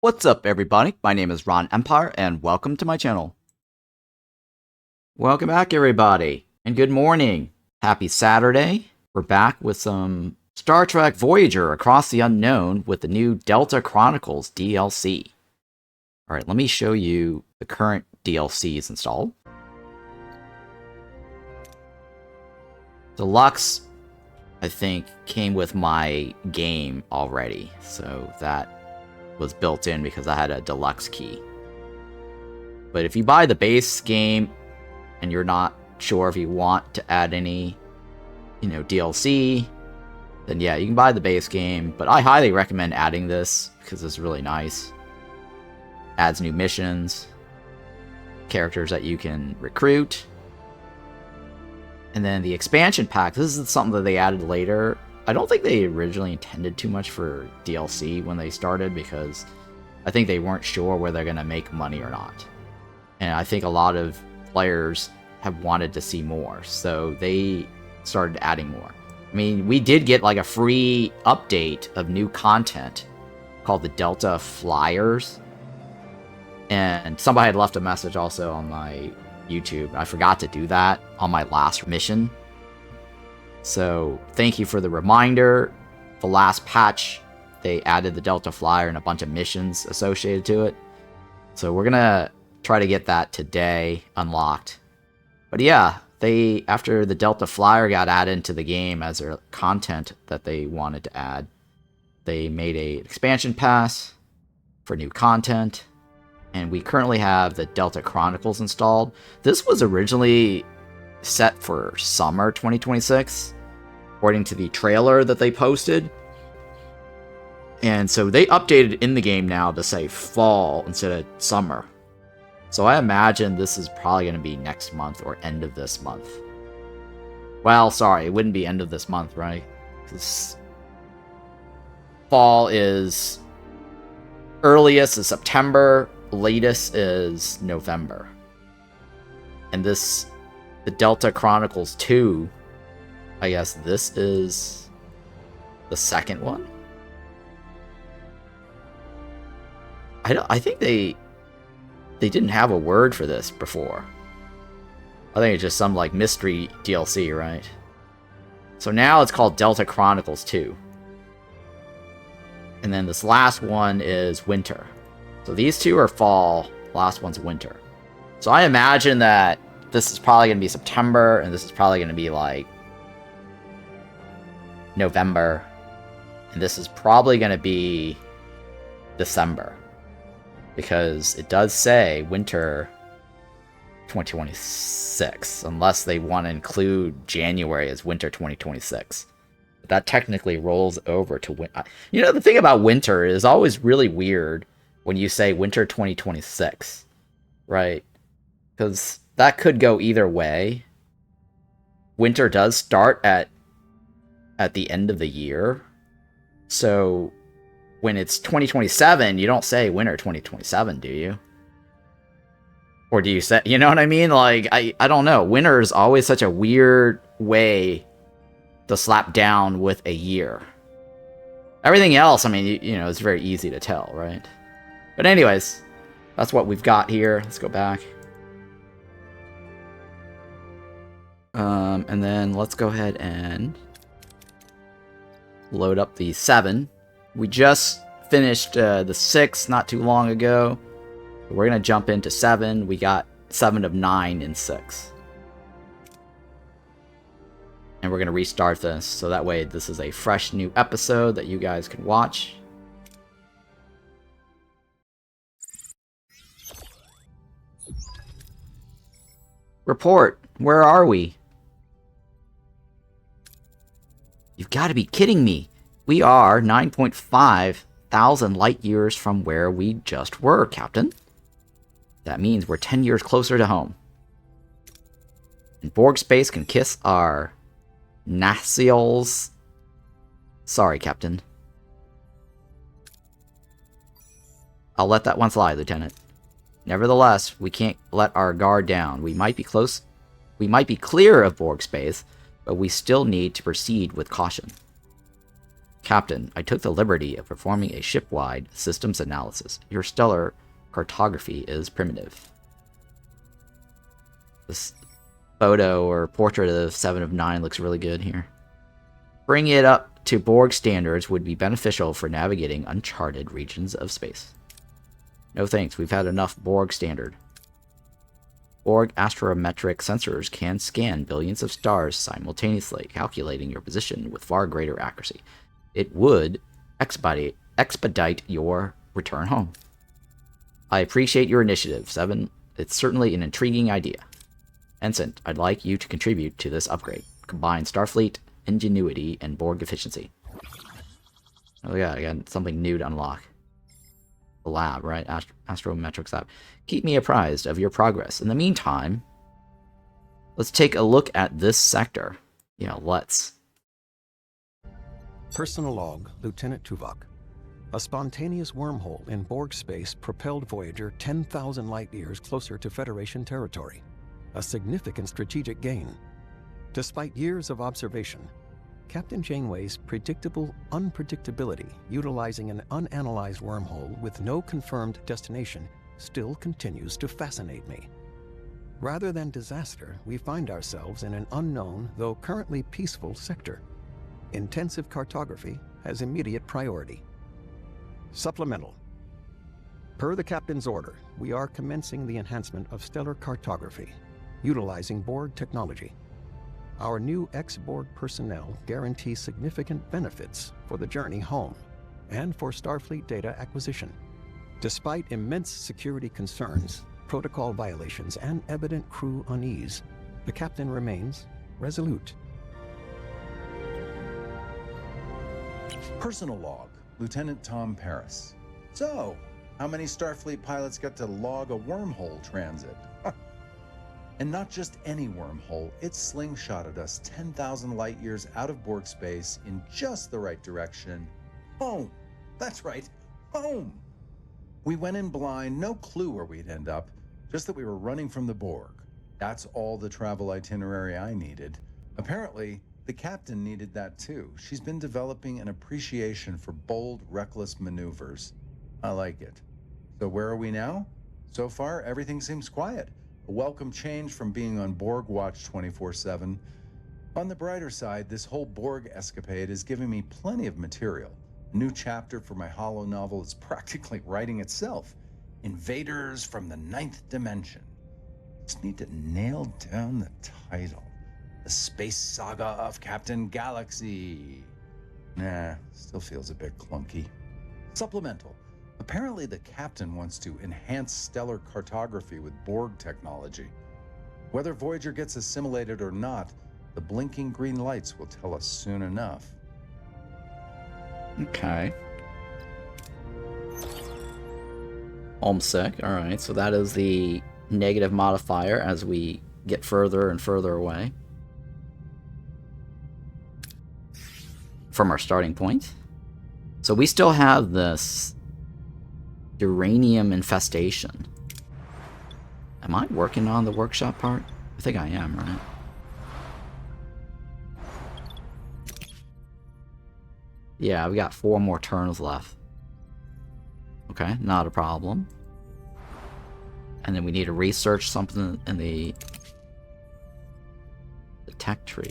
What's up, everybody? My name is Ron Empire, and welcome to my channel. Welcome back, everybody, and good morning. Happy Saturday. We're back with some Star Trek Voyager Across the Unknown with the new Delta Chronicles DLC. Alright, let me show you the current DLCs installed. Deluxe, I think, came with my game already, so that was built in because I had a deluxe key. But if you buy the base game and you're not sure if you want to add any, DLC, then yeah, you can buy the base game. But I highly recommend adding this because it's really nice. Adds new missions, characters that you can recruit. And then the expansion pack, this is something that they added later. I don't think they originally intended too much for DLC when they started because I think they weren't sure whether they're going to make money or not. And I think a lot of players have wanted to see more, so they started adding more. I mean, we did get like a free update of new content called the Delta Flyers. And somebody had left a message also on my YouTube. I forgot to do that on my last mission. So, thank you for the reminder. The last patch, they added the Delta Flyer and a bunch of missions associated to it. So, we're gonna try to get that today unlocked. But yeah, after the Delta Flyer got added into the game as their content that they wanted to add, they made an expansion pass for new content. And we currently have the Delta Chronicles installed. This was originally set for summer 2026, according to the trailer that they posted. And so they updated in the game now to say fall instead of summer. So I imagine this is probably going to be next month or end of this month. Well, sorry, it wouldn't be end of this month, right? Because fall is earliest is September, latest is November. And the Delta Chronicles 2, I guess this is the second one? I think they didn't have a word for this before. I think it's just some like mystery DLC, right? So now it's called Delta Chronicles 2. And then this last one is winter. So these two are fall, last one's winter. So I imagine that this is probably going to be September, and this is probably going to be like November, and this is probably going to be December, because it does say winter 2026, unless they want to include January as winter 2026. But that technically rolls over to winter. The thing about winter is always really weird when you say winter 2026, right? Because that could go either way. Winter does start at the end of the year. So when it's 2027, you don't say winter 2027, do you? Or do you say, you know what I mean? Like, I don't know. Winter is always such a weird way to slap down with a year. Everything else, I mean, it's very easy to tell, right? But anyways, that's what we've got here. Let's go back. And then let's go ahead and load up the 7. We just finished the 6 not too long ago. We're going to jump into 7. We got 7 of 9 in 6. And we're going to restart this, so that way this is a fresh new episode that you guys can watch. Report, where are we? You've got to be kidding me. We are 9.5 thousand light years from where we just were, Captain. That means we're 10 years closer to home. And Borg space can kiss our nacelles. Sorry, Captain. I'll let that one slide, Lieutenant. Nevertheless, we can't let our guard down. We might be close. We might be clear of Borg space, but we still need to proceed with caution. Captain, I took the liberty of performing a ship-wide systems analysis. Your stellar cartography is primitive. This photo or portrait of 7 of 9 looks really good here. Bringing it up to Borg standards would be beneficial for navigating uncharted regions of space. No thanks, we've had enough Borg standard. Borg astrometric sensors can scan billions of stars simultaneously, calculating your position with far greater accuracy. It would expedite your return home. I appreciate your initiative, 7. It's certainly an intriguing idea. Ensign, I'd like you to contribute to this upgrade. Combine Starfleet ingenuity and Borg efficiency. Oh yeah, I got something new to unlock. The lab, right? Astrometrics lab. Keep me apprised of your progress. In the meantime, let's take a look at this sector. Yeah, let's. Personal log, Lieutenant Tuvok. A spontaneous wormhole in Borg space propelled Voyager 10,000 light-years closer to Federation territory. A significant strategic gain. Despite years of observation, Captain Janeway's predictable unpredictability utilizing an unanalyzed wormhole with no confirmed destination still continues to fascinate me. Rather than disaster, we find ourselves in an unknown, though currently peaceful, sector. Intensive cartography has immediate priority. Supplemental. Per the Captain's order, we are commencing the enhancement of stellar cartography, utilizing Borg technology. Our new ex-Borg personnel guarantee significant benefits for the journey home and for Starfleet data acquisition. Despite immense security concerns, protocol violations, and evident crew unease, the Captain remains resolute. Personal log, Lieutenant Tom Paris. So, how many Starfleet pilots get to log a wormhole transit? And not just any wormhole, it slingshotted us 10,000 light-years out of Borg space in just the right direction. Home. That's right, home. We went in blind, no clue where we'd end up, just that we were running from the Borg. That's all the travel itinerary I needed. Apparently, the Captain needed that too. She's been developing an appreciation for bold, reckless maneuvers. I like it. So where are we now? So far, everything seems quiet. A welcome change from being on Borg watch 24/7. On the brighter side, this whole Borg escapade is giving me plenty of material. A new chapter for my holo novel is practically writing itself. Invaders from the 9th Dimension. Just need to nail down the title. The Space Saga of Captain Galaxy. Nah, still feels a bit clunky. Supplemental. Apparently the Captain wants to enhance stellar cartography with Borg technology. Whether Voyager gets assimilated or not, the blinking green lights will tell us soon enough. Okay. Homesick. Alright, so that is the negative modifier as we get further and further away from our starting point. So we still have this uranium infestation. Am I working on the workshop part? I think I am, right? Yeah, we got 4 more turns left. Okay, not a problem. And then we need to research something in the tech tree.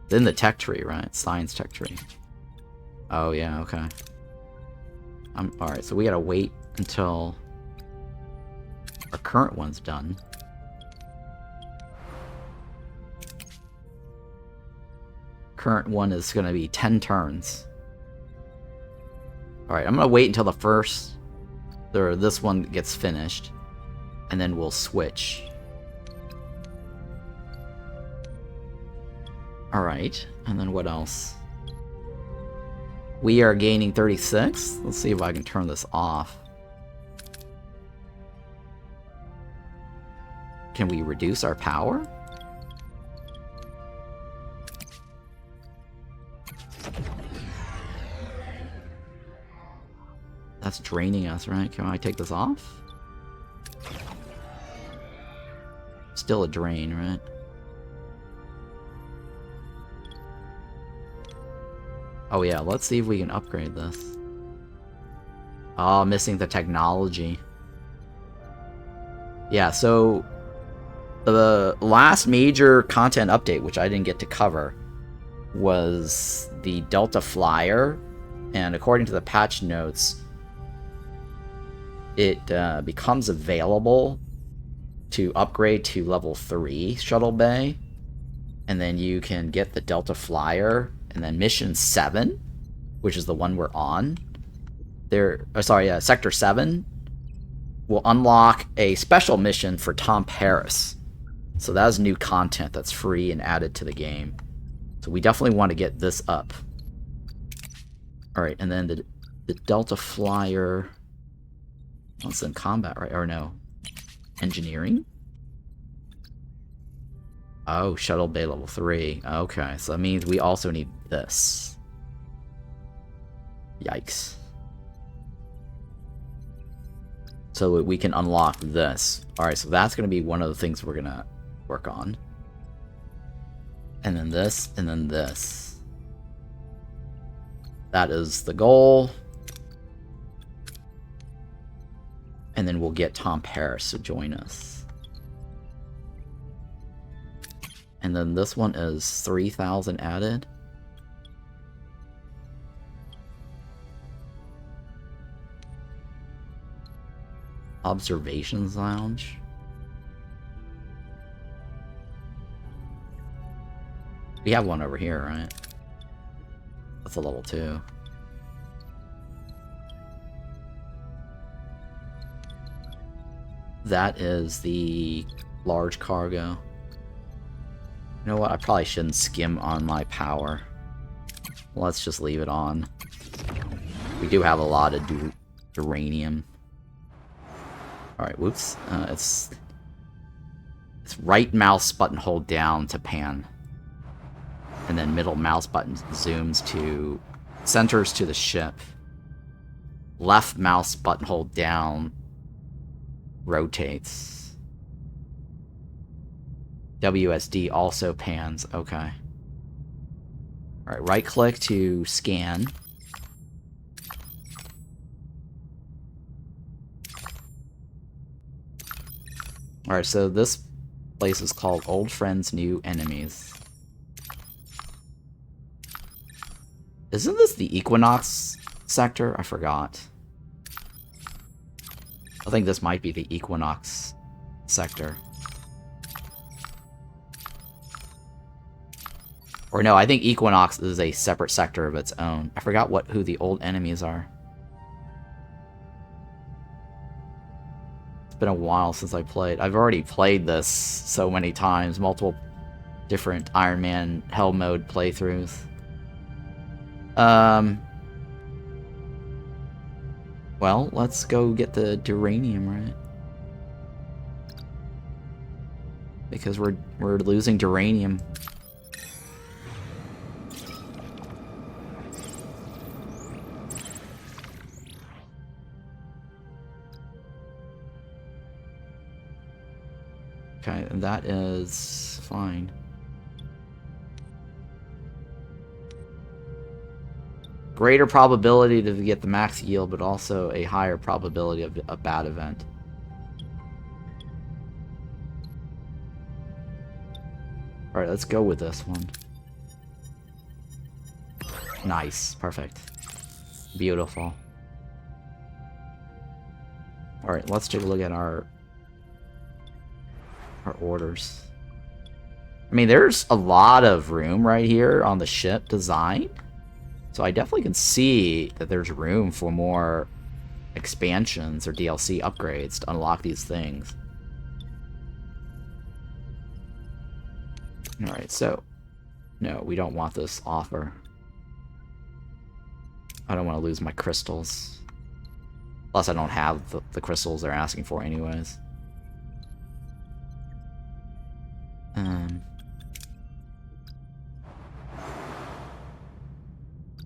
It's in the tech tree, right? Science tech tree. Oh yeah, okay. Alright, so we gotta wait until our current one's done. Current one is gonna be 10 turns. Alright, I'm gonna wait until this one gets finished, and then we'll switch. Alright, and then what else? We are gaining 36. Let's see if I can turn this off. Can we reduce our power? That's draining us, right? Can I take this off? Still a drain, right? Oh yeah, let's see if we can upgrade this. Oh, missing the technology. Yeah, so the last major content update, which I didn't get to cover, was the Delta Flyer, and according to the patch notes, it becomes available to upgrade to level 3 Shuttle Bay, and then you can get the Delta Flyer, and then Mission 7, which is the one we're on. Sector 7 will unlock a special mission for Tom Paris. So that is new content that's free and added to the game. So we definitely want to get this up. Alright, and then the Delta Flyer... Oh, it's in combat, right? Or no. Engineering? Oh, Shuttle Bay level 3. Okay, so that means we also need this. Yikes. So we can unlock this. Alright, so that's going to be one of the things we're going to work on. And then this, and then this. That is the goal. And then we'll get Tom Paris to join us. And then this one is 3,000 added. Observations Lounge. We have one over here, right? That's a level 2. That is the large cargo. You know what? I probably shouldn't skim on my power. Let's just leave it on. We do have a lot of uranium. Alright, whoops. It's right mouse button hold down to pan. And then middle mouse button zooms to... centers to the ship. Left mouse button hold down rotates. WSD also pans. Okay. Alright, right click to scan. Alright, so this place is called Old Friends, New Enemies. Isn't this the Equinox sector? I forgot. I think this might be the Equinox sector. Or no, I think Equinox is a separate sector of its own. I forgot who the old enemies are. It's been a while since I played. I've already played this so many times. Multiple different Iron Man Hell Mode playthroughs. Well, let's go get the duranium, right? Because we're losing duranium. Okay, and that is fine. Greater probability to get the max yield, but also a higher probability of a bad event. Alright, let's go with this one. Nice. Perfect. Beautiful. Alright, let's take a look at our orders. I mean, there's a lot of room right here on the ship design. So I definitely can see that there's room for more expansions or DLC upgrades to unlock these things. Alright, so... no, we don't want this offer. I don't want to lose my crystals. Plus, I don't have the crystals they're asking for anyways.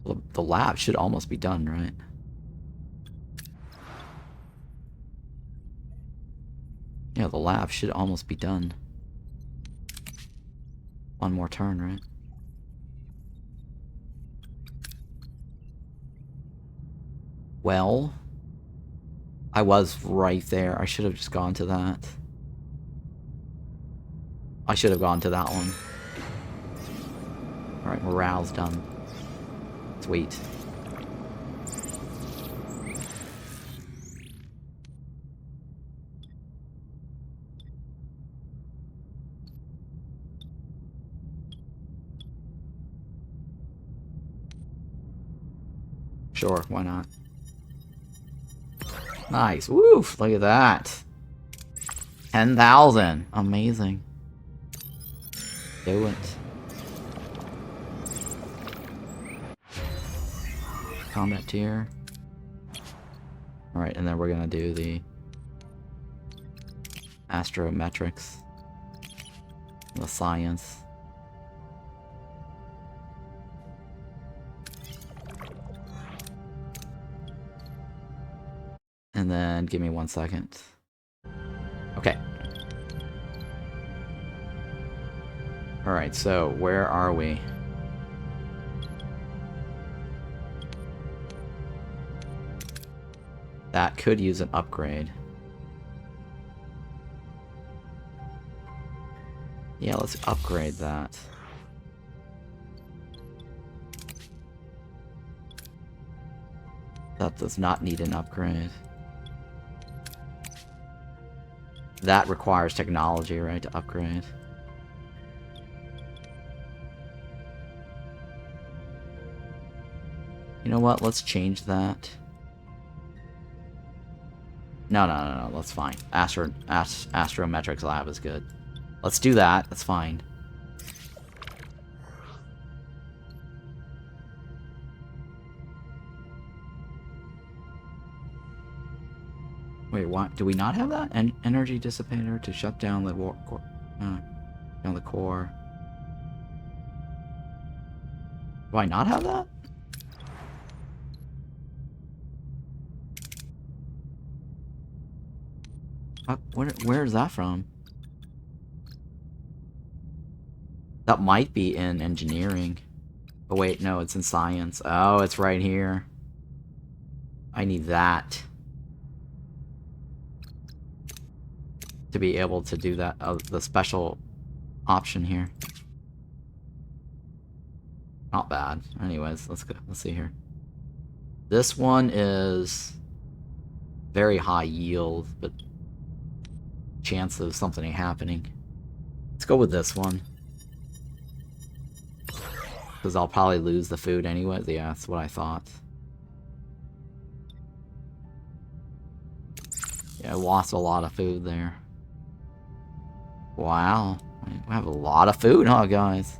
Well, the lab should almost be done, right? Yeah, the lab should almost be done. One more turn, right? Well, I was right there. I should have just gone to that. I should have gone to that one. Alright, morale's done. Sweet. Sure, why not? Nice. Woof! Look at that. 10,000. Amazing. Do it. Combat tier. Alright, and then we're gonna do the astrometrics. The science. And then give me 1 second. Okay. Alright, so where are we? That could use an upgrade. Yeah, let's upgrade that. That does not need an upgrade. That requires technology, right, to upgrade. You know what? Let's change that. No, that's fine. Astrometrics lab is good. Let's do that. That's fine. Wait, what? Do we not have that? Energy dissipator to shut down the down the core. Do I not have that? Where is that from? That might be in engineering. Oh wait, no, it's in science. Oh, it's right here. I need that to be able to do that, the special option here. Not bad. Anyways, let's go. Let's see here. This one is very high yield, but chance of something happening. Let's go with this one. Because I'll probably lose the food anyways. Yeah, that's what I thought. Yeah, I lost a lot of food there. Wow. We have a lot of food, huh, guys?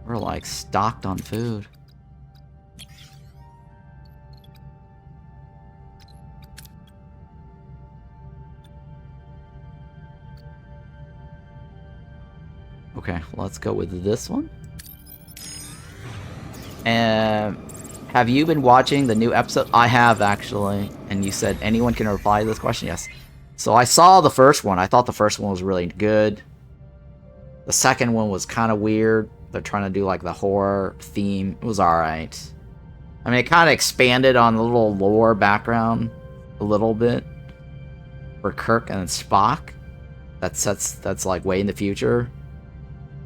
We're like stocked on food. Okay, let's go with this one. And have you been watching the new episode? I have, actually. And you said anyone can reply to this question? Yes. So I saw the first one. I thought the first one was really good. The second one was kind of weird. They're trying to do like the horror theme. It was alright. I mean, it kind of expanded on the little lore background a little bit for Kirk and Spock. That's like way in the future.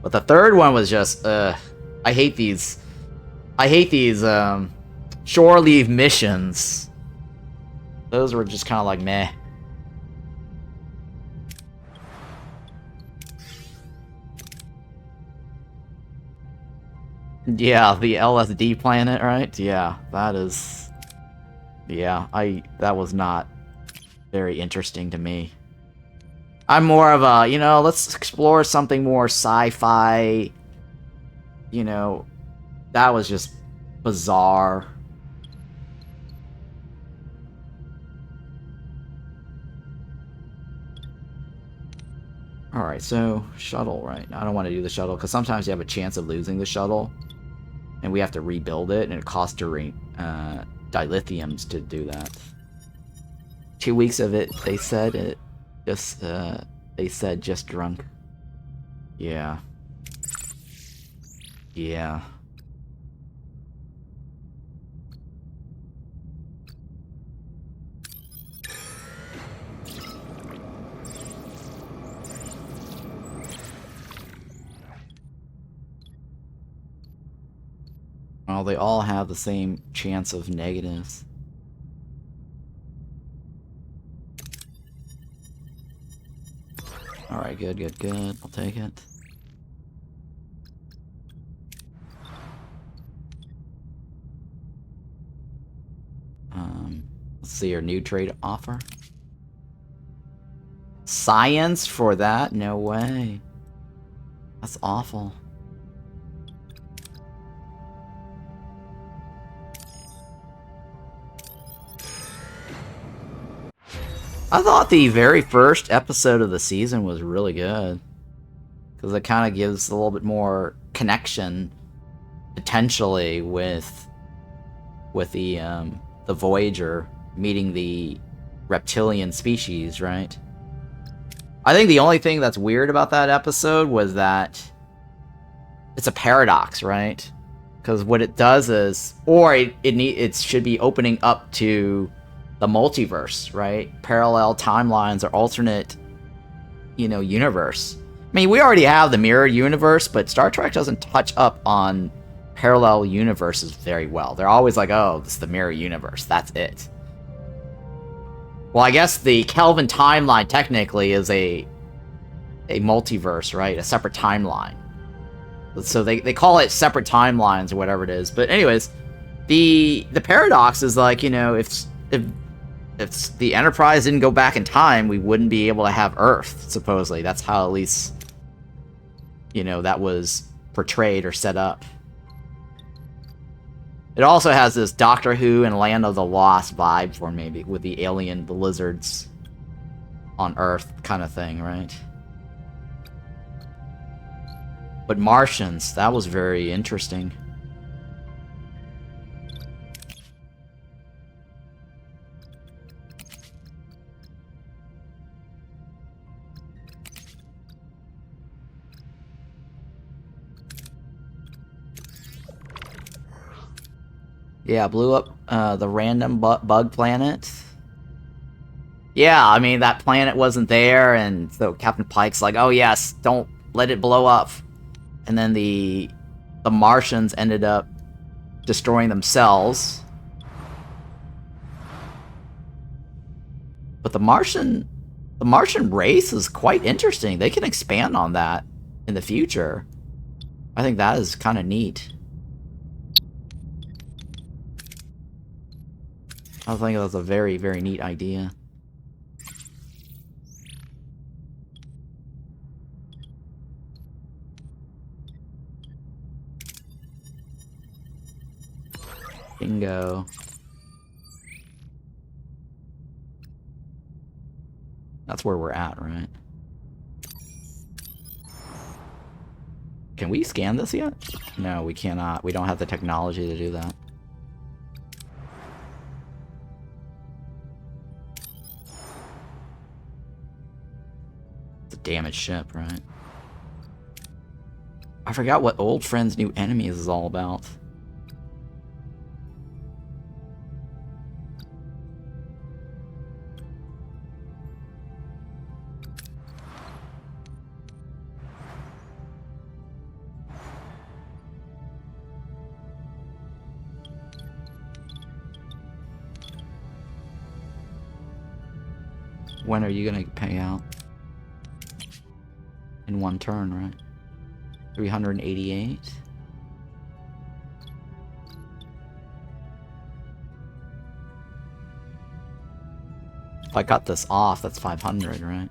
But the third one was just, I hate these shore leave missions. Those were just kind of like meh. Yeah, the LSD planet, right? Yeah, that is... Yeah, that was not very interesting to me. I'm more of a, you know, let's explore something more sci-fi. You know, that was just bizarre. Alright, so, shuttle, right? I don't want to do the shuttle, because sometimes you have a chance of losing the shuttle. And we have to rebuild it, and it costs dilithiums to do that. 2 weeks of it, they said it just, they said just drunk. Yeah. Yeah. Well, they all have the same chance of negatives. Alright, good, good, good. I'll take it. Let's see your new trade offer. Science for that? No way. That's awful. I thought the very first episode of the season was really good. Because it kind of gives a little bit more connection, potentially, with the Voyager meeting the reptilian species, right? I think the only thing that's weird about that episode was that it's a paradox, right? Because what it does is, or it should be opening up to the multiverse, right? Parallel timelines or alternate, universe. I mean, we already have the mirror universe, but Star Trek doesn't touch up on parallel universes very well. They're always like, oh, this is the mirror universe. That's it. Well, I guess the Kelvin timeline technically is a multiverse, right? A separate timeline. So they call it separate timelines or whatever it is. But anyways, the paradox is like, if the Enterprise didn't go back in time, we wouldn't be able to have Earth, supposedly. That's how at least, that was portrayed or set up. It also has this Doctor Who and Land of the Lost vibe for maybe with the the lizards on Earth kind of thing, right? But Martians, that was very interesting. Yeah, blew up the random bug planet. Yeah, I mean, that planet wasn't there, and so Captain Pike's like, oh yes, don't let it blow up. And then the Martians ended up destroying themselves. But the Martian race is quite interesting. They can expand on that in the future. I think that is kind of neat. I think that's a very, very neat idea. Bingo. That's where we're at, right? Can we scan this yet? No, we cannot. We don't have the technology to do that. It's a damaged ship, right? I forgot what Old Friends, New Enemies is all about. When are you gonna pay out? In one turn, right? 388. If I cut this off, that's 500, right?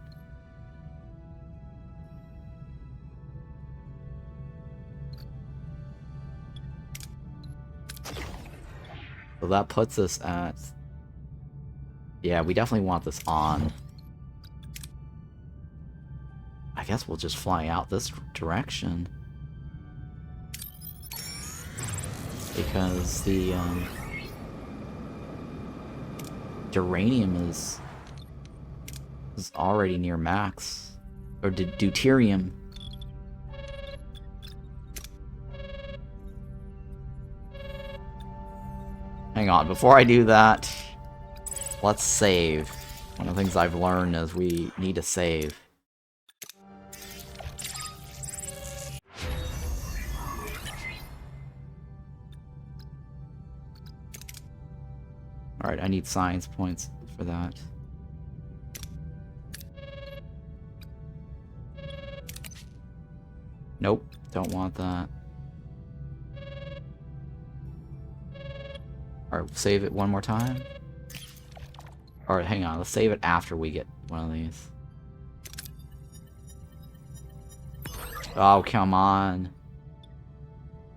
So that puts us at... Yeah, we definitely want this on. I guess we'll just fly out this direction. Because the Duranium is already near max. Or deuterium. Hang on, before I do that, let's save. One of the things I've learned is we need to save. Alright, I need science points for that. Nope, don't want that. Alright, save it one more time. Alright, hang on, let's save it after we get one of these. Oh, come on.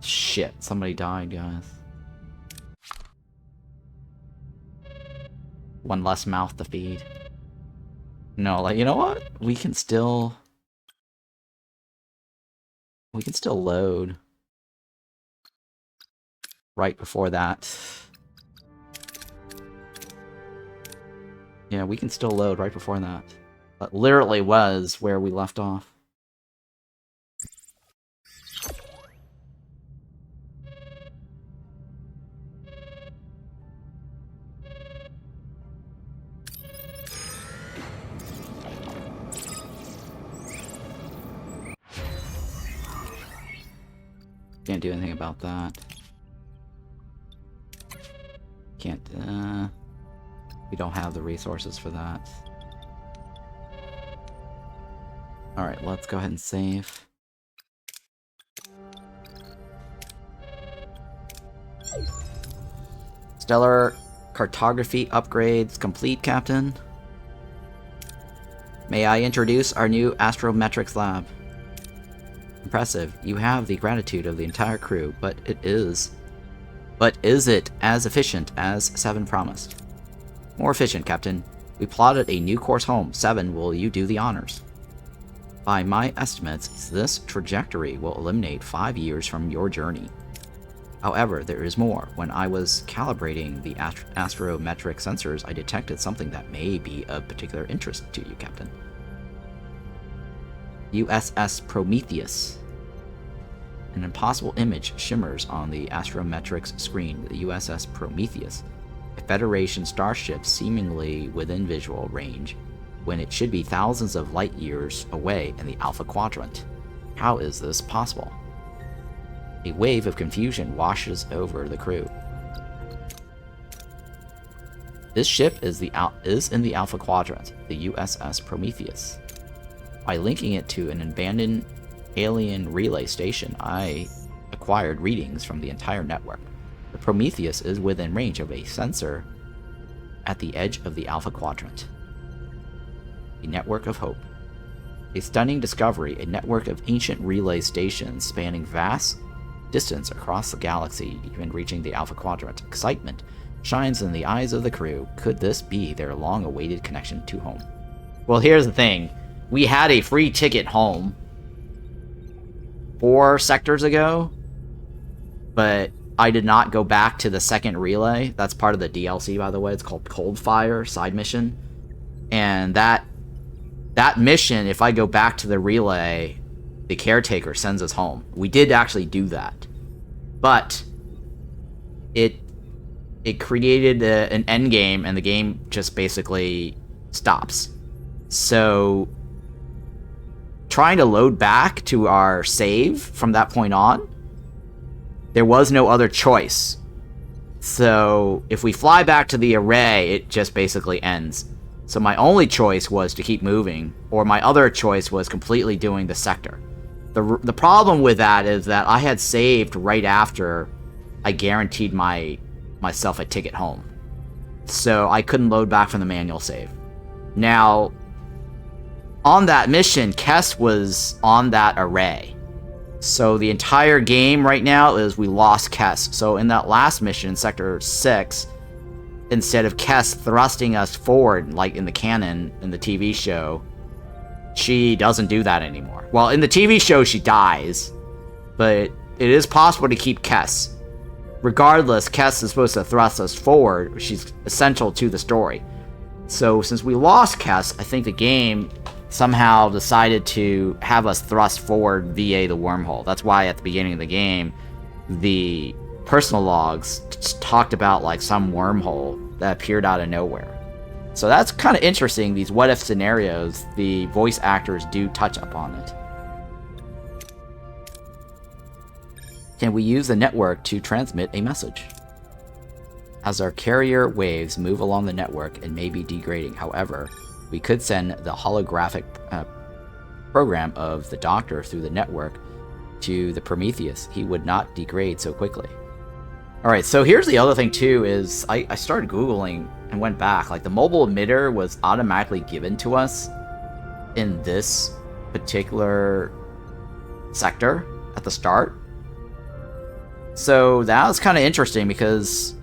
Shit, somebody died, guys. One less mouth to feed. No, like, you know what? We can still load right before that. Yeah, we can still load right before that. That literally was where we left off. Can't do anything about that. Can't, we don't have the resources for that. Alright, let's go ahead and save. Stellar cartography upgrades complete, Captain. May I introduce our new astrometrics lab? Impressive. You have the gratitude of the entire crew, but is it as efficient as 7 promised? More efficient, Captain. We plotted a new course home. 7, will you do the honors? By my estimates, this trajectory will eliminate 5 years from your journey. However, there is more. When I was calibrating the astrometric sensors, I detected something that may be of particular interest to you, Captain. USS Prometheus. An impossible image shimmers on the astrometrics screen. The USS Prometheus, a Federation starship seemingly within visual range, when it should be thousands of light years away in the Alpha Quadrant. How is this possible? A wave of confusion washes over the crew. This ship is in the Alpha Quadrant, the USS Prometheus. By linking it to an abandoned alien relay station, I acquired readings from the entire network. The Prometheus is within range of a sensor at the edge of the Alpha Quadrant. A network of hope. A stunning discovery, a network of ancient relay stations spanning vast distance across the galaxy, even reaching the Alpha Quadrant. Excitement shines in the eyes of the crew. Could this be their long-awaited connection to home? Well, here's the thing. We had a free ticket home 4 sectors ago, but I did not go back to the second relay. That's part of the DLC, by the way. It's called Cold Fire side mission. And that mission, if I go back to the relay, the caretaker sends us home. We did actually do that. But it created an end game, and the game just basically stops. So trying to load back to our save from that point on, there was no other choice. So if we fly back to the array, it just basically ends. So my only choice was to keep moving, or my other choice was completely doing the sector. The problem with that is that I had saved right after I guaranteed myself a ticket home. So I couldn't load back from the manual save. Now, on that mission, Kess was on that array. So the entire game right now is we lost Kess. So in that last mission, Sector 6, instead of Kess thrusting us forward, like in the canon, in the TV show, she doesn't do that anymore. Well, in the TV show, she dies, but it is possible to keep Kess. Regardless, Kess is supposed to thrust us forward. She's essential to the story. So since we lost Kess, I think the game somehow decided to have us thrust forward via the wormhole. That's why at the beginning of the game, the personal logs talked about like some wormhole that appeared out of nowhere. So that's kind of interesting, these what-if scenarios. The voice actors do touch upon it. Can we use the network to transmit a message? as our carrier waves move along the network and may be degrading. However, we could send the holographic program of the Doctor through the network to the Prometheus. He would not degrade so quickly. Alright, so here's the other thing too, is I started Googling and went back. Like, the mobile emitter was automatically given to us in this particular sector at the start. So that was kind of interesting because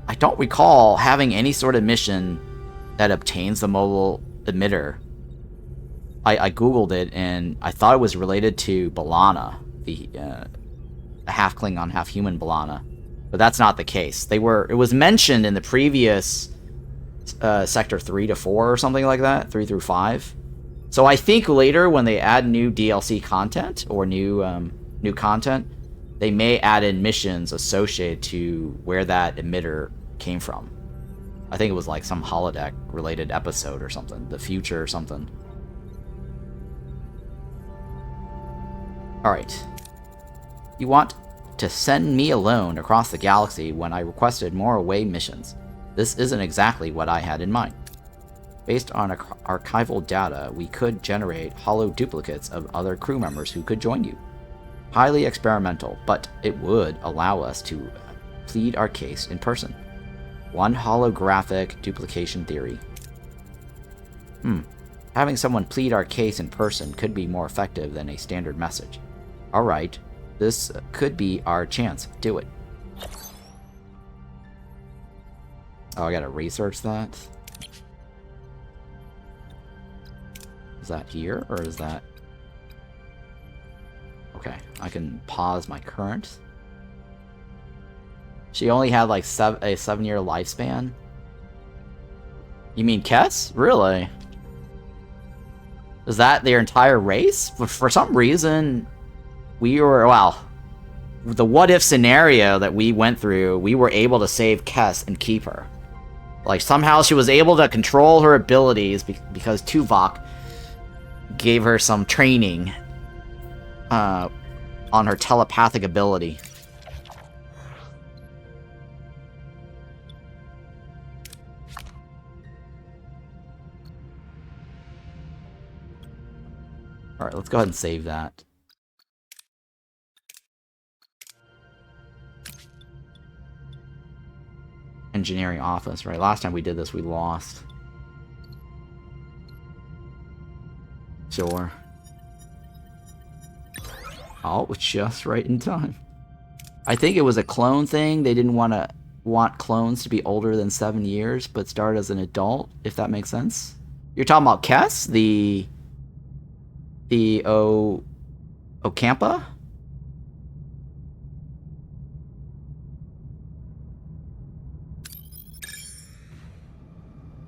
I don't recall having any sort of mission that obtains the mobile emitter. I googled it and I thought it was related to B'Elanna, the half Klingon, half human B'Elanna, but that's not the case. It was mentioned in the previous sector 3 to 4 or something like that, 3 through 5. So I think later when they add new DLC content or new content, they may add in missions associated to where that emitter came from. I think it was like some holodeck related episode or something, the future or something. Alright. You want to send me alone across the galaxy when I requested more away missions. This isn't exactly what I had in mind. Based on archival data, we could generate hollow duplicates of other crew members who could join you. Highly experimental, but it would allow us to plead our case in person. One holographic duplication theory. Having someone plead our case in person could be more effective than a standard message. Alright, this could be our chance. Do it. Oh, I gotta research that? Is that here, or is that... Okay, I can pause my current. She only had like a 7-year lifespan? You mean Kess? Really? Is that their entire race? For some reason, we were, well, the what-if scenario that we went through, we were able to save Kess and keep her. Like, somehow she was able to control her abilities because Tuvok gave her some training on her telepathic ability. Alright, let's go ahead and save that. Engineering office, right? Last time we did this, we lost. Sure. Oh, it's just right in time. I think it was a clone thing. They didn't want clones to be older than 7 years, but start as an adult, if that makes sense. You're talking about Kess? The Ocampa?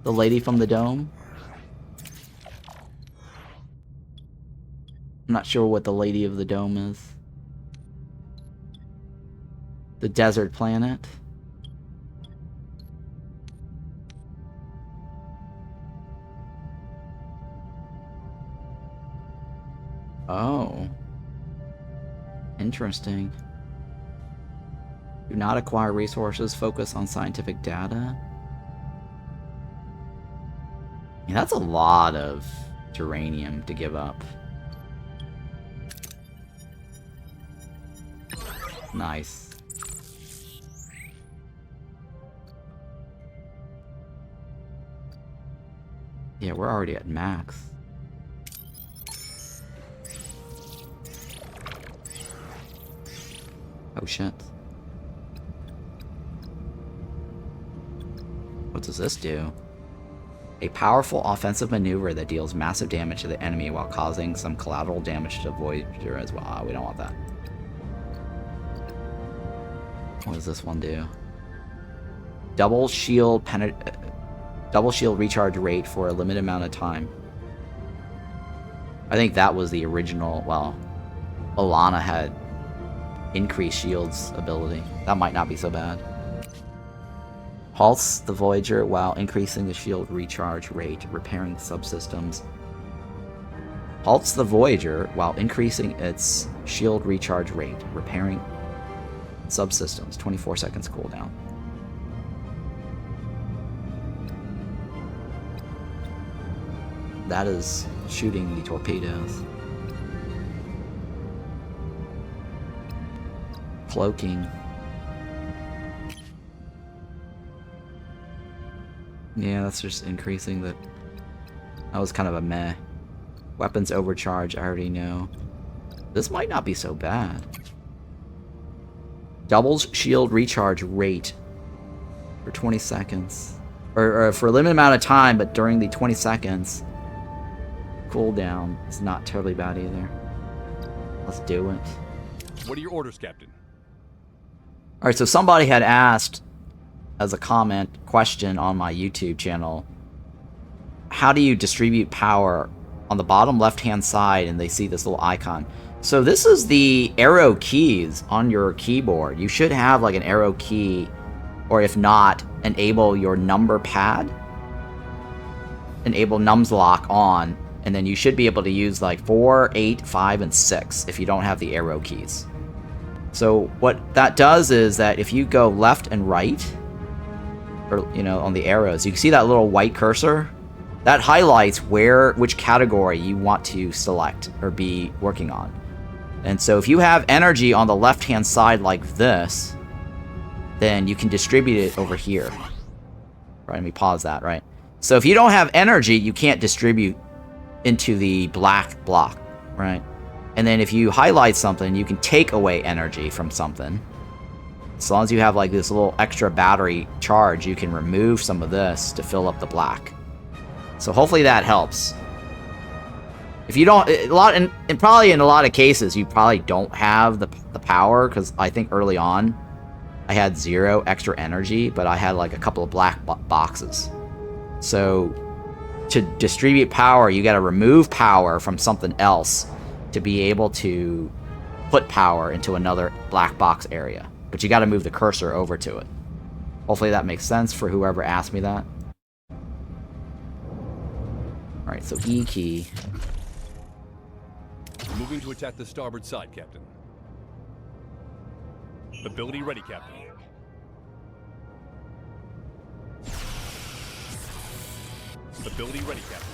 The lady from the dome? I'm not sure what the lady of the dome is. The desert planet? Oh. Interesting. Do not acquire resources, focus on scientific data. I mean, that's a lot of uranium to give up. Nice. Yeah, we're already at max. Oh shit. What does this do? A powerful offensive maneuver that deals massive damage to the enemy while causing some collateral damage to Voyager as well. Oh, we don't want that. What does this one do? Double shield recharge rate for a limited amount of time. I think that was the original. Well, B'Elanna had increased shields ability. That might not be so bad. Halts the Voyager while increasing the shield recharge rate, repairing subsystems. Halts the Voyager while increasing its shield recharge rate, repairing subsystems. 24 seconds cooldown. that is shooting the torpedoes. Cloaking. Yeah, that's just increasing the... That was kind of a meh. Weapons overcharge, I already know. This might not be so bad. Doubles shield recharge rate for 20 seconds. Or for a limited amount of time, but during the 20 seconds. Cooldown is not totally bad either. Let's do it. What are your orders, Captain? Alright, so somebody had asked, as a question on my YouTube channel, how do you distribute power on the bottom left-hand side, and they see this little icon. So this is the arrow keys on your keyboard. You should have like an arrow key, or if not, enable your number pad. Enable nums lock on, and then you should be able to use like 4, 8, 5, and 6 if you don't have the arrow keys. So what that does is that if you go left and right, or you know, on the arrows, you can see that little white cursor? That highlights which category you want to select or be working on. And so if you have energy on the left-hand side like this, then you can distribute it over here. Right, let me pause that, right? So if you don't have energy, you can't distribute into the black block, right? And then if you highlight something, you can take away energy from something. As long as you have like this little extra battery charge, you can remove some of this to fill up the black. So hopefully that helps. If you don't, and probably in a lot of cases, you probably don't have the power, because I think early on, I had 0 extra energy, but I had like a couple of black boxes. So to distribute power, you got to remove power from something else to be able to put power into another black box area. But you got to move the cursor over to it. Hopefully that makes sense for whoever asked me that. Alright, so E key. Moving to attack the starboard side, Captain. Ability ready, Captain. Ability ready, Captain.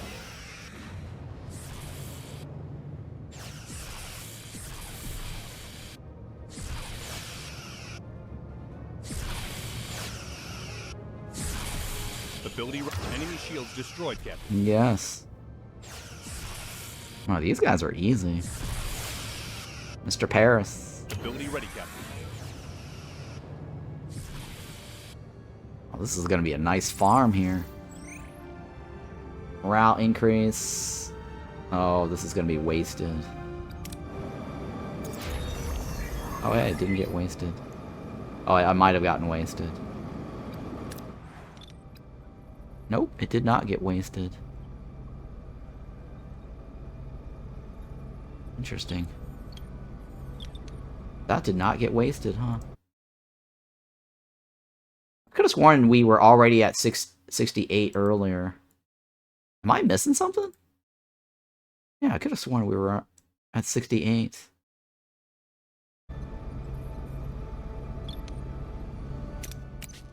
Ability enemy shields destroyed, Captain. Yes. Wow, these guys are easy. Mr. Paris. Ability ready, Captain. Oh, this is gonna be a nice farm here. Morale increase. Oh, this is gonna be wasted. Oh, yeah, it didn't get wasted. Oh, I might have gotten wasted. Nope, it did not get wasted. Interesting. That did not get wasted, huh? I could have sworn we were already at 68 earlier. Am I missing something? Yeah, I could have sworn we were at 68.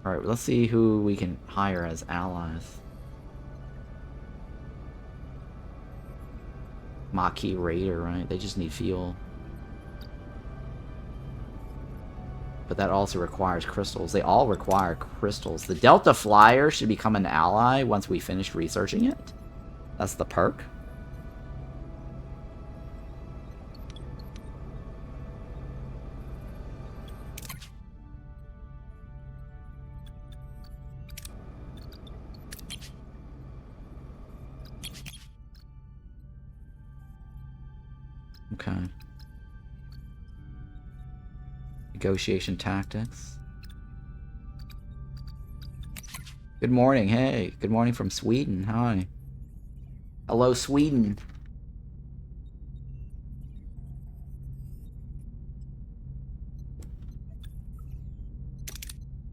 Alright, let's see who we can hire as allies. Maquis Raider, right? They just need fuel. But that also requires crystals. They all require crystals. The Delta Flyer should become an ally once we finish researching it. That's the perk. Okay. Negotiation tactics. Good morning. Hey, good morning from Sweden. Hi. Hello, Sweden.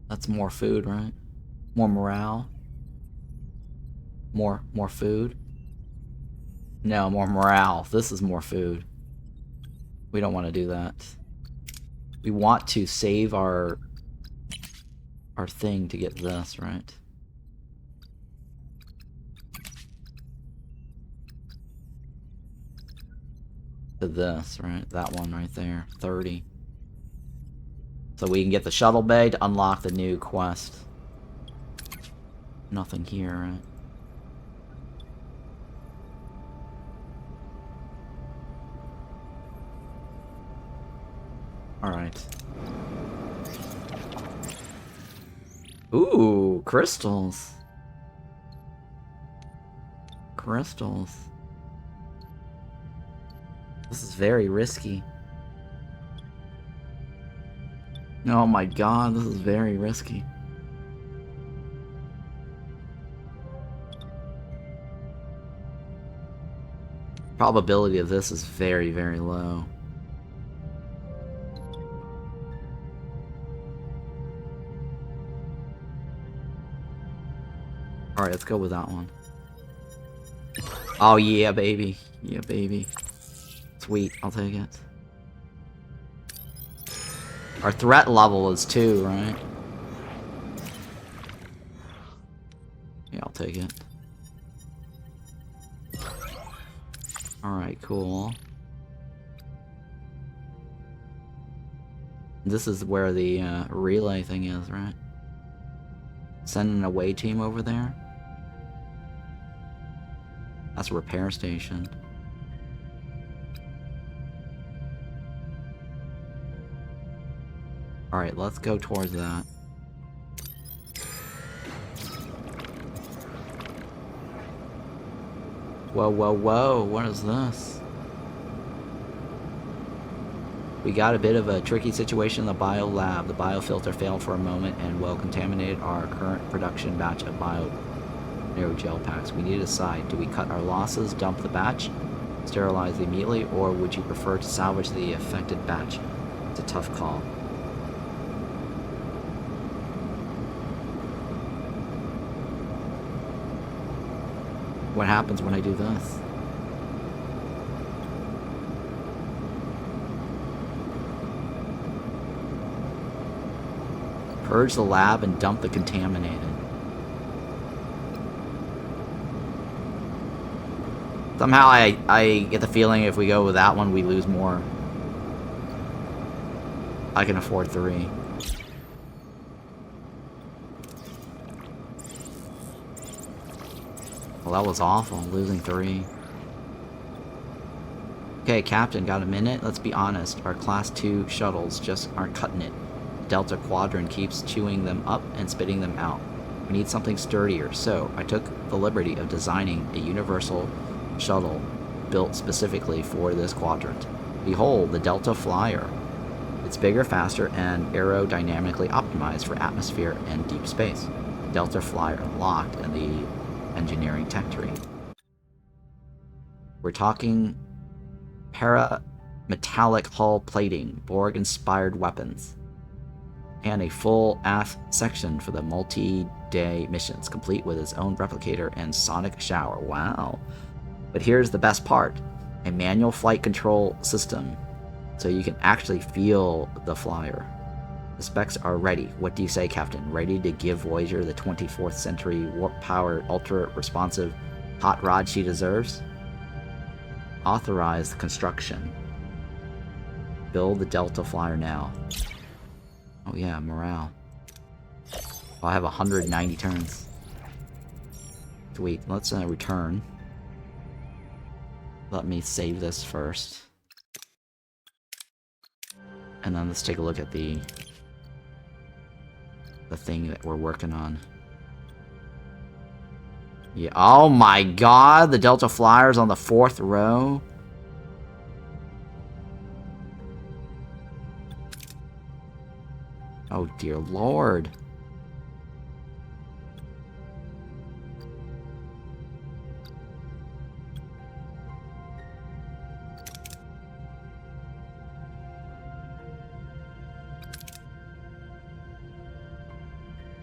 That's more food, right? More morale. More food. No, more morale. This is more food. We don't want to do that. We want to save our thing to get this, right? to this, right? That one right there. 30. So we can get the Shuttle Bay to unlock the new quest. Nothing here, right? Alright. Ooh, crystals. Crystals. This is very risky. Oh my god, this is very risky. Probability of this is very, very low. Alright, let's go with that one. Oh yeah, baby. Yeah, baby. Sweet, I'll take it. Our threat level is 2, right? Yeah, I'll take it. Alright, cool. This is where the relay thing is, right? Send an away team over there. That's a repair station. Alright, let's go towards that. Whoa, whoa, whoa, what is this? We got a bit of a tricky situation in the bio lab. The biofilter failed for a moment and well contaminated our current production batch of bio gel packs. We need to decide. Do we cut our losses, dump the batch, sterilize immediately, or would you prefer to salvage the affected batch? It's a tough call. What happens when I do this? Purge the lab and dump the contaminated. Somehow I get the feeling if we go with that one, we lose more. I can afford 3. Well, that was awful, losing 3. Okay, Captain, got a minute? Let's be honest, our Class 2 shuttles just aren't cutting it. Delta Quadrant keeps chewing them up and spitting them out. We need something sturdier, so I took the liberty of designing a universal shuttle built specifically for this quadrant. Behold, the Delta Flyer. It's bigger, faster, and aerodynamically optimized for atmosphere and deep space. Delta Flyer unlocked in the engineering tech tree. We're talking para-metallic hull plating, Borg-inspired weapons, and a full aft section for the multi-day missions, complete with its own replicator and sonic shower. Wow. But here's the best part. A manual flight control system, so you can actually feel the flyer. The specs are ready. What do you say, Captain? Ready to give Voyager the 24th century warp-powered, ultra-responsive hot rod she deserves? Authorize construction. Build the Delta Flyer now. Oh yeah, morale. Oh, I have 190 turns. Sweet, let's return. Let me save this first. And then let's take a look at the thing that we're working on. Yeah, oh my god, the Delta Flyer's on the 4th row. Oh dear lord.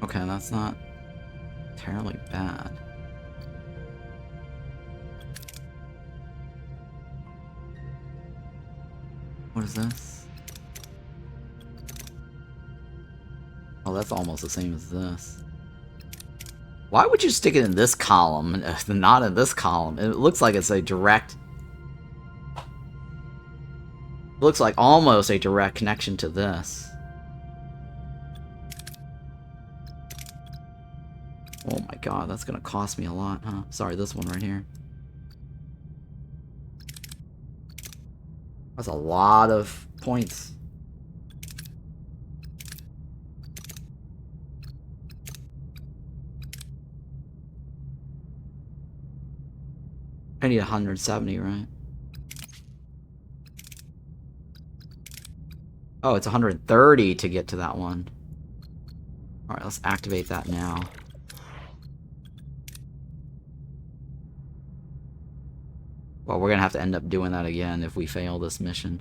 Okay, that's not terribly bad. What is this? Oh, that's almost the same as this. Why would you stick it in this column and not in this column? It looks like it's a direct Looks like almost a direct connection to this. Oh my god, that's gonna cost me a lot, huh? Sorry, this one right here. That's a lot of points. I need 170, right? Oh, it's 130 to get to that one. Alright, let's activate that now. Well, we're gonna have to end up doing that again if we fail this mission.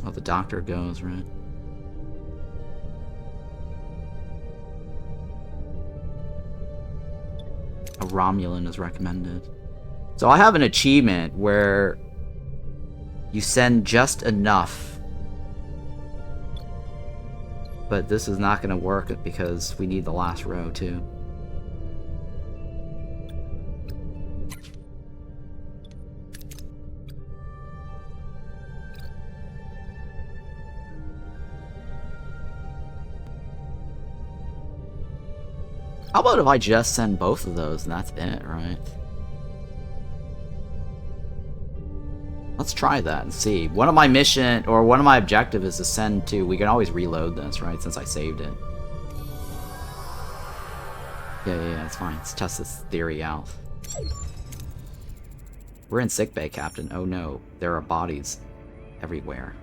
Oh, the doctor goes, right? A Romulan is recommended. So I have an achievement where you send just enough. But this is not going to work because we need the last row too. How about if I just send both of those and that's it, right? Let's try that and see. One of my mission, or one of my objective is to send to... We can always reload this, right? Since I saved it. Yeah, it's fine. Let's test this theory out. We're in sickbay, Captain. Oh no, there are bodies everywhere.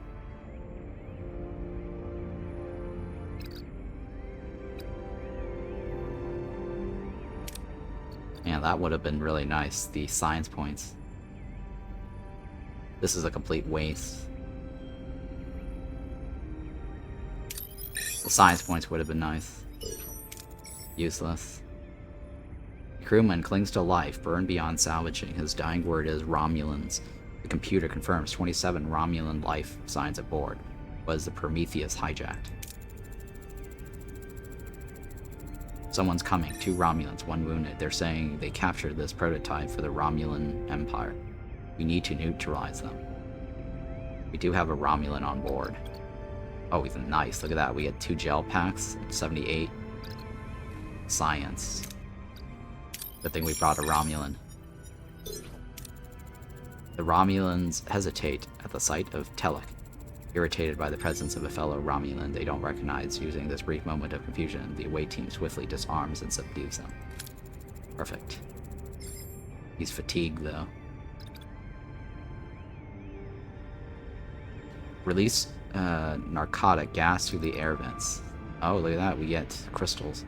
Yeah, that would have been really nice, the science points. This is a complete waste. The science points would have been nice. Useless. The crewman clings to life, burned beyond salvaging. His dying word is Romulans. The computer confirms 27 Romulan life signs aboard. Was the Prometheus hijacked? Someone's coming. 2 Romulans, 1 wounded. They're saying they captured this prototype for the Romulan Empire. We need to neutralize them. We do have a Romulan on board. Oh, he's nice. Look at that. We get 2 gel packs, 78 science. Good thing we brought a Romulan. The Romulans hesitate at the sight of Telek. Irritated by the presence of a fellow Romulan they don't recognize, using this brief moment of confusion, the away team swiftly disarms and subdues them. Perfect. He's fatigued, though. Release narcotic gas through the air vents. Oh, look at that. We get crystals.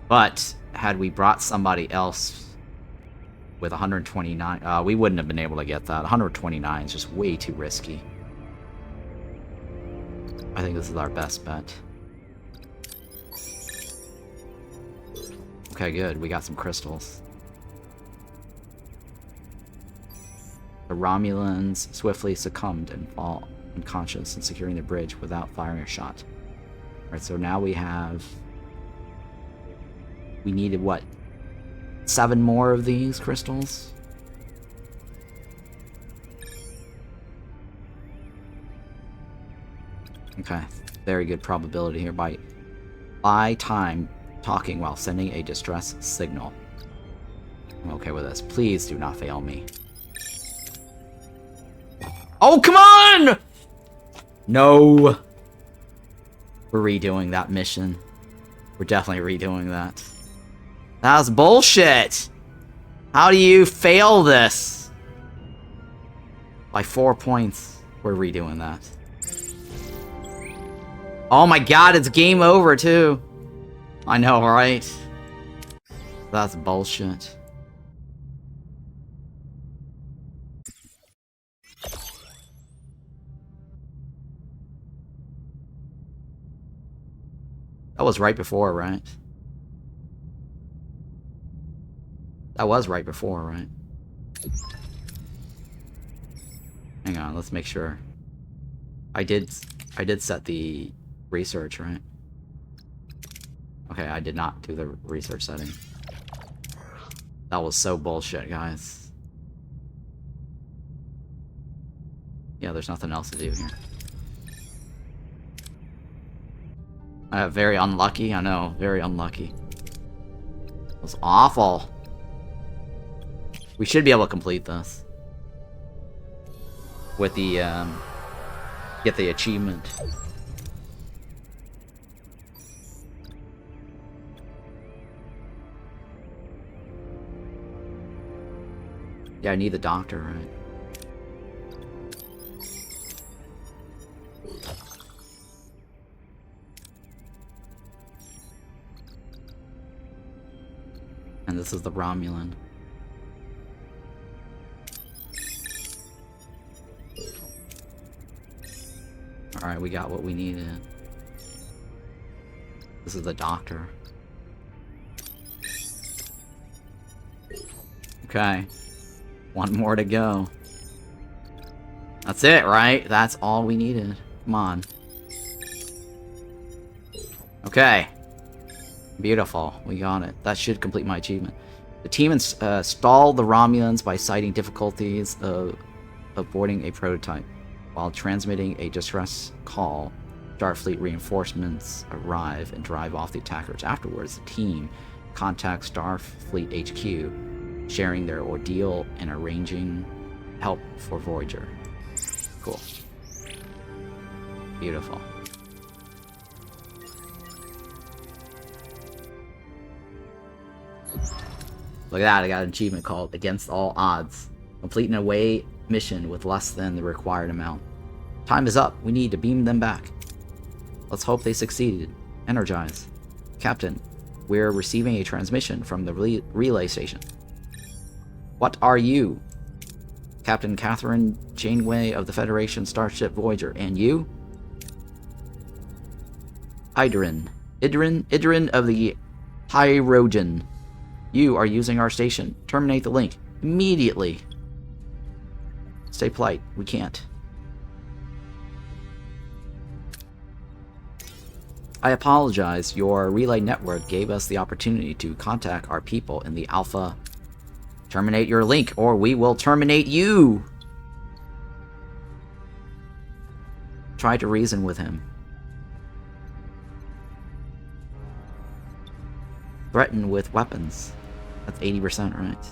But had we brought somebody else with 129, we wouldn't have been able to get that. 129 is just way too risky. I think this is our best bet. Okay, good. We got some crystals. The Romulans swiftly succumbed and fall unconscious and securing the bridge without firing a shot. Alright, so now we have... We needed, what? 7 more of these crystals? Okay, very good probability here. Buy time talking while sending a distress signal. I'm okay with this. Please do not fail me. Oh, come on! No! We're redoing that mission. We're definitely redoing that. That's bullshit! How do you fail this? By 4 points. We're redoing that. Oh my god, it's game over too. I know, right? That's bullshit. That was right before, right? That was right before, right? Hang on, let's make sure. I did set the research, right? Okay, I did not do the research setting. That was so bullshit, guys. Yeah, there's nothing else to do here. Very unlucky, I know. Very unlucky. It was awful. We should be able to complete this. With the, get the achievement. Yeah, I need the doctor, right? And this is the Romulan. Alright, we got what we needed. This is the doctor. Okay. One more to go. That's it, right? That's all we needed. Come on. Okay. Beautiful. We got it. That should complete my achievement. The team installed the Romulans by citing difficulties of boarding a prototype. While transmitting a distress call, Starfleet reinforcements arrive and drive off the attackers. Afterwards, the team contacts Starfleet HQ, sharing their ordeal and arranging help for Voyager. Cool. Beautiful. Look at that, I got an achievement called Against All Odds. Complete an away mission with less than the required amount. Time is up. We need to beam them back. Let's hope they succeeded. Energize. Captain, we're receiving a transmission from the relay station. What are you? Captain Catherine Janeway of the Federation Starship Voyager. And you? Idrin of the Hyrogen. You are using our station. Terminate the link. Immediately. Stay polite. We can't. I apologize. Your relay network gave us the opportunity to contact our people in the Alpha. Terminate your link, or we will terminate you! Try to reason with him. Threaten with weapons. That's 80%, right?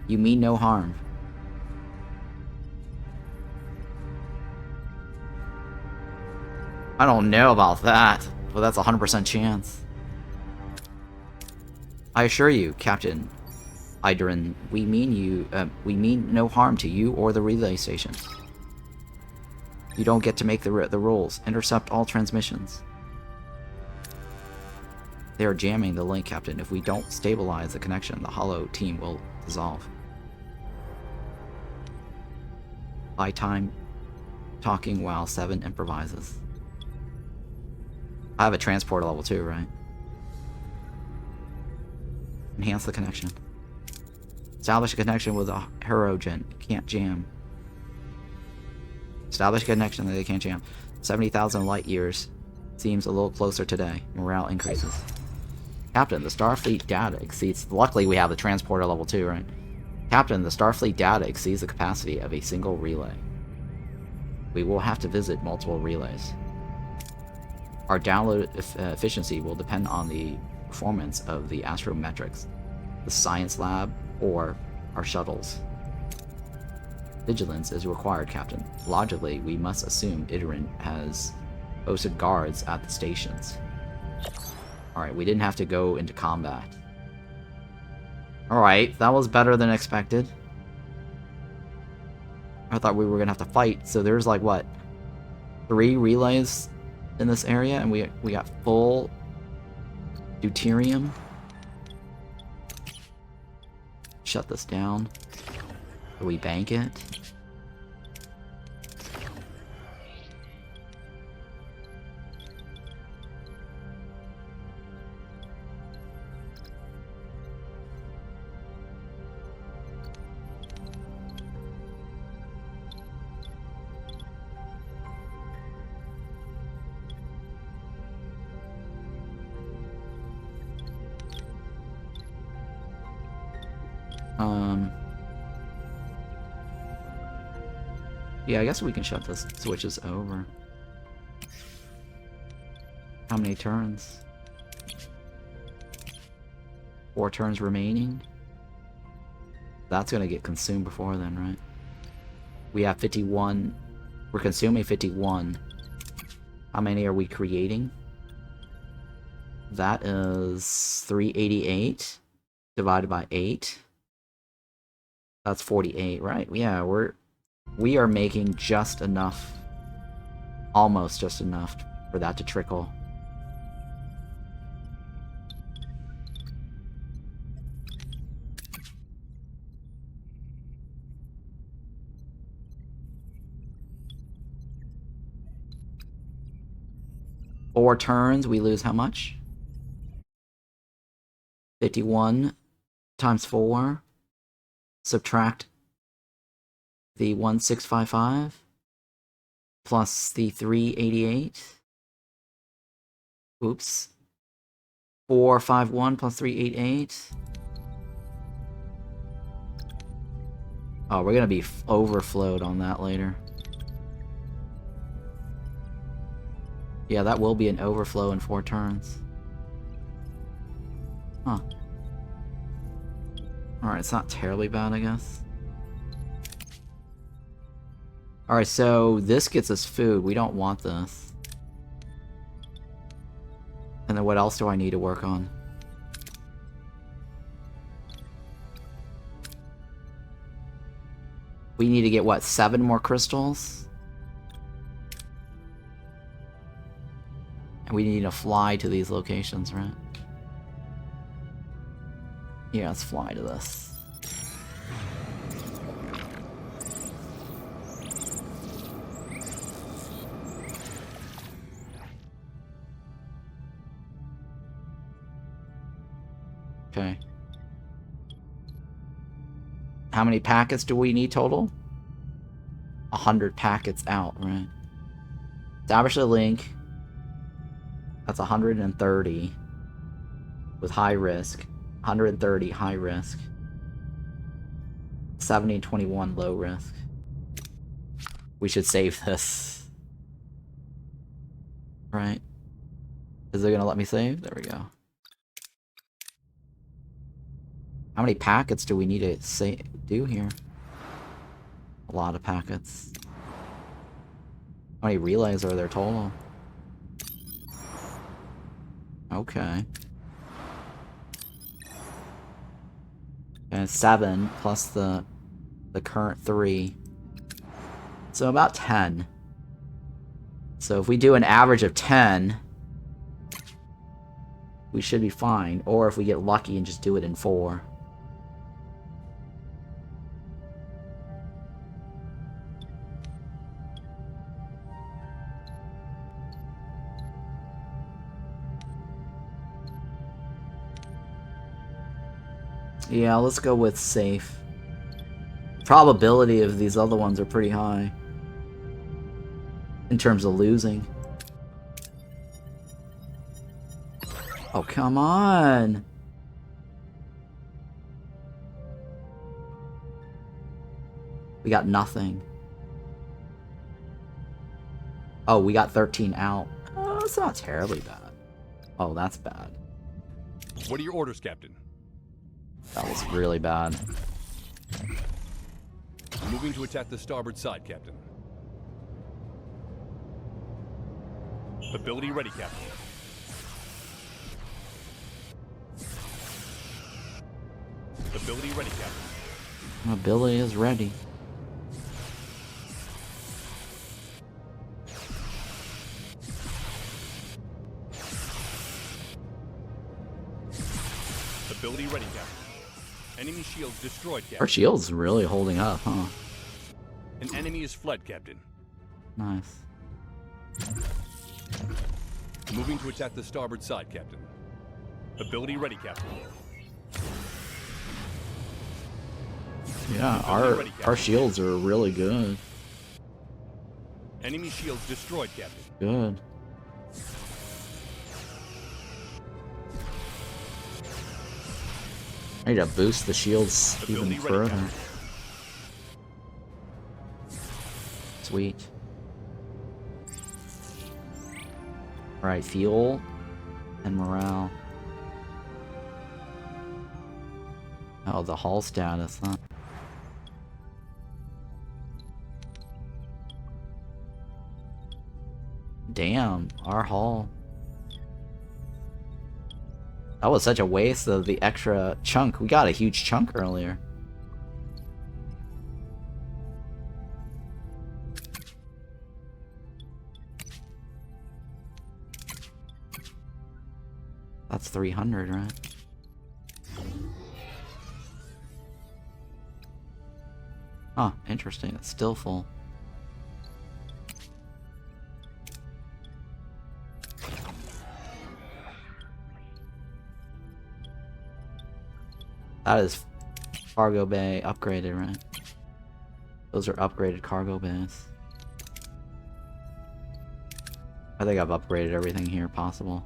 You mean no harm. I don't know about that, but that's a 100% chance. I assure you, Captain Idrin, we mean no harm to you or the relay station. You don't get to make the rules. Intercept all transmissions. They are jamming the link, Captain. If we don't stabilize the connection, the Hollow team will dissolve. Buy time talking while 7 improvises. I have a transporter level 2, right? Enhance the connection. Establish a connection with a Hyrogen. Can't jam. Establish a connection that they can't jam. 70,000 light years. Seems a little closer today. Morale increases. Captain, the Starfleet data exceeds... Luckily we have the transporter level 2, right? Captain, the Starfleet data exceeds the capacity of a single relay. We will have to visit multiple relays. Our download efficiency will depend on the performance of the astrometrics, the science lab, or our shuttles. Vigilance is required, Captain. Logically, we must assume Idrin has posted guards at the stations. Alright, we didn't have to go into combat. Alright, that was better than expected. I thought we were gonna have to fight, so there's like, what? 3 relays in this area, and we got full deuterium. Shut this down. Do we bank it? Yeah, I guess we can shut the switches over. How many turns? 4 turns remaining? That's gonna get consumed before then, right? We have 51. We're consuming 51. How many are we creating? That is 388 divided by 8. That's 48, right? Yeah, we are making just enough, almost just enough for that to trickle. Four turns, we lose how much? 51 times 4. Subtract the 1655 plus the 388. Oops. 451 plus 388. Oh, we're gonna be overflowed on that later. Yeah, that will be an overflow in 4 turns. Huh. Alright, it's not terribly bad, I guess. Alright, so this gets us food. We don't want this. And then what else do I need to work on? We need to get, what, 7 more crystals? And we need to fly to these locations, right? Yeah, let's fly to this. Okay. How many packets do we need total? 100 packets out, right? Establish a link. That's 130 with high risk. 130 high risk. 70 and 21 low risk. We should save this. Right? Is it gonna let me save? There we go. How many packets do we need to do here? A lot of packets. How many relays are there total? Okay. And 7 plus the current 3. So about 10. So if we do an average of 10, we should be fine. Or if we get lucky and just do it in 4. Yeah, let's go with safe. Probability of these other ones are pretty high. In terms of losing. Oh, come on! We got nothing. Oh, we got 13 out. Oh, that's not terribly bad. Oh, that's bad. What are your orders, Captain? That was really bad. Moving to attack the starboard side, Captain. Ability ready, Captain. Ability ready, Captain. Ability is ready. Ability ready, Captain. Enemy shields destroyed, Captain. Our shield's really holding up, huh? An enemy is fled, Captain. Nice. Moving to attack the starboard side, Captain. Ability ready, Captain. Yeah, our shields are really good. Enemy shields destroyed, Captain. Good. I need to boost the shields even Ability ready, further. Captain. Sweet. Alright, fuel and morale. Oh, the hull status, huh? Damn, our hull. That was such a waste of the extra chunk. We got a huge chunk earlier. That's 300, right? Huh, interesting. It's still full. That is cargo bay upgraded, right? Those are upgraded cargo bays. I think I've upgraded everything here possible.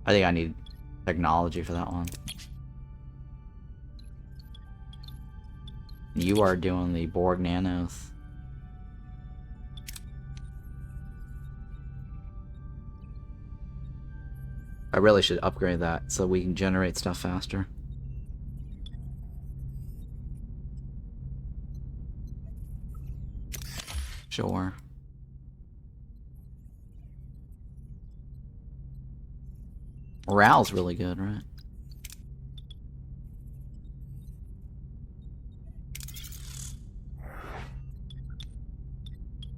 I think I need technology for that one. You are doing the Borg nanos. I really should upgrade that so we can generate stuff faster. Sure. Morale's really good, right?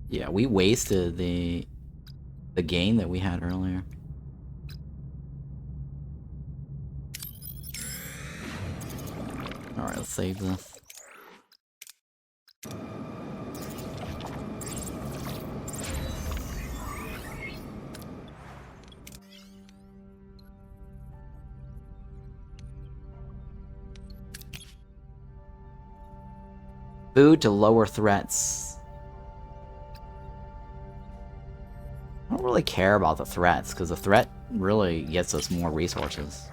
Yeah, we wasted the gain that we had earlier. Alright, let's save this. Food to lower threats. I don't really care about the threats, because the threat really gets us more resources.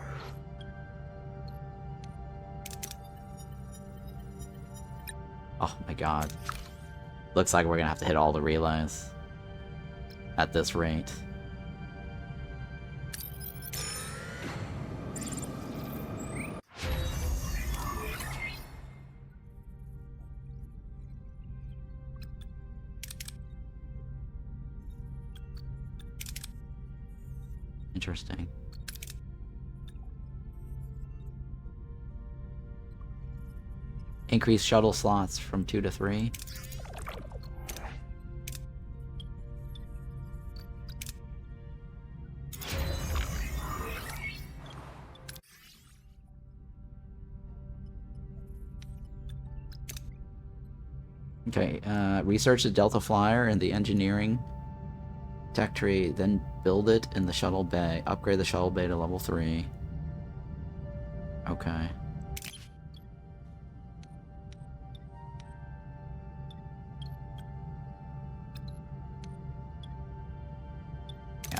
Oh my god. Looks like we're gonna have to hit all the relays at this rate. Interesting. Increase shuttle slots from 2 to 3. Okay, research the Delta Flyer and the engineering tech tree, then build it in the Shuttle Bay. Upgrade the Shuttle Bay to level 3. Okay.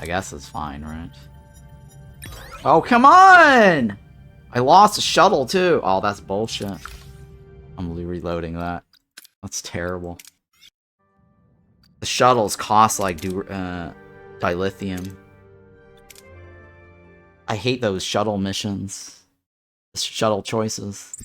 I guess it's fine, right? Oh, come on! I lost a shuttle, too! Oh, that's bullshit. I'm reloading that. That's terrible. The shuttles cost, like, dilithium. I hate those shuttle missions. The shuttle choices.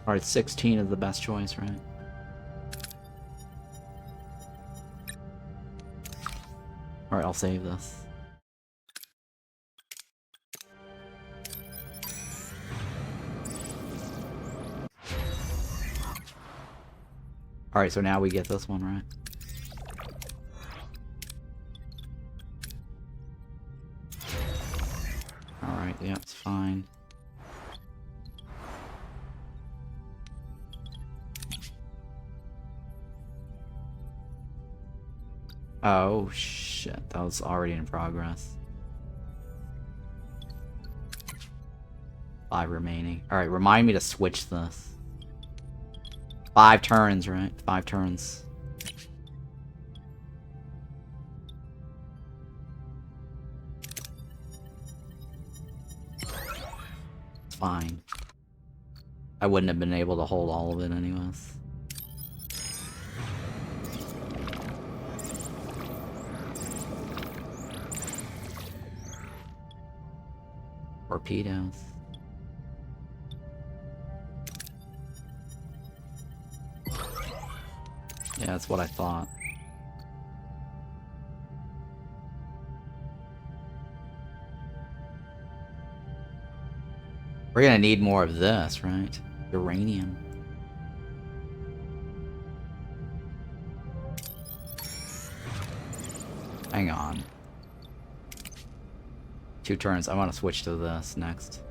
Alright, 16 is the best choice, right? Alright, I'll save this. Alright, so now we get this one, right? Alright, yeah, it's fine. Oh, shit. That was already in progress. 5 remaining. Alright, remind me to switch this. 5 turns, right? 5 turns. It's fine. I wouldn't have been able to hold all of it anyways. Torpedoes. Yeah, that's what I thought. We're gonna need more of this, right? Uranium. Hang on. 2 turns. I want to switch to this next.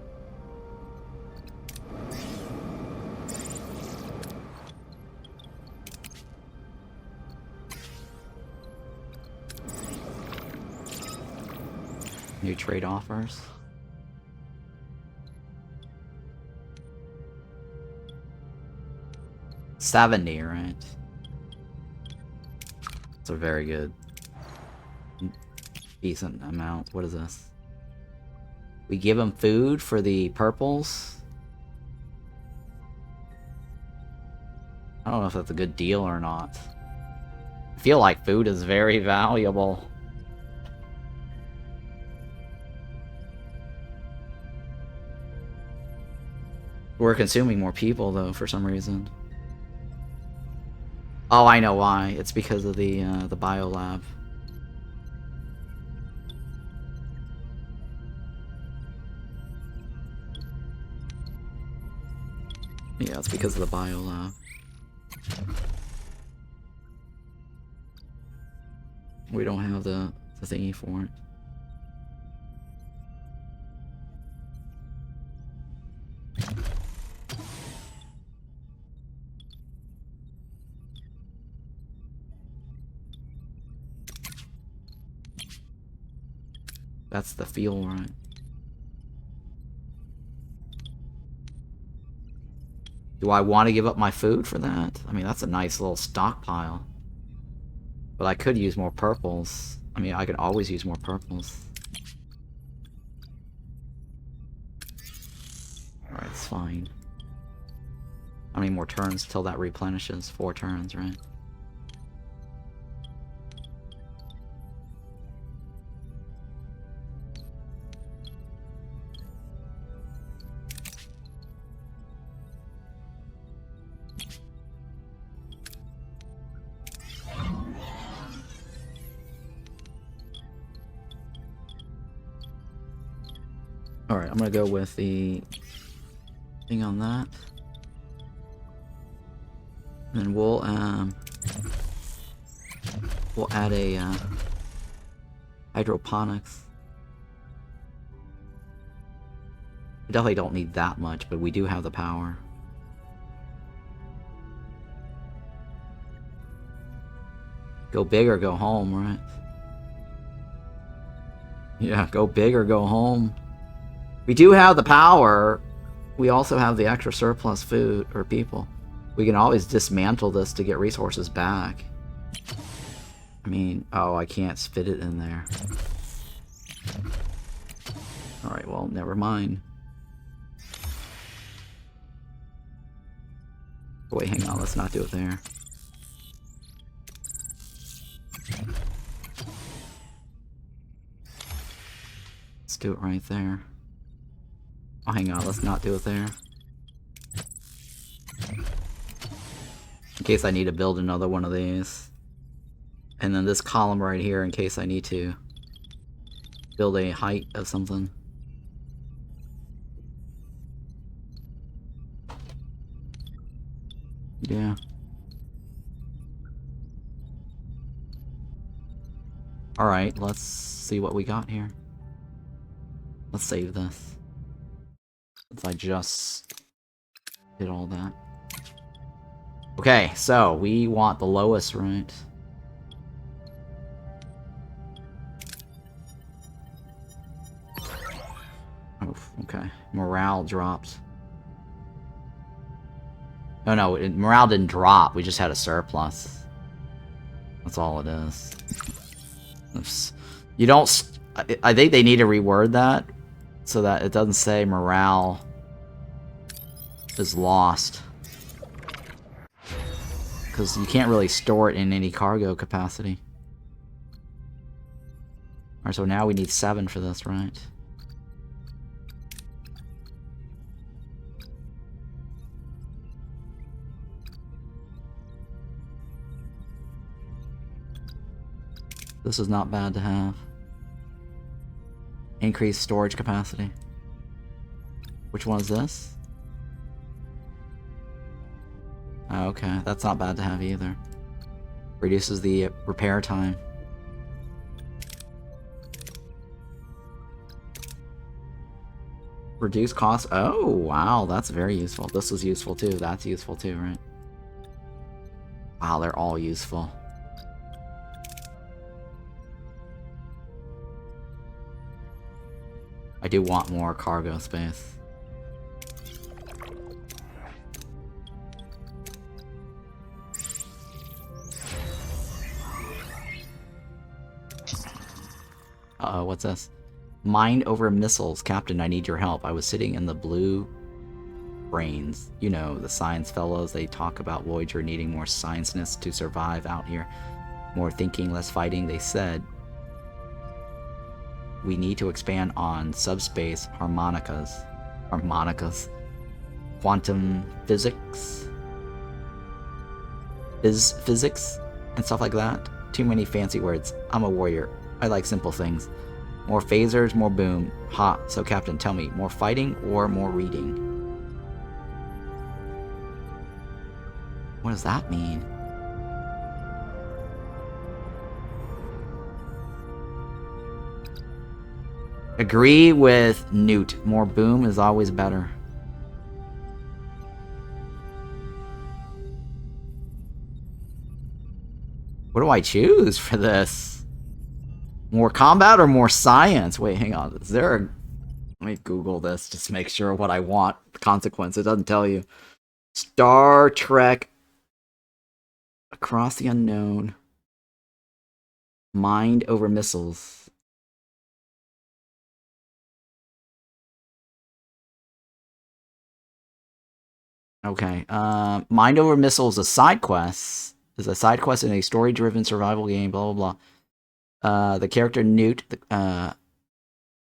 New trade offers. $70, right? It's a very good, decent amount. What is this? We give them food for the purples. I don't know if that's a good deal or not. I feel like food is very valuable. We're consuming more people, though, for some reason. Oh, I know why. It's because of the biolab. Yeah, it's because of the biolab. We don't have the thingy for it. That's the fuel, right? Do I want to give up my food for that? I mean, that's a nice little stockpile. But I could use more purples. I mean, I could always use more purples. Alright, it's fine. How many more turns till that replenishes? 4 turns, right? Alright, I'm gonna go with the thing on that. And then we'll add a hydroponics. We definitely don't need that much, but we do have the power. Go big or go home, right? Yeah, go big or go home. We do have the power. We also have the extra surplus food or people. We can always dismantle this to get resources back. I mean, oh, I can't fit it in there. Alright, well, never mind. Oh, wait, hang on, let's not do it there. Let's do it right there. Oh, hang on, let's not do it there. In case I need to build another one of these. And then this column right here in case I need to build a height of something. Yeah. Alright, let's see what we got here. Let's save this. Since I just did all that. Okay, so we want the lowest, right? Oh, okay. Morale dropped. Oh no, morale didn't drop. We just had a surplus. That's all it is. You don't... I think they need to reword that so that it doesn't say morale is lost. Because you can't really store it in any cargo capacity. Alright, so now we need 7 for this, right? This is not bad to have. Increased storage capacity. Which one is this? Oh, okay, that's not bad to have either. Reduces the repair time. Reduce cost. Oh, wow, that's very useful. This is useful too. That's useful too, right? Wow, they're all useful. I do want more cargo space. Uh-oh, what's this? Mind over missiles. Captain, I need your help. I was sitting in the blue brains. You know, the science fellows, they talk about Voyager needing more scientists to survive out here. More thinking, less fighting. They said we need to expand on subspace harmonicas. Quantum physics. Physics and stuff like that. Too many fancy words. I'm a warrior. I like simple things. More phasers, more boom. Ha, so Captain, tell me, more fighting or more reading? What does that mean? Agree with Newt. More boom is always better. What do I choose for this? More combat or more science? Wait, hang on. Is there a... Let me Google this just to make sure what I want. Consequence. It doesn't tell you. Star Trek Across the Unknown. Mind over missiles. Okay. Mind over missiles is a side quest. Is a side quest in a story-driven survival game. Blah blah blah. The character Newt. The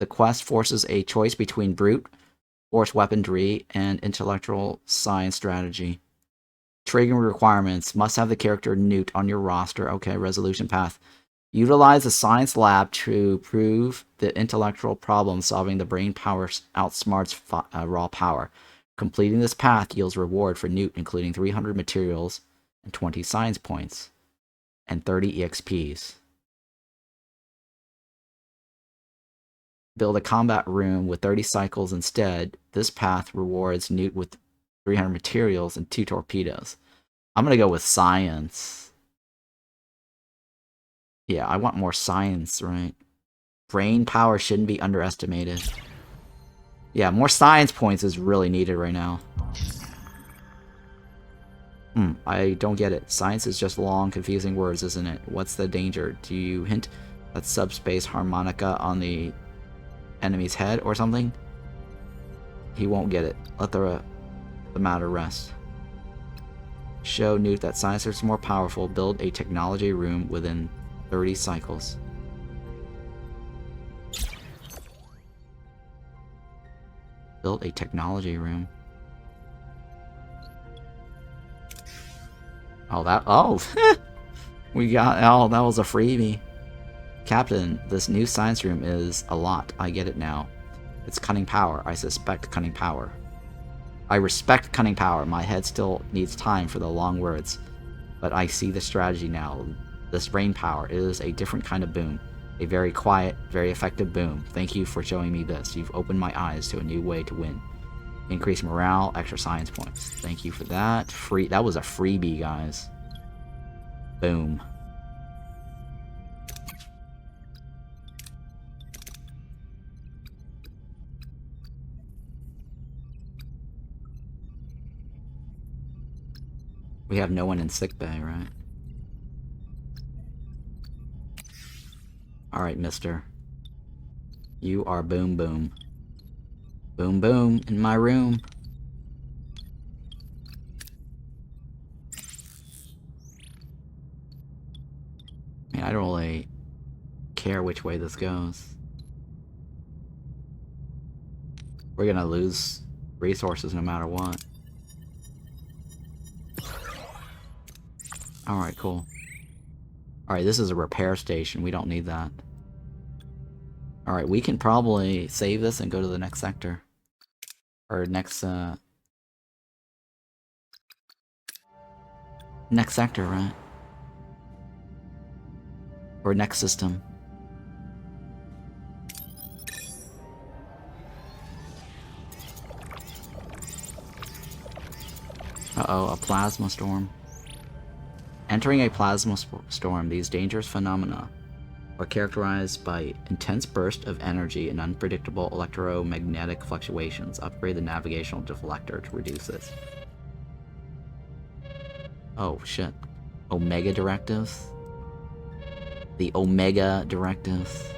quest forces a choice between brute force weaponry and intellectual science strategy. Triggering requirements. Must have the character Newt on your roster. Okay. Resolution path. Utilize the science lab to prove the intellectual problem solving the brain power outsmarts raw power. Completing this path yields reward for Newt, including 300 materials and 20 science points, and 30 EXPs. Build a combat room with 30 cycles instead. This path rewards Newt with 300 materials and 2 torpedoes. I'm going to go with science. Yeah, I want more science, right? Brain power shouldn't be underestimated. Yeah, more science points is really needed right now. I don't get it. Science is just long, confusing words, isn't it? What's the danger? Do you hint at subspace harmonica on the enemy's head or something? He won't get it. Let the matter rest. Show Newt that science is more powerful. Build a technology room within 30 cycles. Build a technology room. Oh, that... Oh! We got... Oh, that was a freebie. Captain, this new science room is a lot. I get it now. It's cunning power. I suspect cunning power. I respect cunning power. My head still needs time for the long words. But I see the strategy now. This brain power is a different kind of boom. A very quiet, very effective boom. Thank you for showing me this. You've opened my eyes to a new way to win. Increase morale, extra science points. Thank you for that. Free. That was a freebie, guys. Boom. We have no one in sickbay, right? Alright, mister. You are boom boom. Boom boom in my room. I mean, I don't really care which way this goes. We're gonna lose resources no matter what. Alright, cool. Alright, this is a repair station. We don't need that. Alright, we can probably save this and go to the next sector. Or next, next sector, right? Or next system. Uh-oh, a plasma storm. Entering a plasma storm, these dangerous phenomena are characterized by intense bursts of energy and unpredictable electromagnetic fluctuations. Upgrade the navigational deflector to reduce this. Oh, shit. Omega directives? The Omega directives.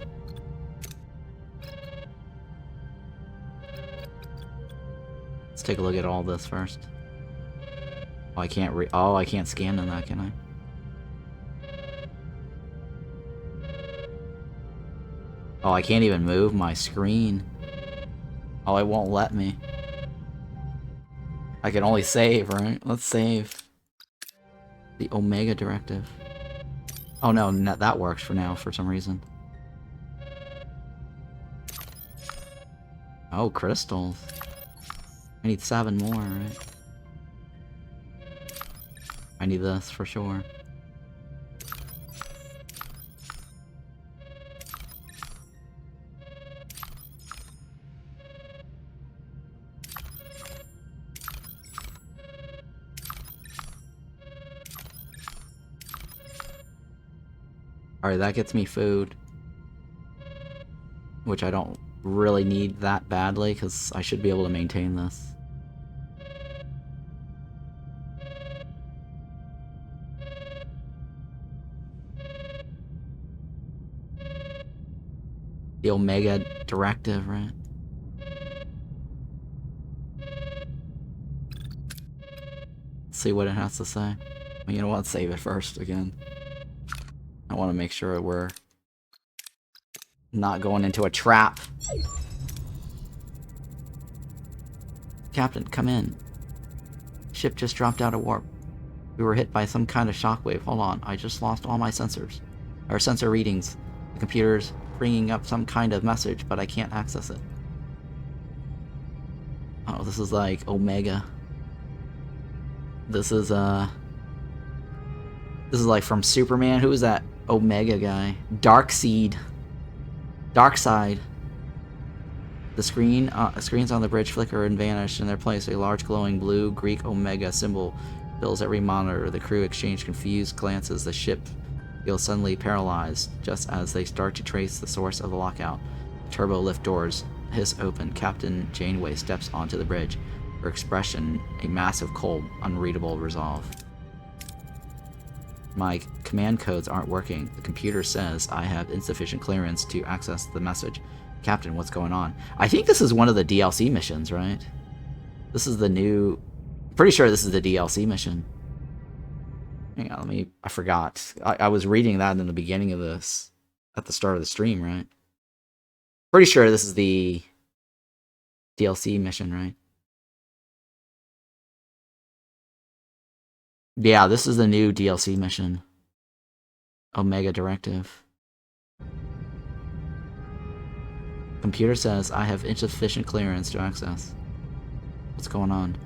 Let's take a look at all this first. Oh, I can't I can't scan in that, can I? Oh, I can't even move my screen. Oh, it won't let me. I can only save, right? Let's save. The Omega directive. Oh no, that works for now for some reason. Oh, crystals. I need 7 more, right? I need this for sure. Alright, that gets me food. Which I don't really need that badly, because I should be able to maintain this. The Omega directive, right? Let's see what it has to say. Well, you know what? Save it first again. I want to make sure we're not going into a trap. Captain, come in. Ship just dropped out of warp. We were hit by some kind of shockwave. Hold on, I just lost all my sensors. Our sensor readings. The computer's bringing up some kind of message, but I can't access it. Oh, this is like Omega. This is like from Superman. Who is that Omega guy? Darkseid. Darkseid. The screens on the bridge flicker and vanish. In their place, a large glowing blue Greek Omega symbol fills every monitor. The crew exchange confused glances. The ship feels suddenly paralyzed just as they start to trace the source of the lockout. The turbo lift doors hiss open. Captain Janeway steps onto the bridge. Her expression, a massive, cold, unreadable resolve. My command codes aren't working. The computer says I have insufficient clearance to access the message. Captain, what's going on? I think this is one of the DLC missions, right? This is the new... Pretty sure this is the DLC mission. Hang on, I forgot. I was reading that in the beginning of this, at the start of the stream, right? Pretty sure this is the DLC mission, right? Yeah, this is the new DLC mission. Omega Directive. Computer says I have insufficient clearance to access. What's going on?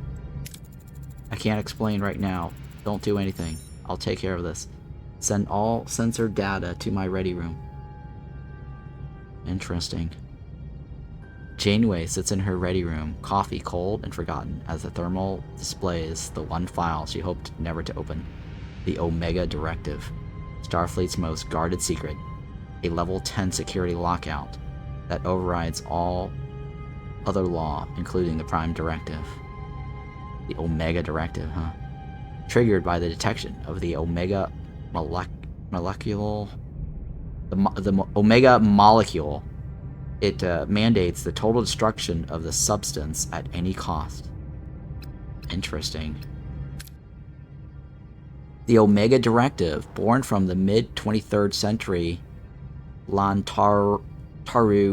I can't explain right now. Don't do anything. I'll take care of this. Send all sensor data to my ready room. Interesting. Janeway sits in her ready room, coffee cold and forgotten, as the thermal displays the one file she hoped never to open. The Omega Directive. Starfleet's most guarded secret. A level 10 security lockout that overrides all other law, including the Prime Directive. The Omega Directive, huh? triggered by the detection of the Omega molecule. The Omega molecule. It mandates the total destruction of the substance at any cost. Interesting. The Omega Directive, born from the mid-23rd century Lantaru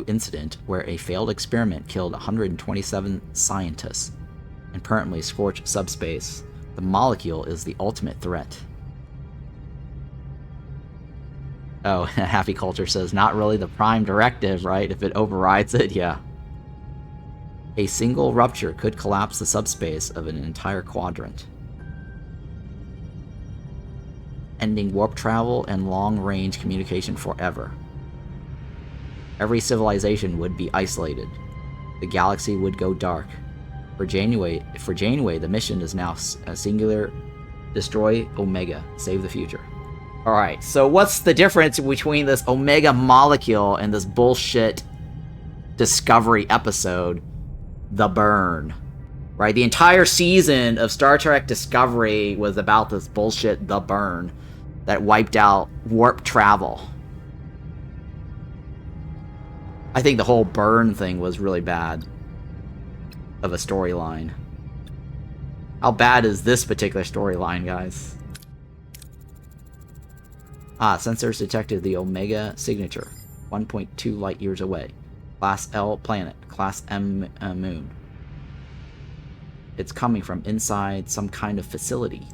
incident, where a failed experiment killed 127 scientists and permanently scorched subspace. The molecule is the ultimate threat. Oh, Happy Culture says, not really the Prime Directive, right? If it overrides it, yeah. A single rupture could collapse the subspace of an entire quadrant, ending warp travel and long-range communication forever. Every civilization would be isolated. The galaxy would go dark. For Janeway, the mission is now a singular: destroy Omega, save the future. Alright, so what's the difference between this Omega molecule and this bullshit Discovery episode, The Burn? Right, the entire season of Star Trek Discovery was about this bullshit, The Burn, that wiped out warp travel. I think the whole burn thing was really bad of a storyline. How bad is this particular storyline, guys? Sensors detected the Omega signature, 1.2 light years away. Class L planet, Class M moon. It's coming from inside some kind of facility.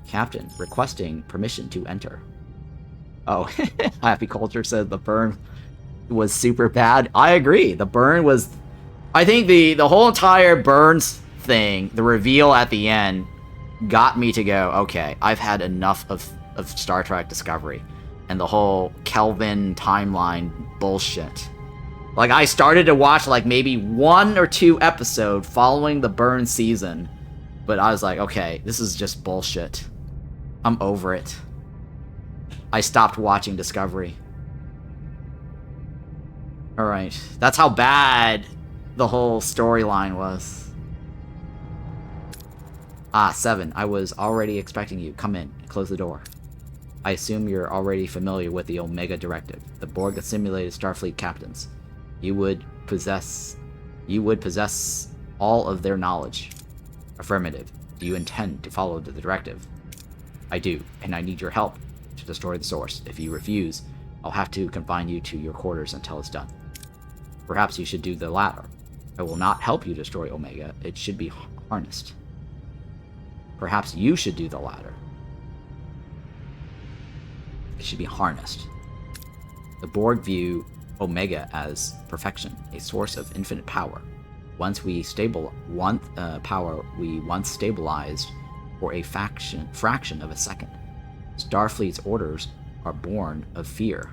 Captain, requesting permission to enter. Oh, Happy Culture said the burn was super bad. I agree. The burn was... I think the whole entire Burns thing, the reveal at the end, got me to go, okay, I've had enough of Star Trek Discovery and the whole Kelvin timeline bullshit. Like, I started to watch like maybe 1 or 2 episodes following the Burn season, but I was like, okay, this is just bullshit. I'm over it. I stopped watching Discovery. Alright, that's how bad the whole storyline was. 7. I was already expecting you. Come in. Close the door. I assume you're already familiar with the Omega Directive. The Borg assimilated Starfleet captains. You would possess all of their knowledge. Affirmative. Do you intend to follow the directive? I do, and I need your help to destroy the source. If you refuse, I'll have to confine you to your quarters until it's done. Perhaps you should do the latter. I will not help you destroy Omega. It should be harnessed. Perhaps you should do the latter. It should be harnessed. The Borg view Omega as perfection, a source of infinite power. Once stabilized for a fraction of a second. Starfleet's orders are born of fear.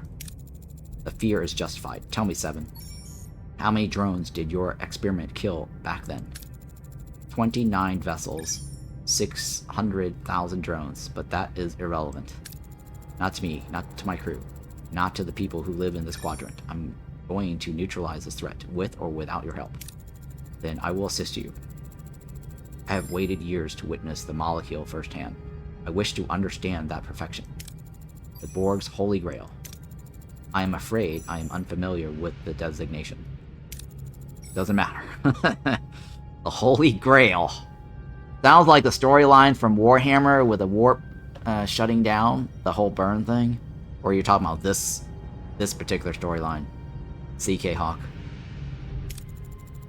The fear is justified. Tell me, 7. How many drones did your experiment kill back then? 29 vessels, 600,000 drones, but that is irrelevant. Not to me, not to my crew, not to the people who live in this quadrant. I'm going to neutralize this threat, with or without your help. Then I will assist you. I have waited years to witness the molecule firsthand. I wish to understand that perfection. The Borg's Holy Grail. I am afraid I am unfamiliar with the designation. Doesn't matter. The Holy Grail. Sounds like the storyline from Warhammer with a warp shutting down the whole burn thing. Or you're talking about this particular storyline. CK Hawk.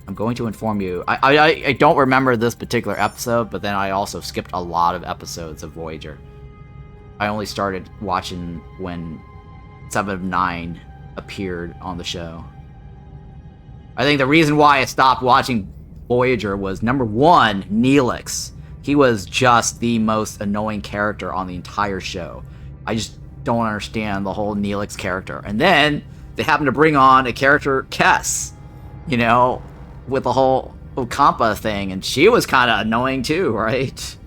I'm going to inform you. I don't remember this particular episode, but then I also skipped a lot of episodes of Voyager. I only started watching when 7 of 9 appeared on the show. I think the reason why I stopped watching Voyager was, number 1, Neelix. He was just the most annoying character on the entire show. I just don't understand the whole Neelix character. And then they happened to bring on a character, Kess, you know, with the whole Okampa thing, and she was kind of annoying too, right?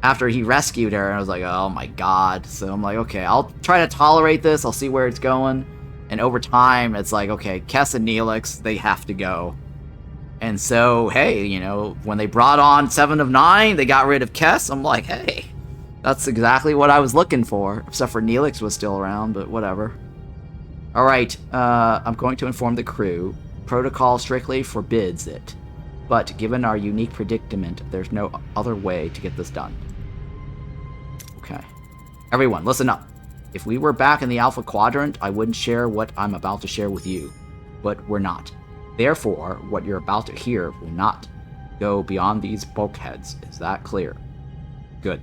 After he rescued her, and I was like, oh my god. So I'm like, okay, I'll try to tolerate this, I'll see where it's going. And over time, it's like, okay, Kess and Neelix, they have to go. And so, hey, you know, when they brought on 7 of 9, they got rid of Kess. I'm like, hey, that's exactly what I was looking for. Except for Neelix was still around, but whatever. Alright, I'm going to inform the crew. Protocol strictly forbids it. But given our unique predicament, there's no other way to get this done. Okay. Everyone, listen up. If we were back in the Alpha Quadrant, I wouldn't share what I'm about to share with you. But we're not. Therefore, what you're about to hear will not go beyond these bulkheads. Is that clear? Good.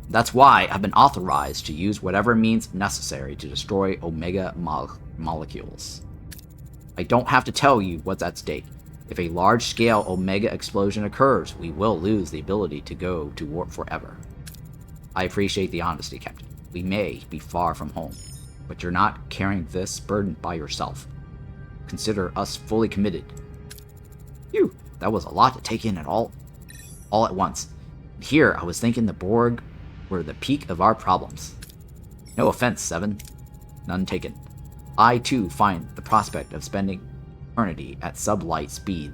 That's why I've been authorized to use whatever means necessary to destroy Omega molecules. I don't have to tell you what's at stake. If a large-scale Omega explosion occurs, we will lose the ability to go to warp forever. I appreciate the honesty, Captain. We may be far from home, but you're not carrying this burden by yourself. Consider us fully committed. Phew, that was a lot to take in all at once. Here, I was thinking the Borg were the peak of our problems. No offense, Seven. None taken. I, too, find the prospect of spending eternity at sublight speed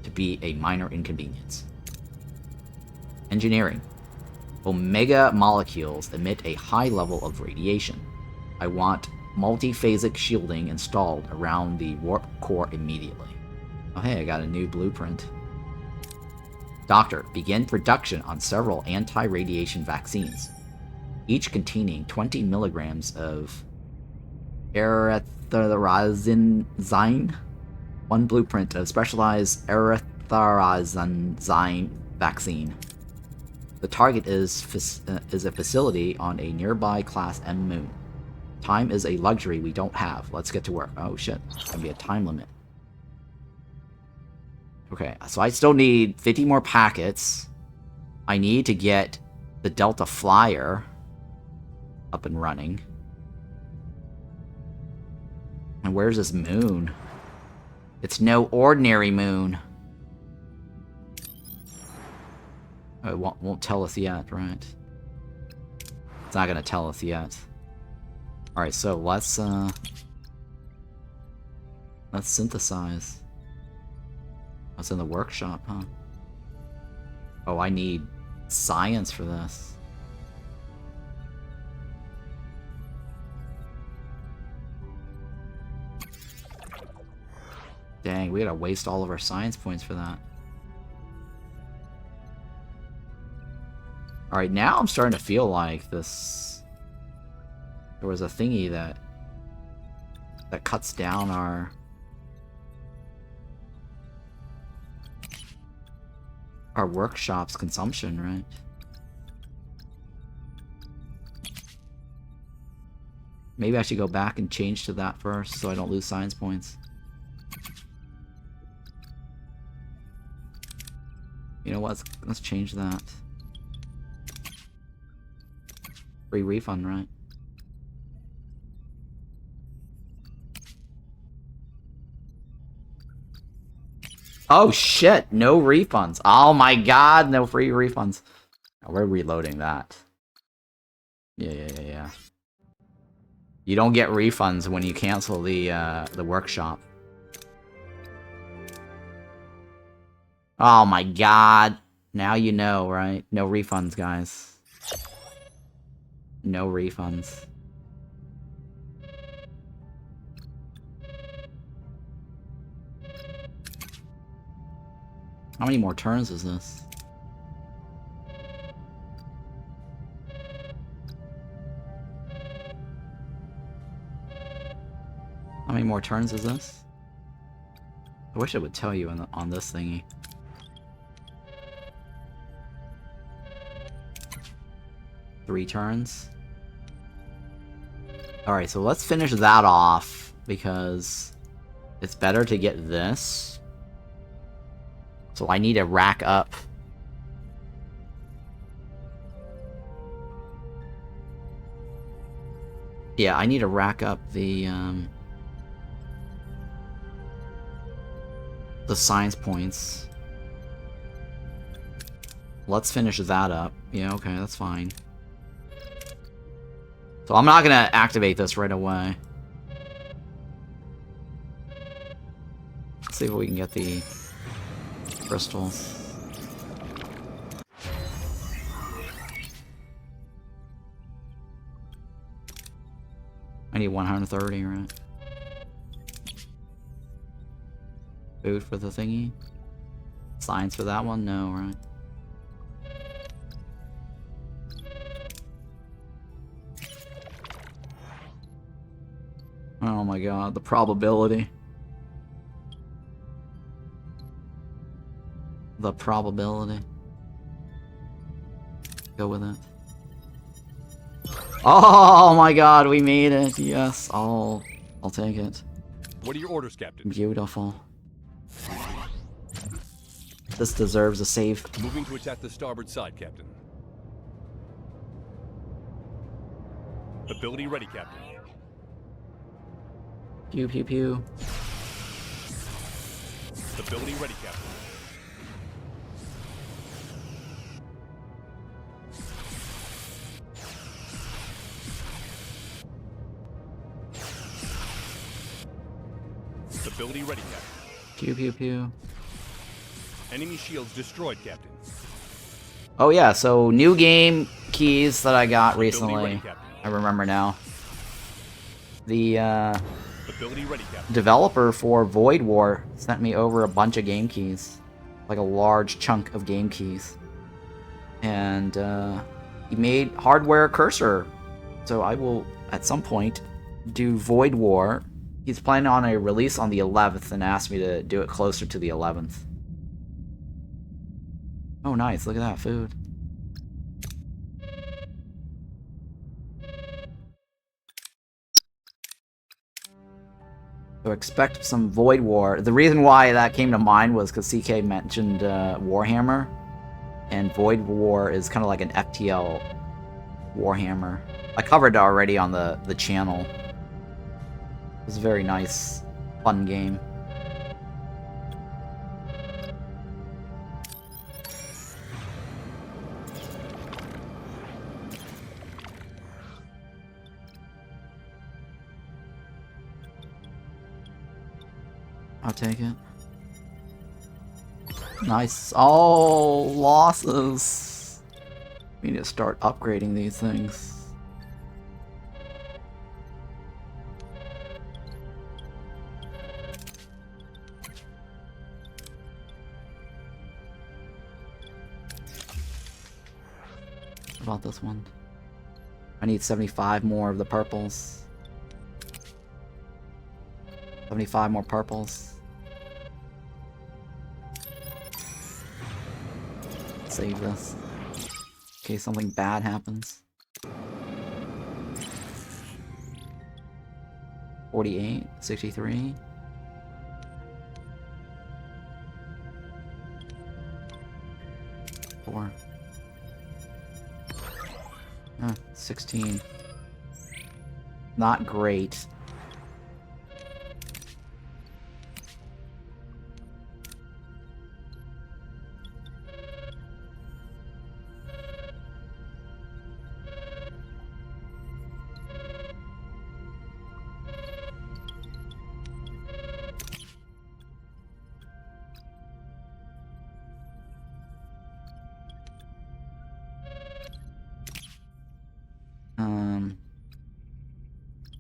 to be a minor inconvenience. Engineering. Omega molecules emit a high level of radiation. I want multi-phasic shielding installed around the warp core immediately. Oh hey, I got a new blueprint. Doctor, begin production on several anti-radiation vaccines, each containing 20 milligrams of erythrosine. One blueprint of specialized erythrosine vaccine. The target is a facility on a nearby Class M moon. Time is a luxury we don't have. Let's get to work. Oh shit, there's gonna be a time limit. Okay, so I still need 50 more packets. I need to get the Delta Flyer up and running. And where's this moon? It's no ordinary moon. Oh, it won't tell us yet, right? It's not gonna tell us yet. Alright, so let's synthesize. What's in the workshop, huh? Oh, I need science for this. Dang, we gotta waste all of our science points for that. Alright, now I'm starting to feel like this... There was a thingy that cuts down our workshop's consumption, right? Maybe I should go back and change to that first so I don't lose science points. You know what? Let's change that. Free refund, right? Oh shit, no refunds. Oh my god, no free refunds. Oh, we're reloading that. Yeah. You don't get refunds when you cancel the workshop. Oh my god. Now you know, right? No refunds, guys. No refunds. How many more turns is this? How many more turns is this? I wish it would tell you on this thingy. Three turns. Alright, so let's finish that off, because it's better to get this. So I need to rack up. Yeah, I need to rack up the science points. Let's finish that up. Yeah, okay, that's fine. So I'm not gonna activate this right away. Let's see if we can get the crystals. I need 130, right? Food for the thingy? Science for that one? No, right? Oh my god, the probability. The probability. Go with it. Oh my god, we made it. Yes, I'll take it. What are your orders, Captain? Beautiful. This deserves a save. Moving to attack the starboard side, Captain. Ability ready, Captain. Pew pew pew. Ability ready, Captain. Ability ready, Captain. Pew pew pew. Enemy shields destroyed, Captain. Oh yeah, so new game keys that I got Ability recently. ready, Captain. I remember now. The Ability ready, Captain. developer for Void War sent me over a bunch of game keys. Like a large chunk of game keys. And he made hardware cursor. So I will, at some point, do Void War. He's planning on a release on the 11th and asked me to do it closer to the 11th. Oh nice, look at that food. So expect some Void War. The reason why that came to mind was because CK mentioned Warhammer. And Void War is kind of like an FTL Warhammer. I covered it already on the channel. It was a very nice, fun game. I'll take it. Nice. Oh, losses. We need to start upgrading these things. What about this one? I need 75 more of the purples. 75 more purples. Save this. In case something bad happens. 48, 63. Four. 16. Not great.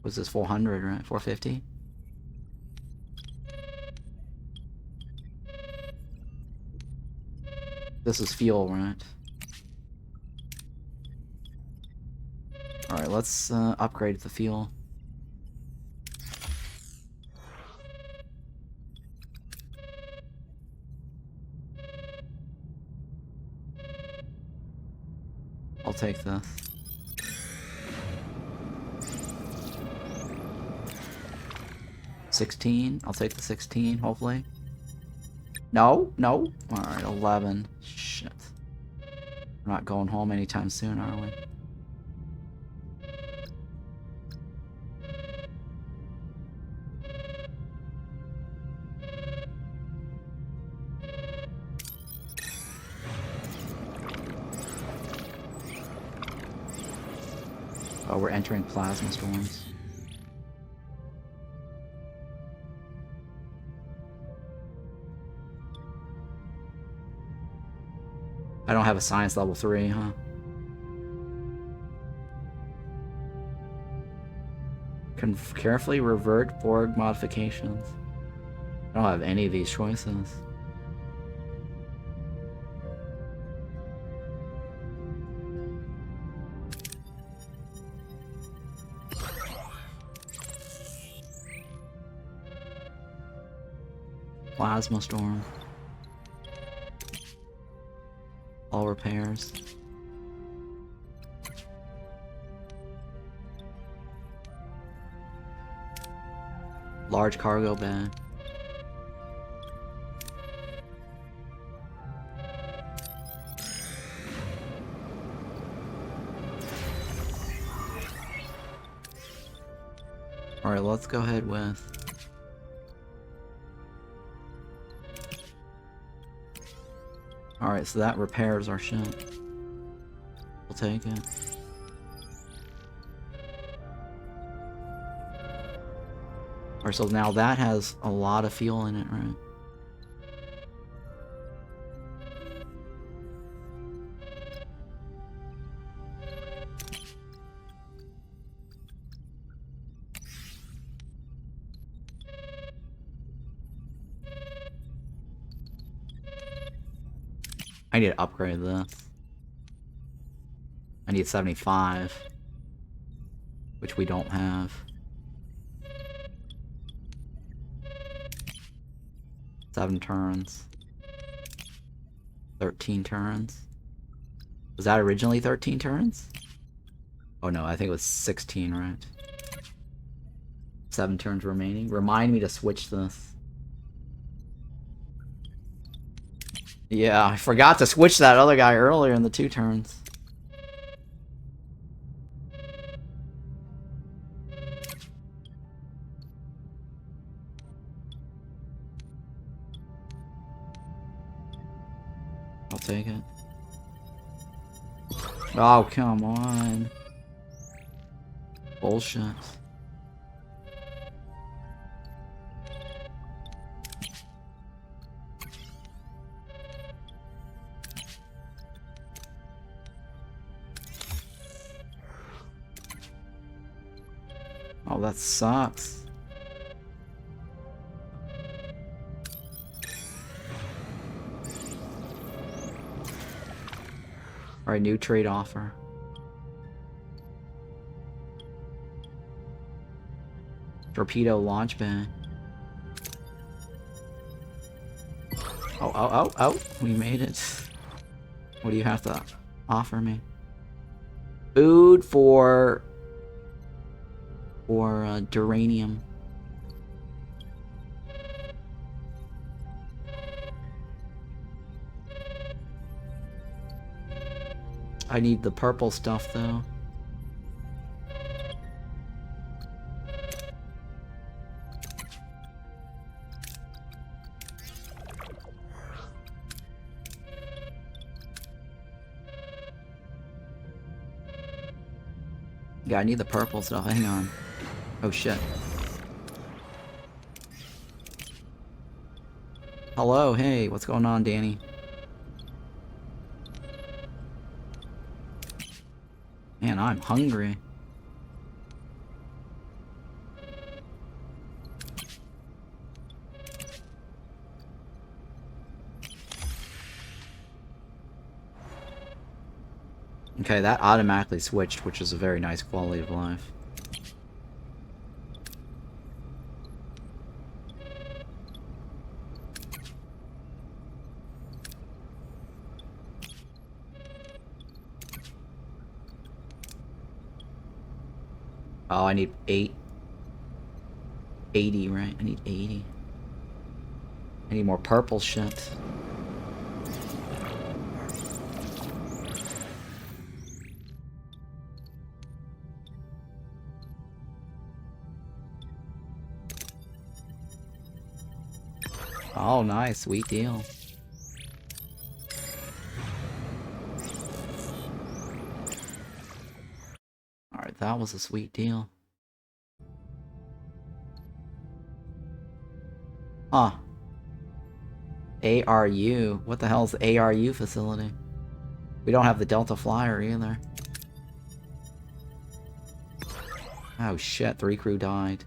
Was this 400, right? 450? This is fuel, right? Alright, let's upgrade the fuel. I'll take this. $16. I'll take the 16, hopefully. No, no. Alright, 11. Shit. We're not going home anytime soon, are we? Oh, we're entering plasma storms. I don't have a science level 3, huh? Carefully revert Borg modifications. I don't have any of these choices. Plasma storm. All repairs. Large cargo bay. Alright, let's go ahead with... Alright, so that repairs our ship. We'll take it. Alright, so now that has a lot of fuel in it, right? I need to upgrade this. I need 75. Which we don't have. 7 turns. 13 turns. Was that originally 13 turns? Oh no, I think it was 16, right? 7 turns remaining. Remind me to switch this. Yeah, I forgot to switch that other guy earlier in the 2 turns. I'll take it. Oh, come on. Bullshit. Oh, that sucks. Alright, new trade offer. Torpedo launch bay. Oh, we made it. What do you have to offer me? Food for duranium. I need the purple stuff though. Yeah, I need the purple stuff. Hang on. Oh shit. Hello, hey, what's going on, Danny? Man, I'm hungry. Okay, that automatically switched, which is a very nice quality of life. Oh, I need 80, right? I need 80. I need more purple shit. Oh, nice. Sweet deal. Alright, that was a sweet deal. Huh. ARU. What the hell is the ARU facility? We don't have the Delta Flyer either. Oh shit, 3 crew died.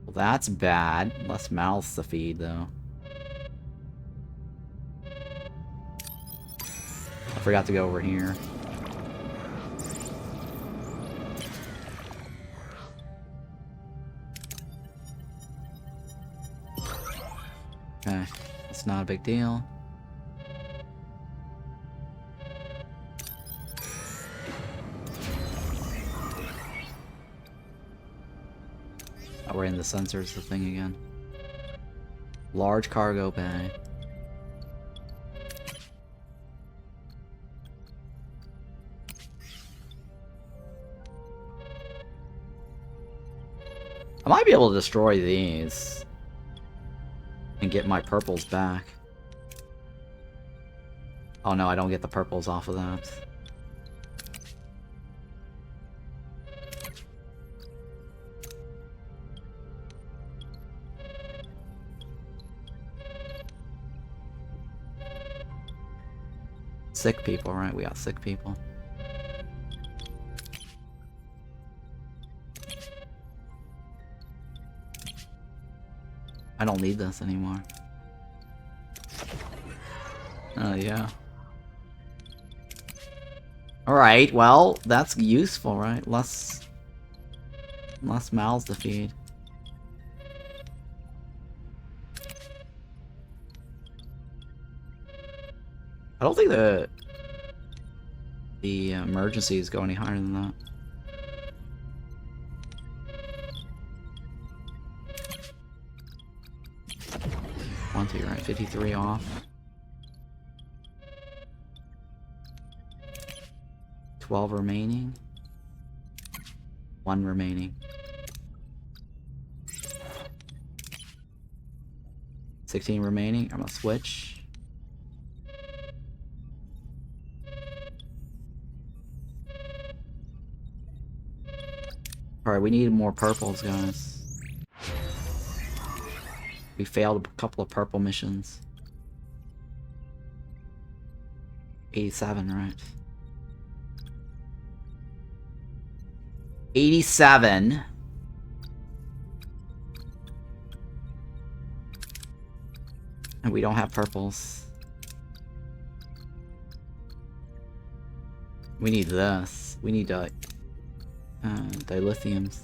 Well, that's bad. Less mouths to feed, though. I forgot to go over here. Okay, it's not a big deal. Oh, we're in the sensors, the thing again. Large cargo bay. I might be able to destroy these and get my purples back. Oh no, I don't get the purples off of that. Sick people, right? We got sick people. I don't need this anymore. Oh, yeah. Alright, well, that's useful, right? Less mouths to feed. I don't think the emergencies go any higher than that. Right, 53 off. 12 remaining. 1 remaining. 16 remaining. I'm gonna switch. Alright, we need more purples, guys. We failed a couple of purple missions. 87, right? 87. And we don't have purples. We need this. We need dilithiums.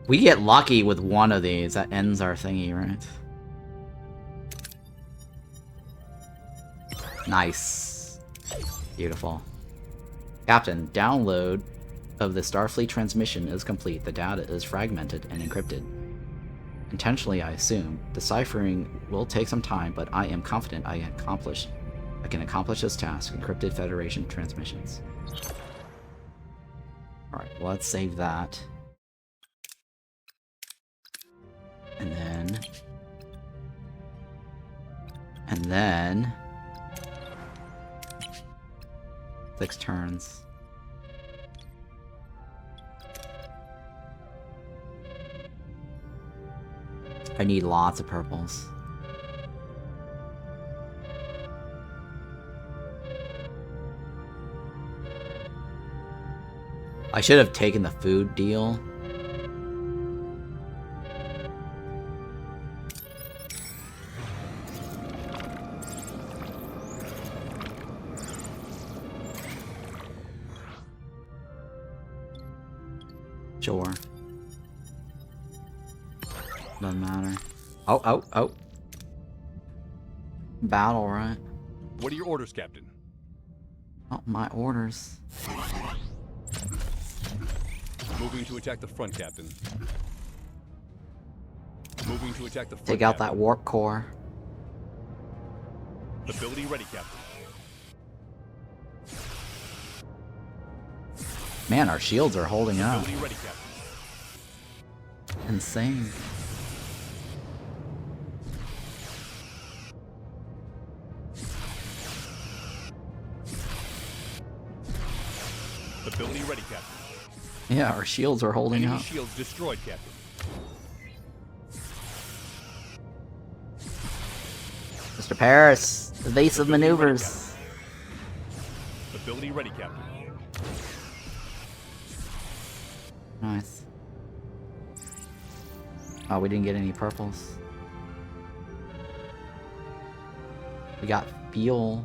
We get lucky with one of these, that ends our thingy, right? Nice. Beautiful. Captain, download of the Starfleet transmission is complete. The data is fragmented and encrypted. Intentionally, I assume. Deciphering will take some time, but I am confident I can accomplish this task. Encrypted Federation transmissions. Alright, well, let's save that. And then 6 turns. I need lots of purples. I should have taken the food deal. Sure. Doesn't matter. Oh. Battle, right? What are your orders, Captain? Oh, my orders. Moving to attack the front, Captain. Moving to attack the front. Take out Captain. that warp core. Ability ready, Captain. Man, our shields are holding up. Ability ready, Captain. Insane. Yeah, our shields are holding Enemy up. shields destroyed, Captain. Mr. Paris, evasive Ability ready, maneuvers. Captain. Ability ready, Captain. Nice. Oh, we didn't get any purples. We got fuel.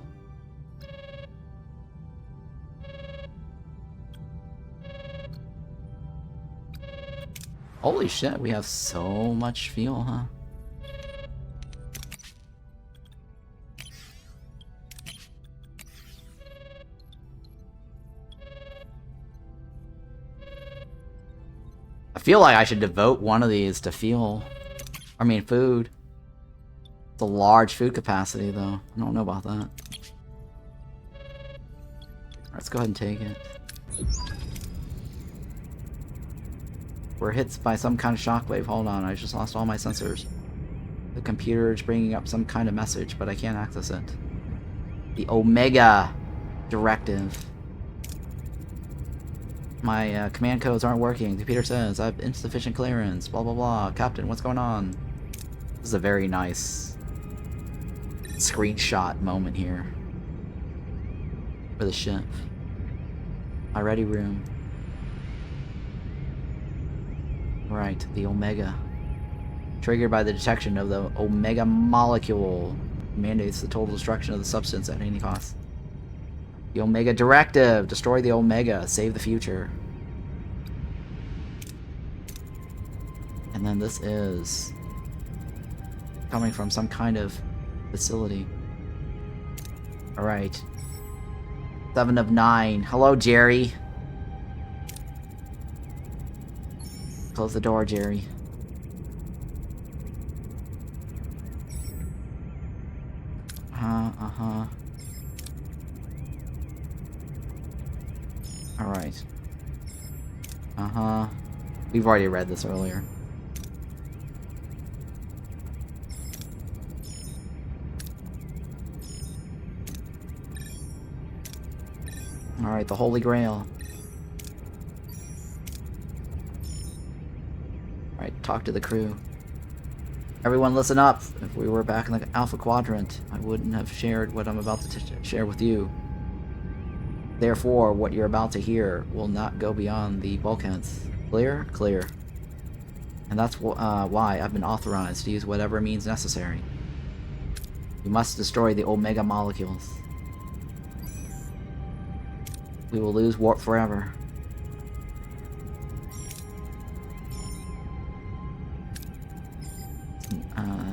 Holy shit, we have so much fuel, huh? I feel like I should devote one of these to fuel. I mean, food. It's a large food capacity, though. I don't know about that. Let's go ahead and take it. We're hit by some kind of shockwave. Hold on, I just lost all my sensors. The computer is bringing up some kind of message, but I can't access it. The Omega directive. My command codes aren't working. The computer says I have insufficient clearance. Blah, blah, blah. Captain, what's going on? This is a very nice screenshot moment here for the ship. My ready room. Right, the Omega. Triggered by the detection of the Omega molecule. Mandates the total destruction of the substance at any cost. The Omega Directive. Destroy the Omega. Save the future. And then this is coming from some kind of facility. Alright. 7 of 9. Hello, Jerry. Close the door, Jerry. Uh-huh. Alright. Uh-huh. We've already read this earlier. Alright, the Holy Grail. Alright, talk to the crew. Everyone listen up. If we were back in the Alpha Quadrant, I wouldn't have shared what I'm about to share with you. Therefore, what you're about to hear will not go beyond the bulkheads. Clear? Clear. And that's why I've been authorized to use whatever means necessary. We must destroy the Omega molecules. We will lose warp forever.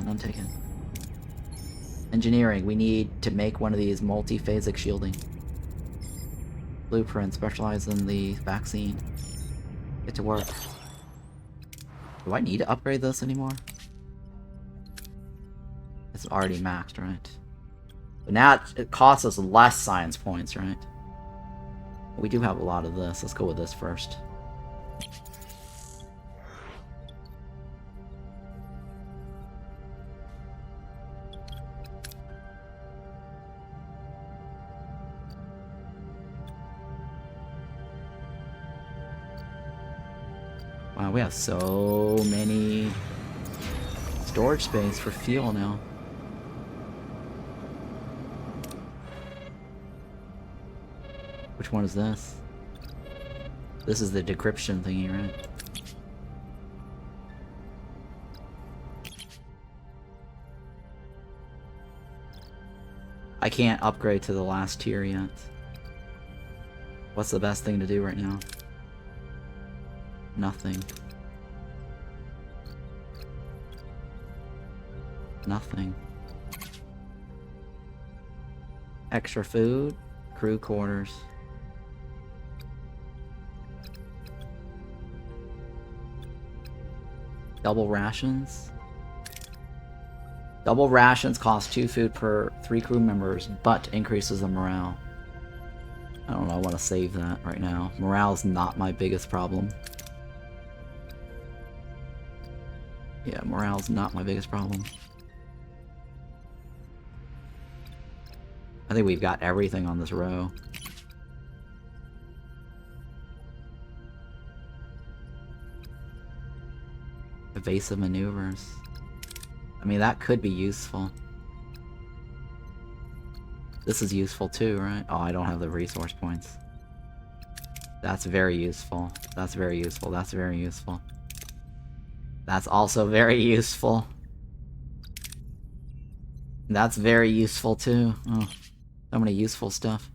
None taken. Engineering. We need to make one of these multi-phasic shielding. Blueprint specialized in the vaccine. Get to work. Do I need to upgrade this anymore? It's already maxed, right? But now it costs us less science points, right? We do have a lot of this. Let's go with this first. Wow, we have so many storage space for fuel now. Which one is this? This is the decryption thingy, right? I can't upgrade to the last tier yet. What's the best thing to do right now? Nothing. Nothing. Extra food, crew quarters. Double rations. Double rations cost 2 food per 3 crew members, but increases the morale. I don't know, I want to save that right now. Morale is not my biggest problem. Yeah, morale's not my biggest problem. I think we've got everything on this row. Evasive maneuvers. I mean, that could be useful. This is useful too, right? Oh, I don't have the resource points. That's very useful. That's very useful. That's very useful. That's also very useful. That's very useful too. Oh, so many useful stuff.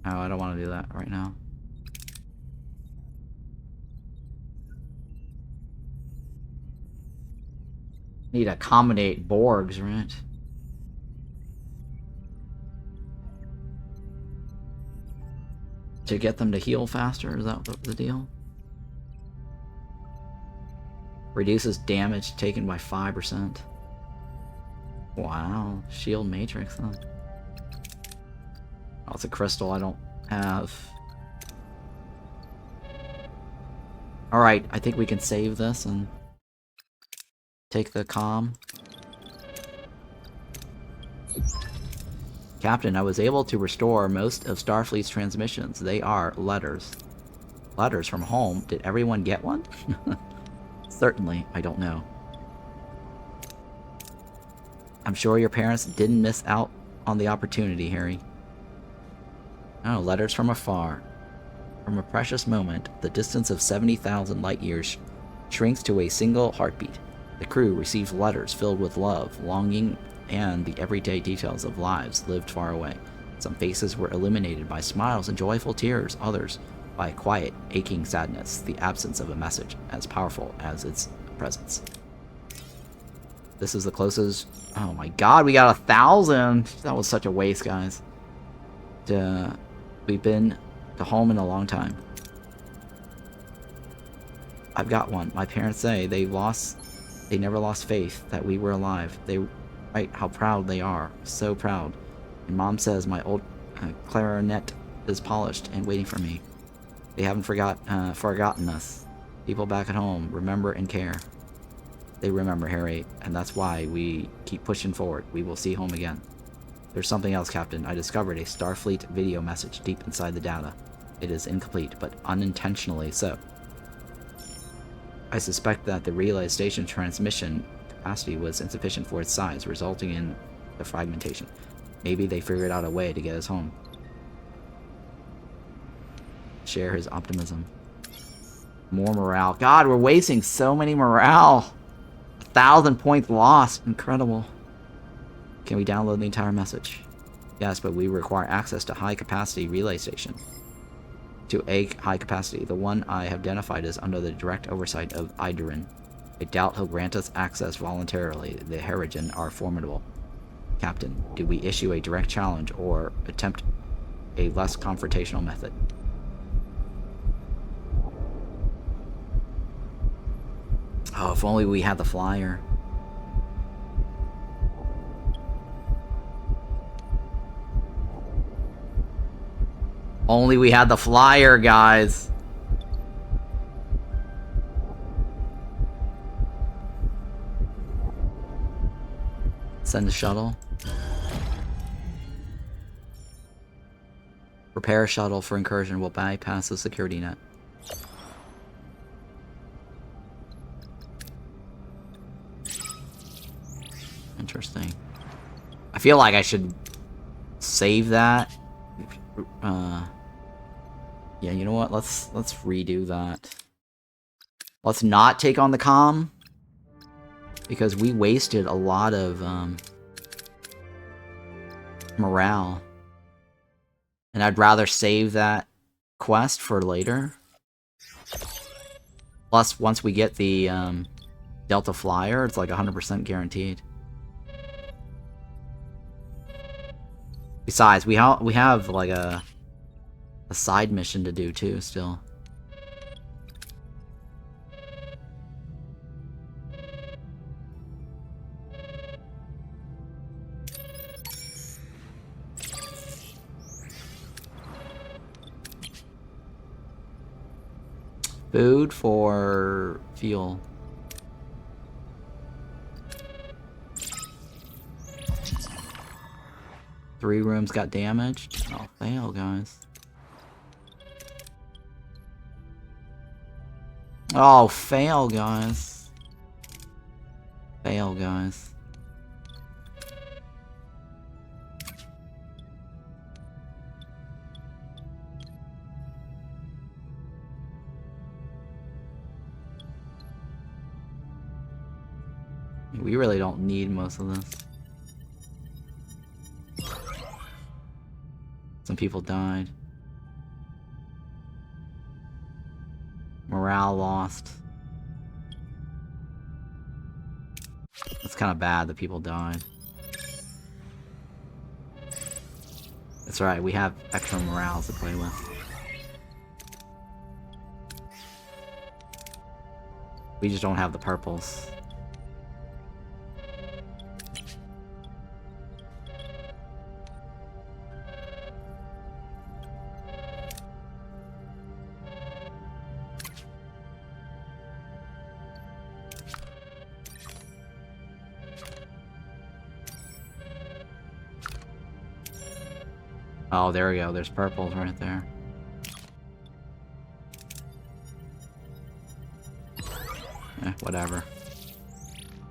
Oh, I don't want to do that right now. Need to accommodate Borgs, right? To get them to heal faster? Is that the deal? Reduces damage taken by 5%. Wow. Shield matrix, huh? Oh, it's a crystal I don't have. Alright, I think we can save this and take the comm. Captain, I was able to restore most of Starfleet's transmissions. They are letters. Letters from home? Did everyone get one? Certainly, I don't know. I'm sure your parents didn't miss out on the opportunity, Harry. Oh, letters from afar. From a precious moment, the distance of 70,000 light-years shrinks to a single heartbeat. The crew receives letters filled with love, longing, and the everyday details of lives lived far away. Some faces were illuminated by smiles and joyful tears, others by a quiet, aching sadness, the absence of a message as powerful as its presence. This is the closest... Oh my god, we got 1,000! That was such a waste, guys. We've been to home in a long time. I've got one. My parents say they never lost faith that we were alive. They write how proud they are. So proud. And Mom says my old clarinet is polished and waiting for me. They haven't forgotten us. People back at home remember and care. They remember, Harry, and that's why we keep pushing forward. We will see home again. There's something else, Captain. I discovered a Starfleet video message deep inside the data. It is incomplete, but unintentionally so. I suspect that the relay station transmission capacity was insufficient for its size, resulting in the fragmentation. Maybe they figured out a way to get us home. Share his optimism. More morale. God, we're wasting so many morale. 1,000 points lost. Incredible. Can we download the entire message? Yes, but we require access to high-capacity relay station. To a high-capacity. The one I have identified is under the direct oversight of Idarin. I doubt he'll grant us access voluntarily. The Harrigan are formidable. Captain, do we issue a direct challenge or attempt a less confrontational method? Oh, if only we had the flyer. Only we had the flyer, guys. Send a shuttle. Prepare a shuttle for incursion will bypass the security net. Interesting. I feel like I should save that. Yeah, you know what? Let's redo that. Let's not take on the comm, because we wasted a lot of morale. And I'd rather save that quest for later. Plus, once we get the Delta Flyer, it's like 100% guaranteed. Besides, we have like a side mission to do too still. Food for fuel. 3 rooms got damaged. Oh, fail, guys. Oh, fail, guys. Fail, guys. We really don't need most of this. Some people died. Morale lost. It's kind of bad that people died. That's right, we have extra morale to play with. We just don't have the purples. Oh, there we go. There's purples right there. Whatever.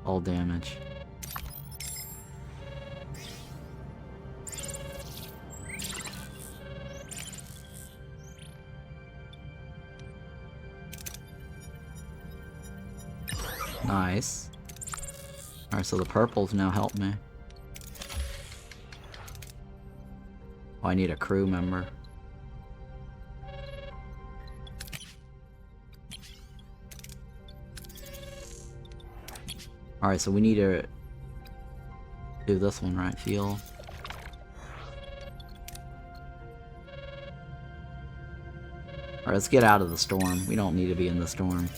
All damage. Nice. Alright, so the purples now help me. Oh, I need a crew member. Alright, so we need to do this one, right? Fuel. Alright, let's get out of the storm. We don't need to be in the storm.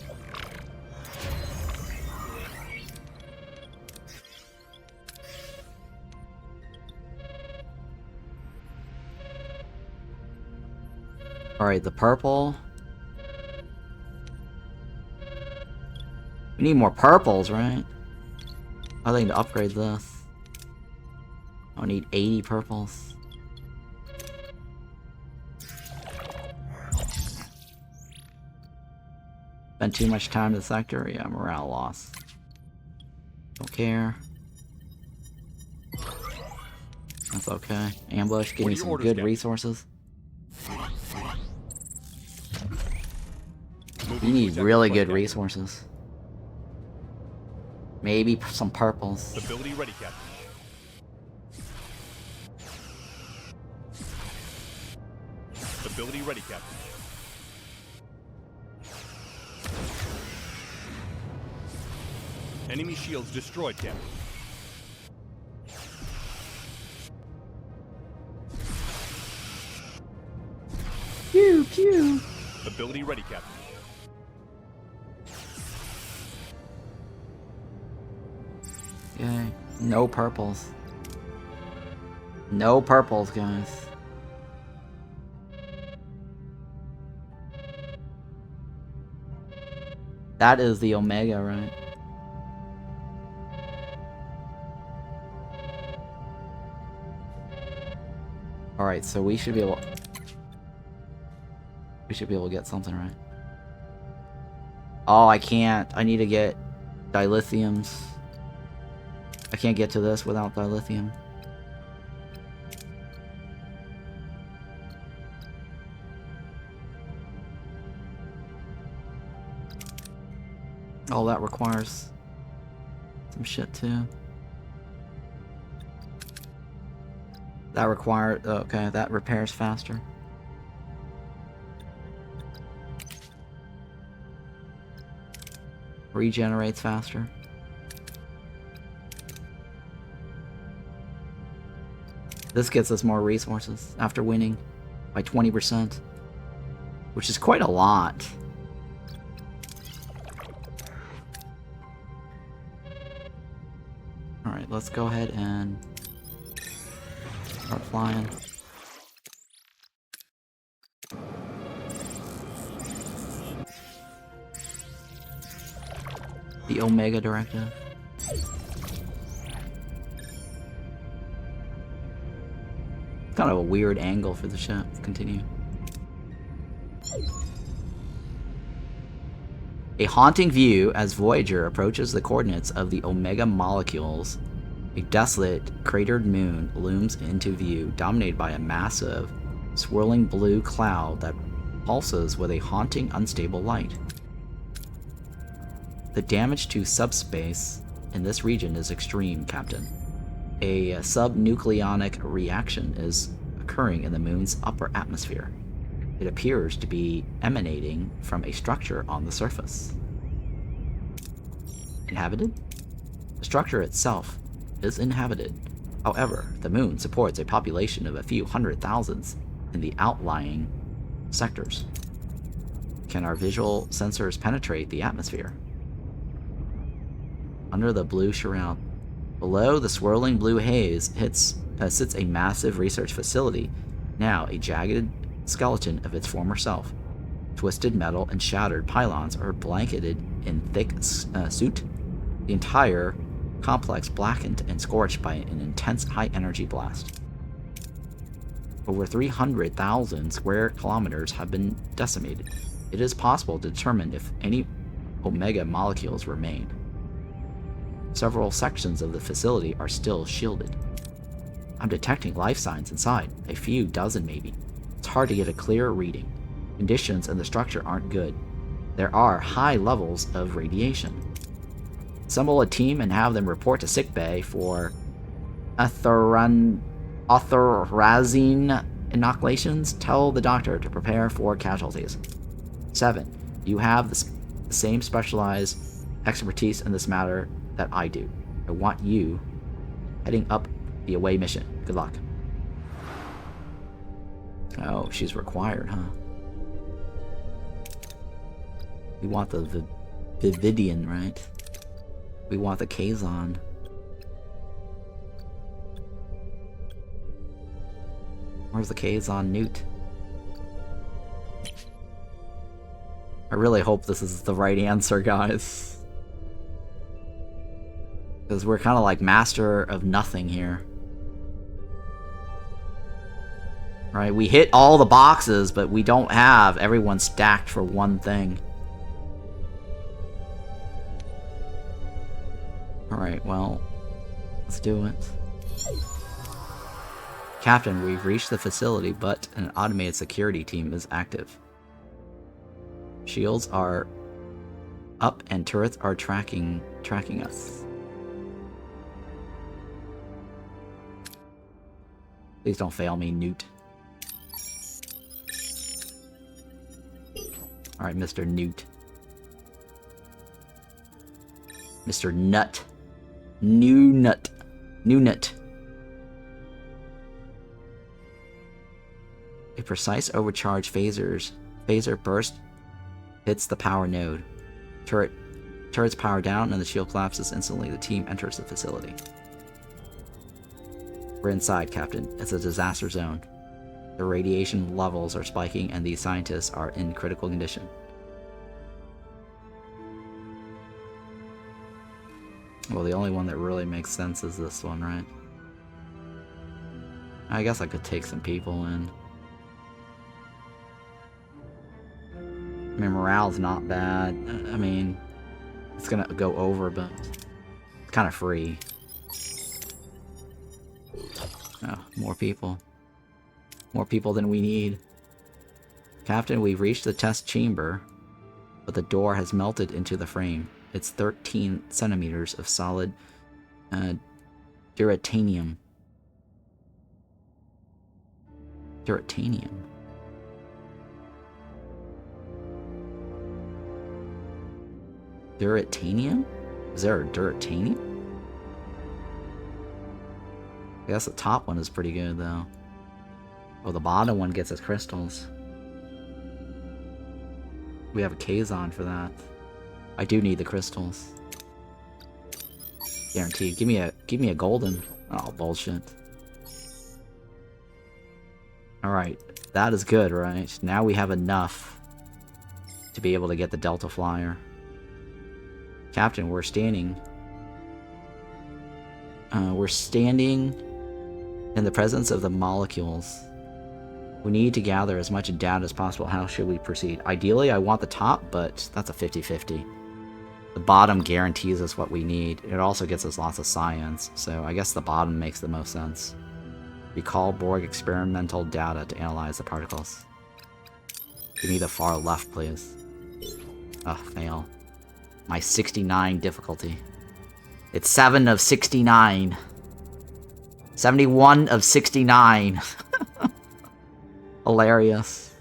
Alright, the purple. We need more purples, right? I think to upgrade this. I need 80 purples. Spent too much time in the sector? Yeah, morale loss. Don't care. That's okay. Ambush, give me some good resources. We need really good resources. Maybe some purples. Ability ready, Captain. Ability ready, Captain. Enemy shields destroyed, Captain. Pew pew. Ability ready, Captain. Okay, no purples. No purples, guys. That is the Omega, right? Alright, so we should be able... We should be able to get something, right? Oh, I can't. I need to get dilithiums. I can't get to this without dilithium. Oh, that requires some shit too. That required... Okay, that repairs faster. Regenerates faster. This gets us more resources after winning by 20%, which is quite a lot. Alright, let's go ahead and start flying. The Omega Directive. kind of a weird angle for the ship. Continue. A haunting view as Voyager approaches the coordinates of the Omega molecules. A desolate, cratered moon looms into view, dominated by a massive, swirling blue cloud that pulses with a haunting, unstable light. The damage to subspace in this region is extreme, Captain. A subnucleonic reaction is occurring in the moon's upper atmosphere. It appears to be emanating from a structure on the surface. Inhabited? The structure itself is inhabited. However, the moon supports a population of a few hundred thousands in the outlying sectors. Can our visual sensors penetrate the atmosphere? Under the blue shroud, below the swirling blue haze sits a massive research facility, now a jagged skeleton of its former self. Twisted metal and shattered pylons are blanketed in thick soot. The entire complex blackened and scorched by an intense high-energy blast. Over 300,000 square kilometers have been decimated. It is possible to determine if any Omega molecules remain. Several sections of the facility are still shielded. I'm detecting life signs inside, a few dozen maybe. It's hard to get a clear reading. Conditions in the structure aren't good. There are high levels of radiation. Assemble a team and have them report to sickbay for authorizing inoculations. Tell the doctor to prepare for casualties. 7. You have the same specialized expertise in this matter that I do. I want you heading up the away mission. Good luck. Oh, she's required, huh? We want the Vividian, right? We want the Kazon. Where's the Kazon Newt? I really hope this is the right answer, guys. Because we're kind of like master of nothing here. Right, we hit all the boxes, but we don't have everyone stacked for one thing. Alright, well, let's do it. Captain, we've reached the facility, but an automated security team is active. Shields are up and turrets are tracking us. Please don't fail me, Newt. Alright, Mr. Newt. Mr. Nut. New Nut. New Nut. A precise overcharge phaser burst hits the power node. Turrets power down and the shield collapses instantly. The team enters the facility. We're inside, Captain. It's a disaster zone. The radiation levels are spiking and the scientists are in critical condition. Well, the only one that really makes sense is this one, right? I guess I could take some people in. I mean, morale's not bad. I mean, it's gonna go over, but it's kind of free. Oh, more people. More people than we need. Captain, we've reached the test chamber, but the door has melted into the frame. It's 13 centimeters of solid duratanium. Duratanium. Duratanium? Is there a duratanium? I guess the top one is pretty good, though. Oh, the bottom one gets its crystals. We have a Kazon for that. I do need the crystals. Guaranteed. Give me a golden. Oh, bullshit. Alright. That is good, right? Now we have enough to be able to get the Delta Flyer. Captain, we're standing In the presence of the molecules, we need to gather as much data as possible. How should we proceed? Ideally, I want the top, but that's a 50-50. The bottom guarantees us what we need. It also gets us lots of science, so I guess the bottom makes the most sense. Recall Borg experimental data to analyze the particles. Give me the far left, please. Ugh, fail. My 69 difficulty. It's 7 of 69. 71 of 69. Hilarious.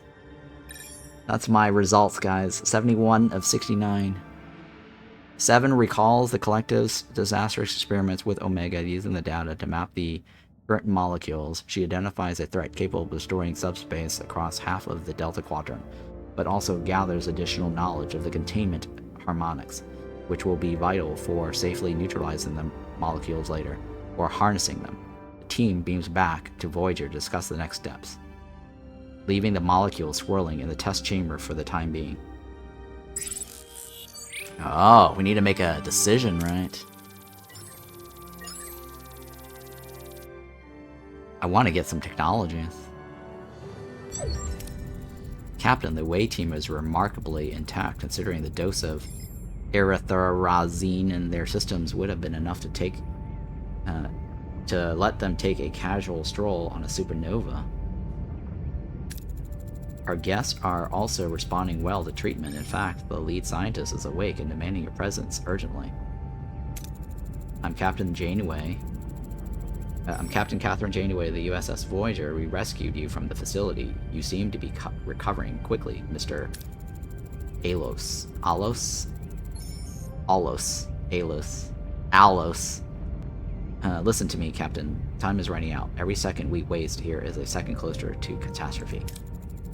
That's my results, guys. 71 of 69. 7 recalls the collective's disastrous experiments with Omega using the data to map the current molecules. She identifies a threat capable of destroying subspace across half of the Delta Quadrant, but also gathers additional knowledge of the containment harmonics, which will be vital for safely neutralizing the molecules later, or harnessing them. The team beams back to Voyager to discuss the next steps, leaving the molecules swirling in the test chamber for the time being. Oh, we need to make a decision, right? I want to get some technologies. Captain, the Way team is remarkably intact, considering the dose of erythromycin in their systems would have been enough to let them take a casual stroll on a supernova. Our guests are also responding well to treatment. In fact, the lead scientist is awake and demanding your presence urgently. I'm Captain Janeway. I'm Captain Catherine Janeway of the USS Voyager. We rescued you from the facility. You seem to be recovering quickly, Mr. Alos. Listen to me, Captain. Time is running out. Every second we waste here is a second closer to catastrophe.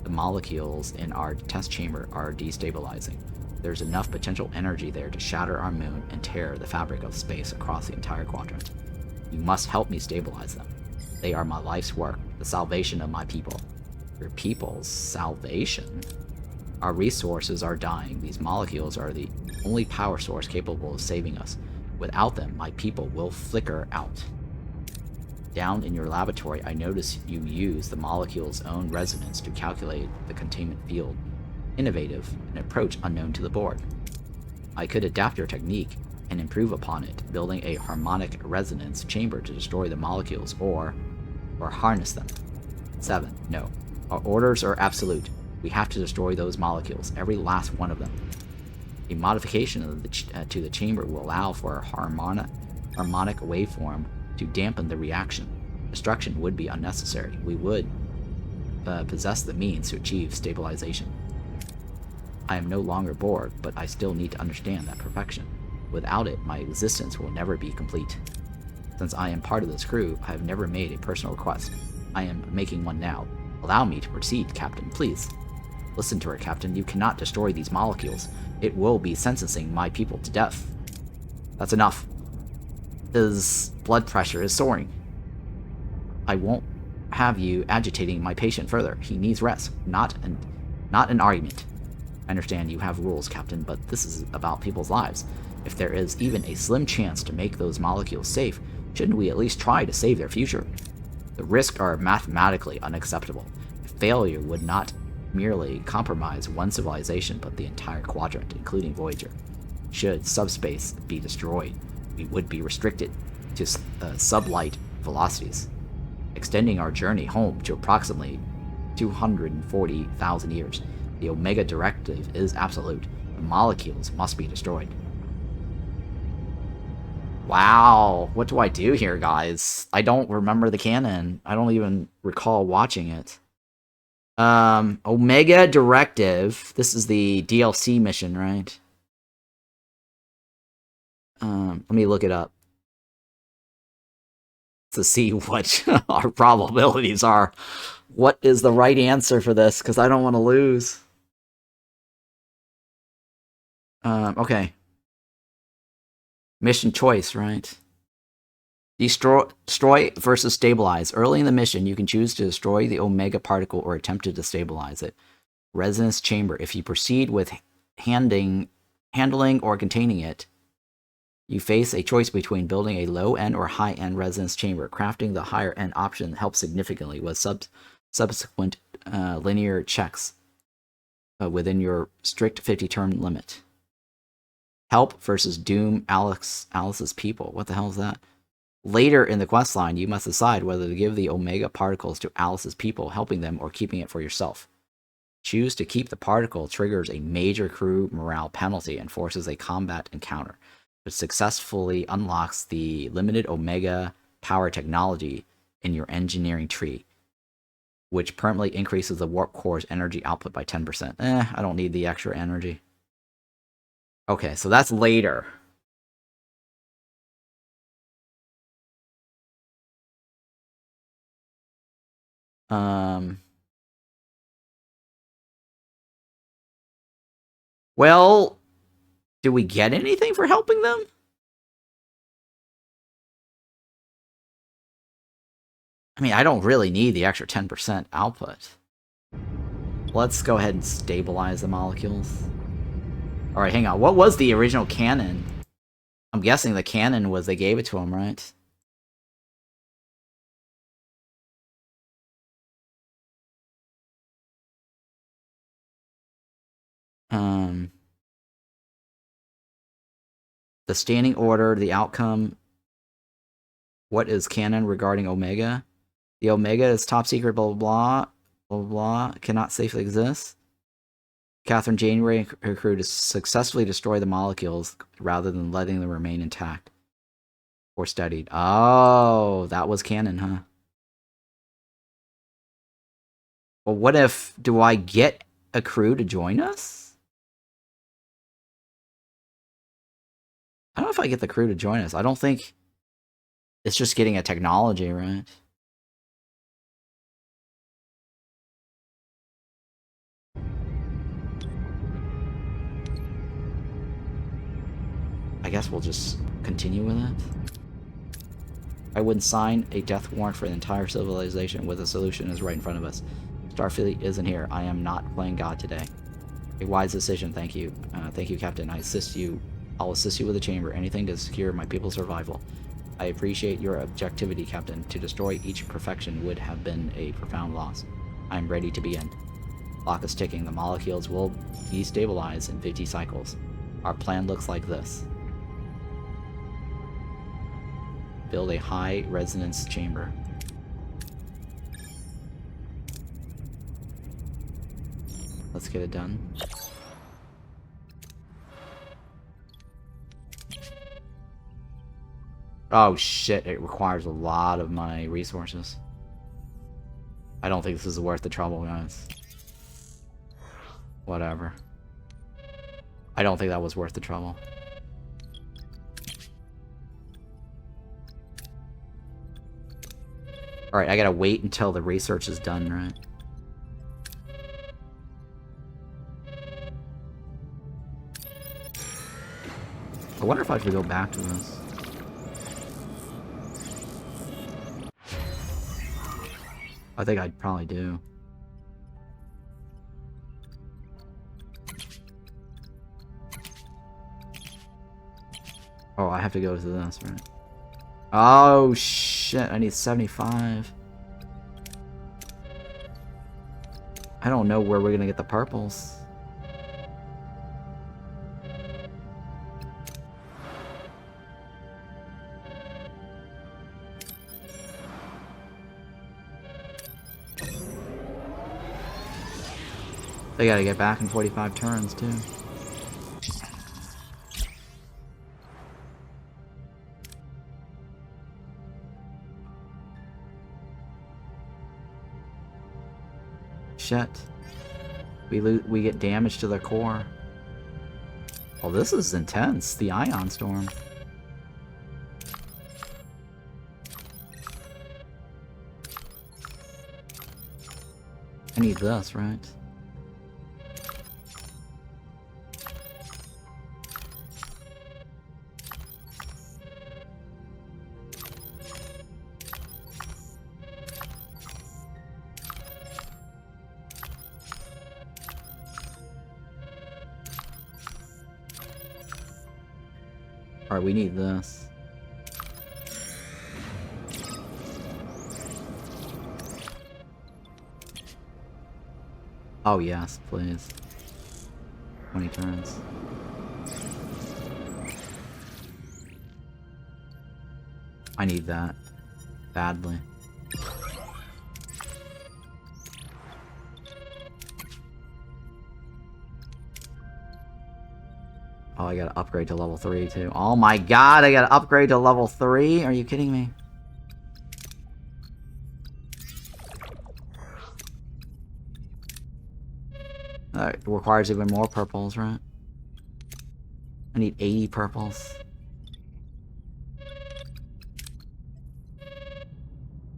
The molecules in our test chamber are destabilizing. There's enough potential energy there to shatter our moon and tear the fabric of space across the entire quadrant. You must help me stabilize them. They are my life's work, the salvation of my people. Your people's salvation? Our resources are dying. These molecules are the only power source capable of saving us. Without them, my people will flicker out. Down in your laboratory, I notice you use the molecule's own resonance to calculate the containment field. Innovative, an approach unknown to the board. I could adapt your technique and improve upon it, building a harmonic resonance chamber to destroy the molecules or harness them. 7. No. Our orders are absolute. We have to destroy those molecules, every last one of them. A modification of to the chamber will allow for a harmonic waveform to dampen the reaction. Destruction would be unnecessary. We would possess the means to achieve stabilization. I am no longer Borg, but I still need to understand that perfection. Without it, my existence will never be complete. Since I am part of this crew, I have never made a personal request. I am making one now. Allow me to proceed, Captain, please. Listen to her, Captain. You cannot destroy these molecules. It will be sentencing my people to death. That's enough. His blood pressure is soaring. I won't have you agitating my patient further. He needs rest, not an argument. I understand you have rules, Captain, but this is about people's lives. If there is even a slim chance to make those molecules safe, shouldn't we at least try to save their future? The risks are mathematically unacceptable. Failure would not merely compromise one civilization, but the entire quadrant, including Voyager. Should subspace be destroyed, we would be restricted to sublight velocities, extending our journey home to approximately 240,000 years. The Omega Directive is absolute. The molecules must be destroyed. Wow, what do I do here, guys? I don't remember the canon. I don't even recall watching it. Omega Directive. This is the DLC mission, right? Let me look it up to see what our probabilities are. What is the right answer for this? Because I don't want to lose. Okay. Mission choice, right? Destroy versus stabilize. Early in the mission, you can choose to destroy the Omega particle or attempt to destabilize it. Resonance chamber. If you proceed with handling or containing it, You face a choice between building a low-end or high-end resonance chamber. Crafting the higher-end option helps significantly with subsequent linear checks within your strict 50-turn limit. Help versus Doom Alice's people. What the hell is that? Later in the questline, you must decide whether to give the Omega particles to Alice's people, helping them, or keeping it for yourself. Choose to keep the particle triggers a major crew morale penalty and forces a combat encounter, which successfully unlocks the limited Omega power technology in your engineering tree, which permanently increases the warp core's energy output by 10%. I don't need the extra energy. Okay, so that's later. Well, do we get anything for helping them? I mean, I don't really need the extra 10% output. Let's go ahead and stabilize the molecules. Alright, hang on. What was the original cannon? I'm guessing the cannon was they gave it to him, right? The standing order, the outcome. What is canon regarding Omega? The Omega is top secret, blah, blah, blah, blah, blah, cannot safely exist. Catherine Janeway and her crew to successfully destroy the molecules rather than letting them remain intact or studied. Oh, that was canon, huh? Well, what if... Do I get a crew to join us? I don't know if I get the crew to join us. I don't think it's just getting a technology, right? I guess we'll just continue with it. I wouldn't sign a death warrant for an entire civilization with a solution is right in front of us. Starfleet isn't here. I am not playing God today. A wise decision, thank you. Thank you, Captain. I'll assist you with the chamber. Anything to secure my people's survival. I appreciate your objectivity, Captain. To destroy each perfection would have been a profound loss. I am ready to begin. Clock is ticking. The molecules will destabilize in 50 cycles. Our plan looks like this. Build a high resonance chamber. Let's get it done. Oh shit, it requires a lot of my resources. I don't think this is worth the trouble, guys. Whatever. I don't think that was worth the trouble. Alright, I gotta wait until the research is done, right? I wonder if I should go back to this. I think I probably do. Oh, I have to go to this, right? Oh, shit. I need 75. I don't know where we're gonna get the purples. They gotta get back in 45 turns, too. Shit. We get damage to their core. Well, this is intense. The Ion Storm. I need this, right? Alright, we need this. Oh yes, please. 20 turns. I need that. Badly. Oh, I gotta upgrade to level 3 too. Oh my god, I gotta upgrade to level 3? Are you kidding me? It requires even more purples, right? I need 80 purples.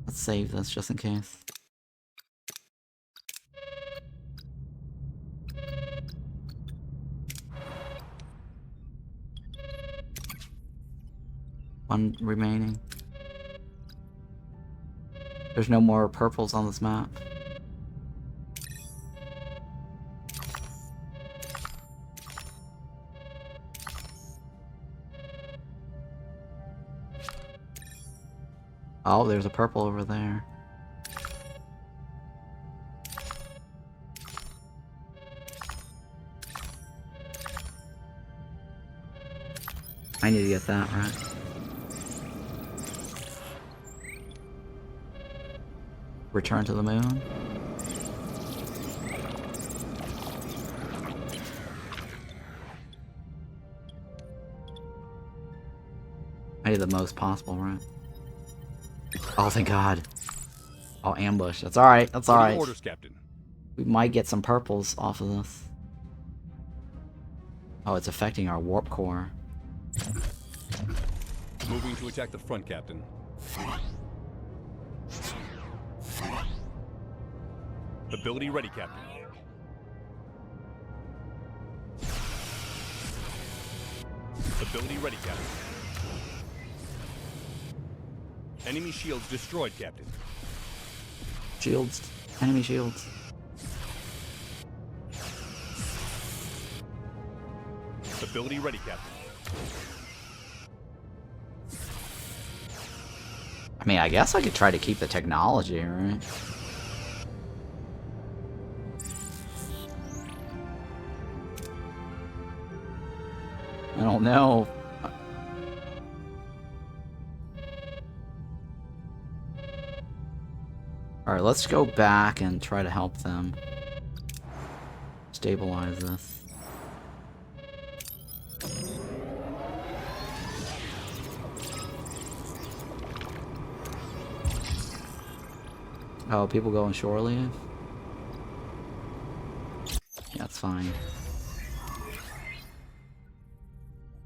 Let's save this just in case. One remaining. There's no more purples on this map. Oh, there's a purple over there. I need to get that right. Return to the moon. I need the most possible, right? Oh, thank God. Oh, ambush. That's alright. That's alright. Orders, Captain. We might get some purples off of this. Oh, it's affecting our warp core. Moving to attack the front, Captain. Ability ready, Captain. Ability ready, Captain. Enemy shields destroyed, Captain. Shields. Enemy shields. Ability ready, Captain. I mean, I guess I could try to keep the technology, right? I don't know. Alright, let's go back and try to help them stabilize this. Oh, people go on shore leave? Yeah, it's fine.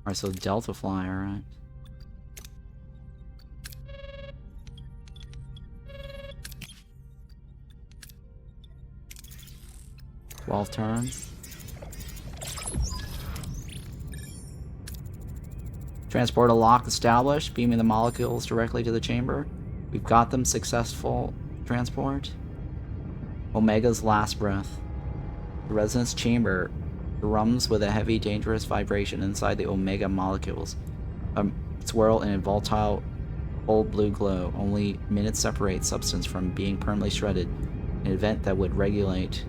Alright, so Delta Flyer, right? Twelve turns. Transporter lock established, beaming the molecules directly to the chamber. We've got them. Successful transport. Omega's last breath. The resonance chamber thrums with a heavy, dangerous vibration inside the Omega molecules. Swirl in a volatile, old blue glow. Only minutes separate substance from being permanently shredded. An event that would relegate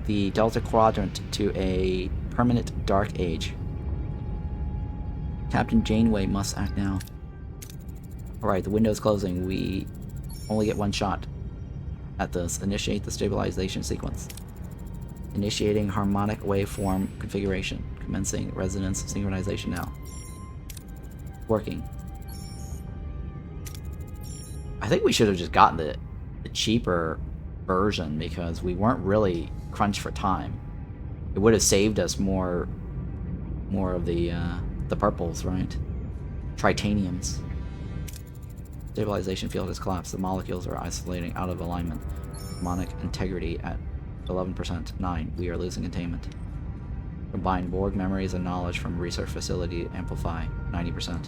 the Delta Quadrant to a permanent dark age. Captain Janeway must act now. Alright, the window's closing. We only get one shot at this. Initiate the stabilization sequence. Initiating harmonic waveform configuration. Commencing resonance synchronization now. Working. I think we should have just gotten the cheaper version because we weren't really crunched for time. It would have saved us more of the purples, right? Tritaniums. Stabilization field has collapsed. The molecules are isolating out of alignment. Harmonic integrity at 11%. 9. We are losing containment. Combine Borg memories and knowledge from research facility to amplify. 90%.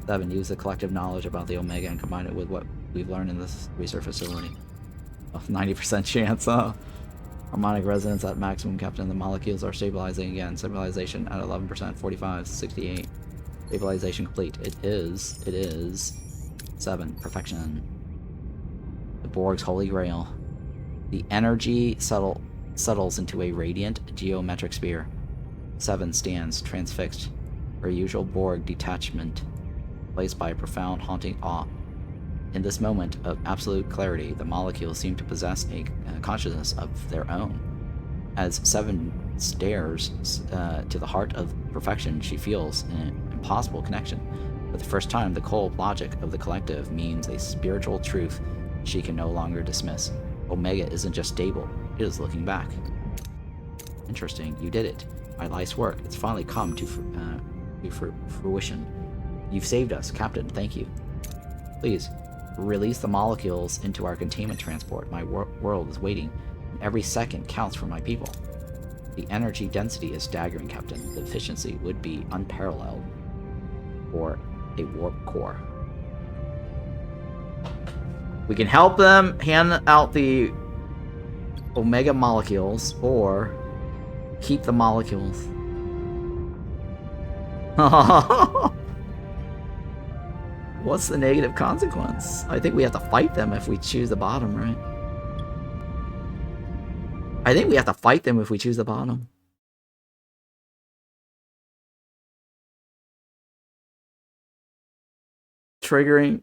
7. Use the collective knowledge about the Omega and combine it with what we've learned in this research facility. Oh, 90% chance, huh? Harmonic resonance at maximum, Captain. The molecules are stabilizing again. Stabilization at 11%, 45, 68. Stabilization complete. It is 7. Perfection. The Borg's holy grail. The energy settles into a radiant geometric sphere. 7 stands transfixed. Her usual Borg detachment, placed by a profound, haunting awe. In this moment of absolute clarity, the molecules seem to possess a consciousness of their own. As 7 stares to the heart of perfection, she feels an impossible connection. For the first time, the cold logic of the collective means a spiritual truth she can no longer dismiss. Omega isn't just stable, it is looking back. Interesting, you did it. My life's work, it's finally come to fruition. You've saved us, Captain, thank you. Please, release the molecules into our containment transport. My world is waiting. Every second counts for my people. The energy density is staggering, Captain. The efficiency would be unparalleled for a warp core. We can help them hand out the Omega molecules, or keep the molecules. What's the negative consequence? I think we have to fight them if we choose the bottom, right? I think we have to fight them if we choose the bottom. Triggering,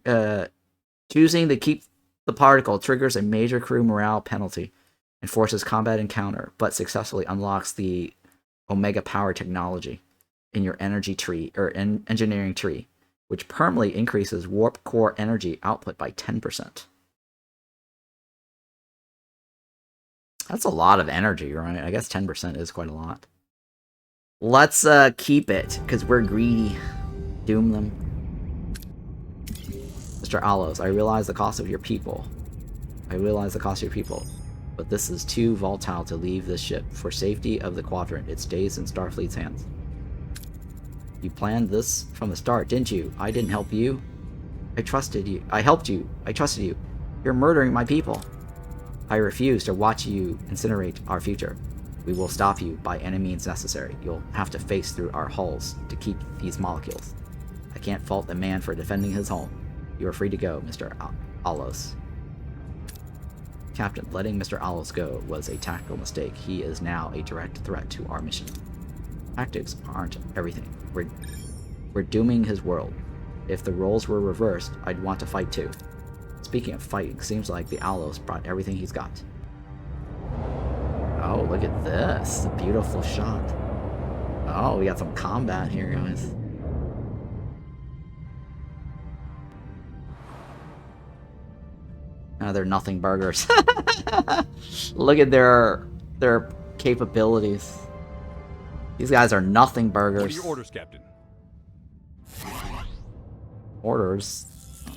choosing to keep the particle triggers a major crew morale penalty and forces combat encounter, but successfully unlocks the Omega power technology in your energy tree, or engineering tree, which permanently increases warp core energy output by 10%. That's a lot of energy, right? I guess 10% is quite a lot. Let's keep it, because we're greedy. Doom them. Mr. Alos, I realize the cost of your people. But this is too volatile to leave this ship. For safety of the quadrant, it stays in Starfleet's hands. You planned this from the start, didn't you? I didn't help you. I trusted you. I helped you. I trusted you. You're murdering my people. I refuse to watch you incinerate our future. We will stop you by any means necessary. You'll have to face through our hulls to keep these molecules. I can't fault the man for defending his home. You are free to go, Mr. Alos. Captain, letting Mr. Alos go was a tactical mistake. He is now a direct threat to our mission. Tactics aren't everything. We're dooming his world. If the roles were reversed, I'd want to fight too. Speaking of fighting, seems like the Alos brought everything he's got. Oh, look at this. A beautiful shot. Oh, we got some combat here, guys. They're nothing burgers. Look at their capabilities. These guys are nothing burgers. What are your orders, Captain? Orders?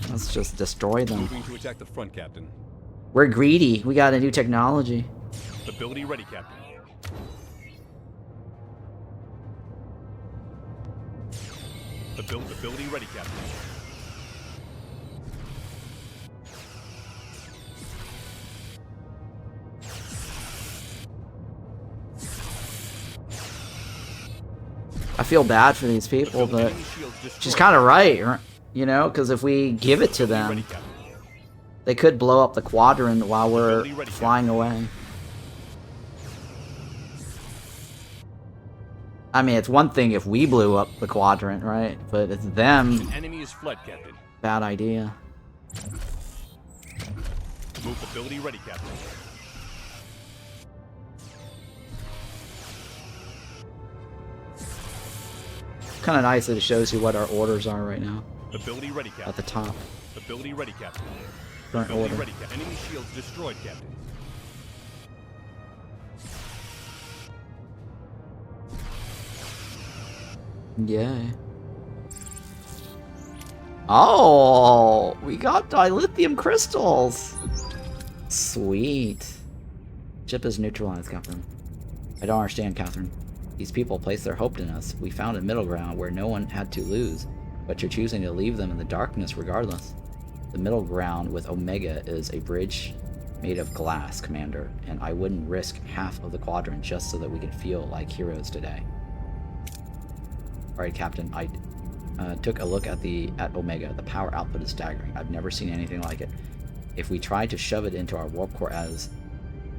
Let's just destroy them. Moving to attack the front, Captain. We're greedy. We got a new technology. Ability ready, Captain. Ability ready, Captain. I feel bad for these people, but she's kind of right, you know, because if we give it to them, they could blow up the quadrant while we're flying away. I mean, it's one thing if we blew up the quadrant, right? But it's them. Enemy is fled, Captain. Bad idea. Move ability ready, Captain. Kind of nice that it shows you what our orders are right now. Ability ready, Captain. At the top. Ability ready, Captain. Current Ability order. ready, Captain. Enemy shields destroyed, Captain. Yay. Oh, we got dilithium crystals. Sweet. Ship is neutralized, Captain. I don't understand, Catherine. These people placed their hope in us. We found a middle ground where no one had to lose, but you're choosing to leave them in the darkness regardless. The middle ground with Omega is a bridge made of glass, Commander, and I wouldn't risk half of the quadrant just so that we could feel like heroes today. Alright, Captain, I took a look at Omega. The power output is staggering. I've never seen anything like it. If we tried to shove it into our warp core as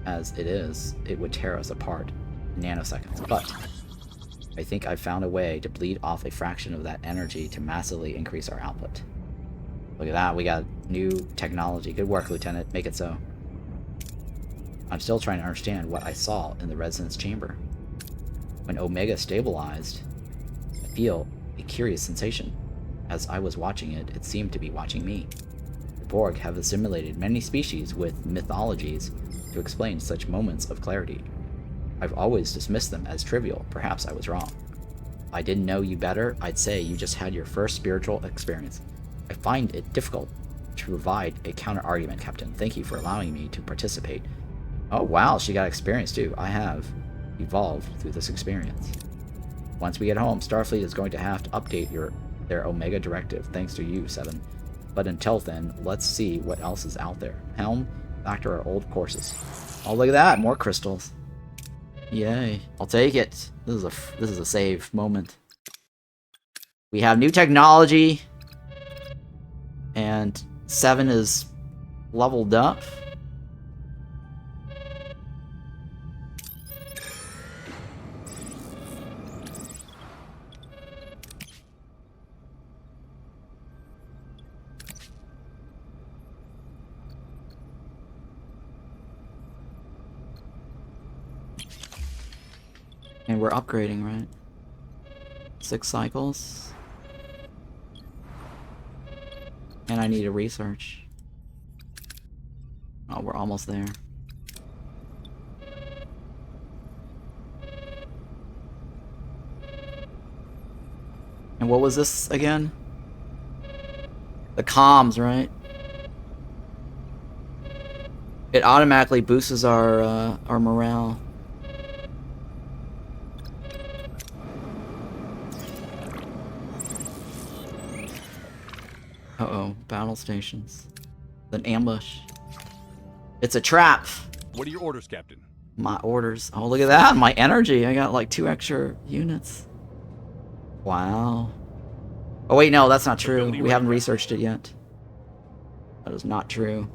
it is, it would tear us apart in nanoseconds. But I think I've found a way to bleed off a fraction of that energy to massively increase our output. Look at that, we got new technology. Good work, Lieutenant. Make it so. I'm still trying to understand what I saw in the resonance chamber. When Omega stabilized, I feel a curious sensation. As I was watching it, it seemed to be watching me. The Borg have assimilated many species with mythologies to explain such moments of clarity. I've always dismissed them as trivial. Perhaps I was wrong. If I didn't know you better, I'd say you just had your first spiritual experience. I find it difficult to provide a counter-argument, Captain. Thank you for allowing me to participate. Oh wow, she got experience too. I have evolved through this experience. Once we get home, Starfleet is going to have to update their Omega directive, thanks to you, 7. But until then, let's see what else is out there. Helm, back to our old courses. Oh, look at that, more crystals. Yay. I'll take it. This is a save moment. We have new technology. And 7 is leveled up. And we're upgrading, right? 6 cycles. And I need a research. Oh, we're almost there. And what was this again? The comms, right? It automatically boosts our morale. Uh-oh, battle stations. An ambush. It's a trap. What are your orders, Captain? My orders. Oh, look at that. My energy. I got like 2 extra units. Wow. Oh, wait, no, that's not true. We haven't researched it yet. That is not true.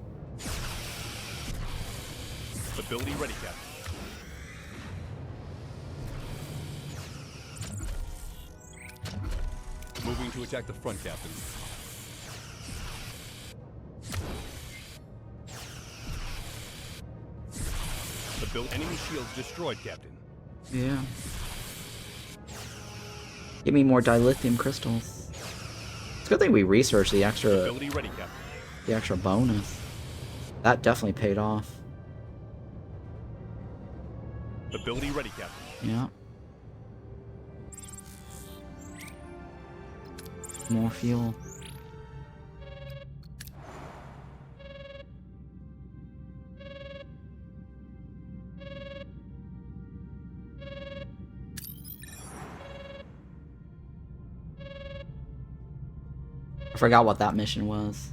Ability ready, Captain. Moving to attack the front, Captain. Enemy shields destroyed, Captain. Yeah. Give me more dilithium crystals. It's a good thing we researched the extra... Ability ready, Captain. The extra bonus. That definitely paid off. Ability ready, Captain. Yeah. More fuel. I forgot what that mission was.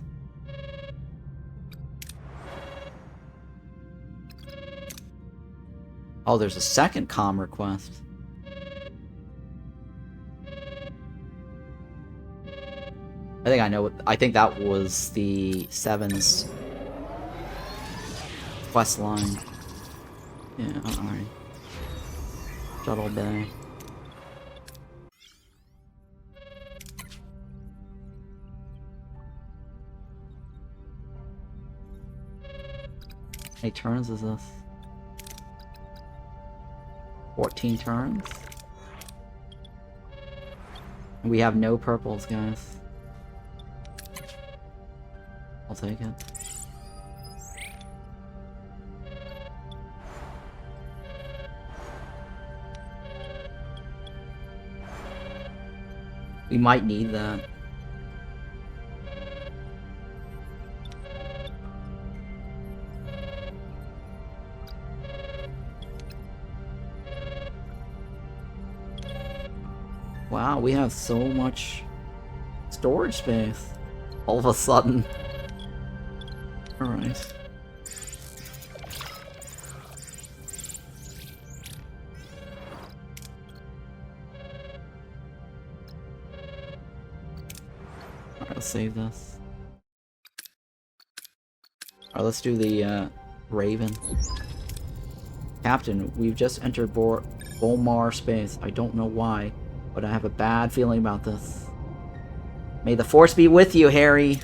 Oh, there's a second comm request. I think I know what... I think that was the 7's quest line. Yeah, alright. Shuttle Bay. How many turns is this? 14 turns? We have no purples, guys. I'll take it. We might need that. Wow, we have so much storage space all of a sudden. Alright. save this. Alright, let's do the Raven. Captain, we've just entered Bolmar space. I don't know why, but I have a bad feeling about this. May the Force be with you, Harry!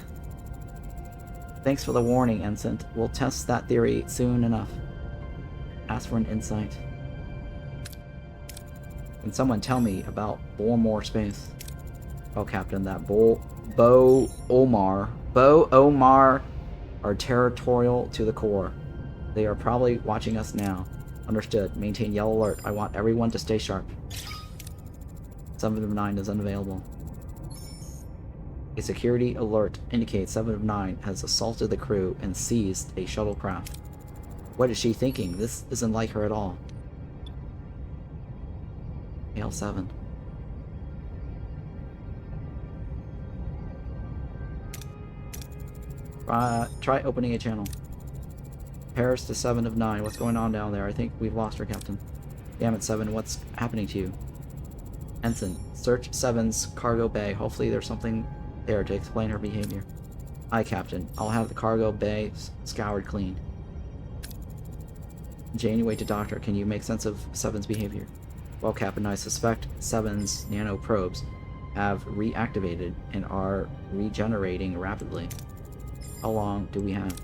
Thanks for the warning, Ensign. We'll test that theory soon enough. Ask for an insight. Can someone tell me about Bolmar space? Oh, Captain, that Bo Omar are territorial to the core. They are probably watching us now. Understood. Maintain yellow alert. I want everyone to stay sharp. 7 of 9 is unavailable. A security alert indicates 7 of 9 has assaulted the crew and seized a shuttlecraft. What is she thinking? This isn't like her at all. AL7. Try opening a channel. Paris to 7 of 9. What's going on down there? I think we've lost her, Captain. Damn it, 7. What's happening to you? Ensign, search 7's cargo bay. Hopefully there's something there to explain her behavior. Aye, Captain. I'll have the cargo bay scoured clean. Janeway to Doctor. Can you make sense of 7's behavior? Well, Captain, I suspect 7's nano probes have reactivated and are regenerating rapidly. How long do we have?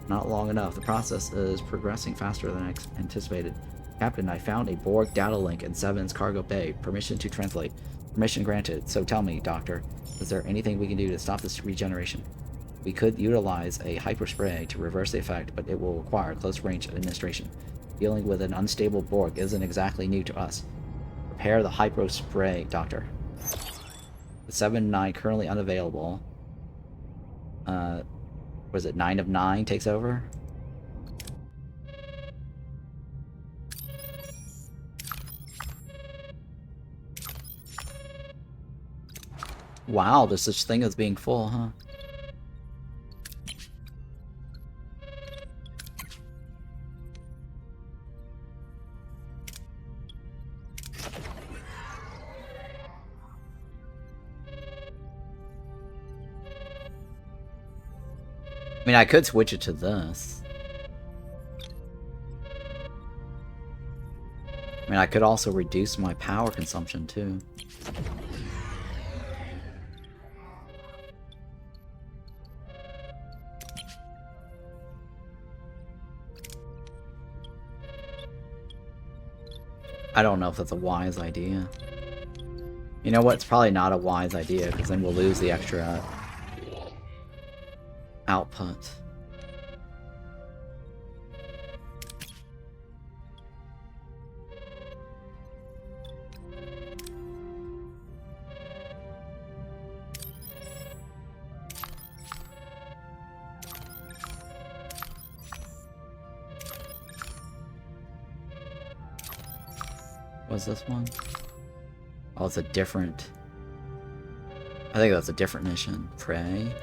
Not long enough. The process is progressing faster than I anticipated. Captain, I found a Borg data link in 7's cargo bay. Permission to translate. Permission granted. So tell me, Doctor, is there anything we can do to stop this regeneration? We could utilize a hyperspray to reverse the effect, but it will require close-range administration. Dealing with an unstable Borg isn't exactly new to us. Prepare the hyperspray, Doctor. The 7-9 currently unavailable. Was it 9 of 9 takes over? Wow, there's such thing as being full, huh? I mean, I could switch it to this. I mean, I could also reduce my power consumption, too. I don't know if that's a wise idea. You know what? It's probably not a wise idea, because then we'll lose the extra output. Was this one? Oh, it's a different... I think that's a different mission. Pray.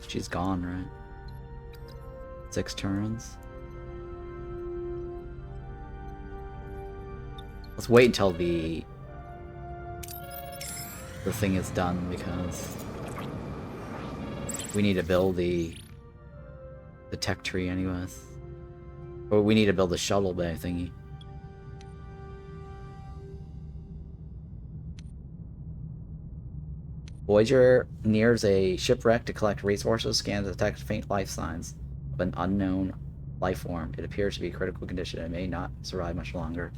She's gone, right? 6 turns. Let's wait until the thing is done, because we need to build the tech tree anyways. Or we need to build the shuttle bay thingy. Voyager nears a shipwreck to collect resources. Scan to detect faint life signs of an unknown life form. It appears to be a critical condition and may not survive much longer.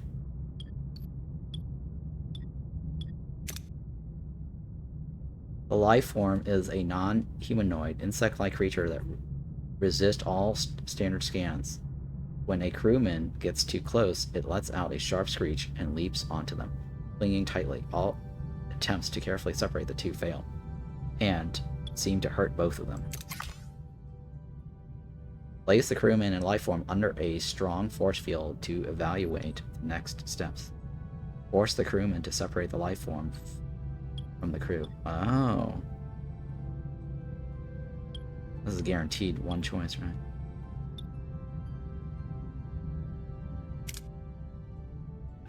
The life form is a non-humanoid, insect-like creature that resists all standard scans. When a crewman gets too close, it lets out a sharp screech and leaps onto them, clinging tightly. All attempts to carefully separate the two fail, and seem to hurt both of them. Place the crewman and lifeform under a strong force field to evaluate the next steps. Force the crewman to separate the lifeform from the crew. Oh. This is guaranteed one choice, right?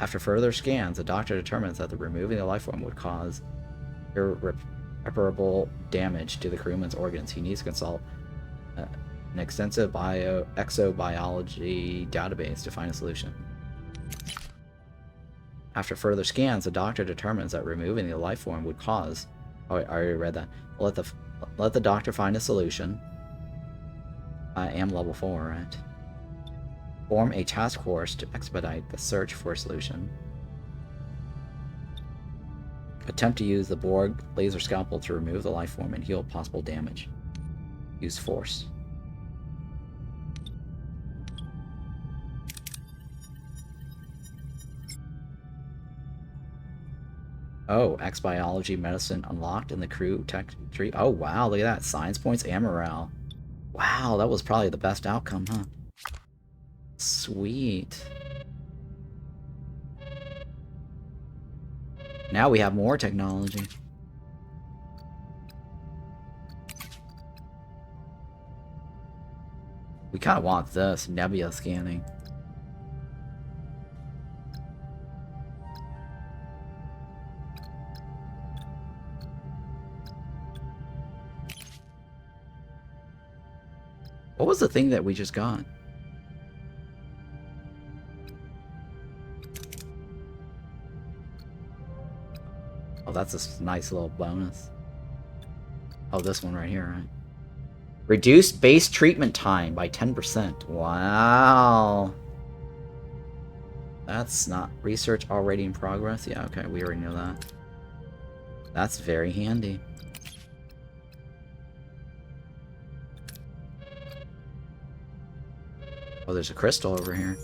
After further scans, the doctor determines that removing the life form would cause irreparable damage to the crewman's organs. He needs to consult an extensive exobiology database to find a solution. After further scans, the doctor determines that removing the life form would cause... Oh, I already read that. Let the doctor find a solution. I am level 4, right? Form a task force to expedite the search for a solution. Attempt to use the Borg laser scalpel to remove the life form and heal possible damage. Use force. Oh, X-Biology Medicine unlocked in the crew tech tree. Oh, wow, look at that. Science points and morale. Wow, that was probably the best outcome, huh? Sweet. Now we have more technology. We kind of want this, nebula scanning. What was the thing that we just got? Oh, that's a nice little bonus. Oh, this one right here, right? Reduce base treatment time by 10%. Wow. That's not research already in progress. Yeah, okay, we already know that. That's very handy. Oh, there's a crystal over here.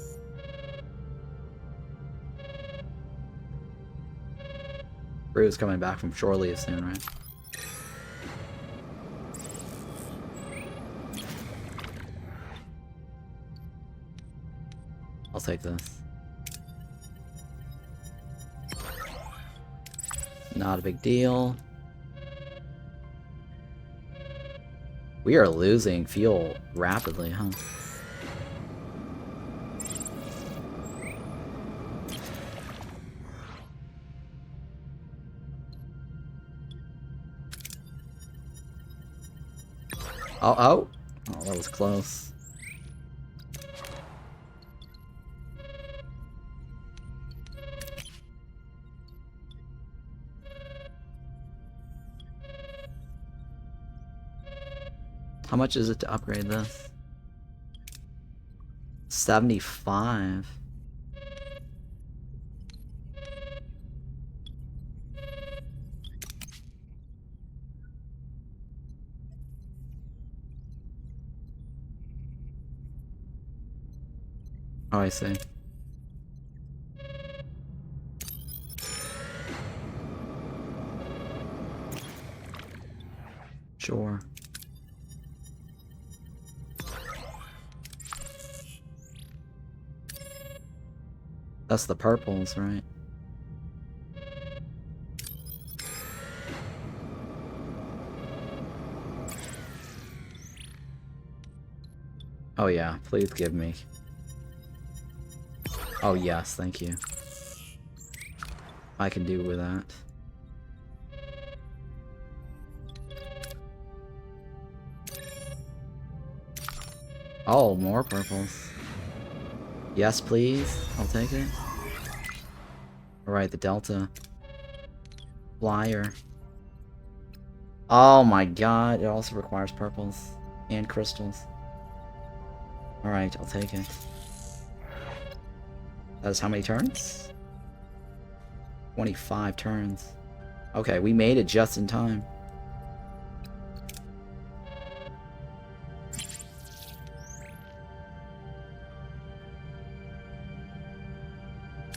Crew's coming back from shore leave soon, right? I'll take this. Not a big deal. We are losing fuel rapidly, huh? Oh, that was close. How much is it to upgrade this? 75. Oh, I see. Sure. That's the purples, right? Oh yeah, please give me. Oh yes, thank you. I can do with that. Oh, more purples. Yes, please. I'll take it. Alright, the Delta Flyer. Oh my god, it also requires purples and crystals. Alright, I'll take it. That is how many turns? 25 turns. Okay, we made it just in time.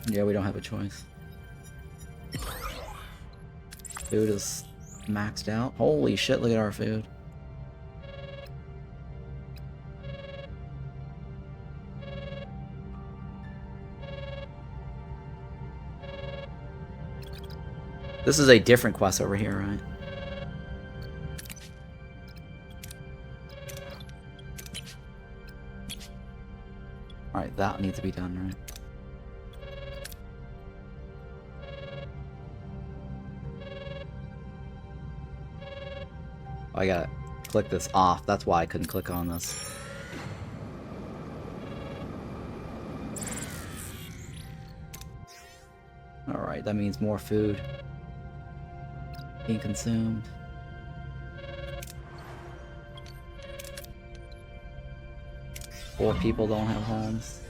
Yeah, we don't have a choice. Food is maxed out. Holy shit, look at our food. This is a different quest over here, right? Alright, that needs to be done, right? I gotta click this off. That's why I couldn't click on this. Alright, that means more food being consumed. Four people don't have homes.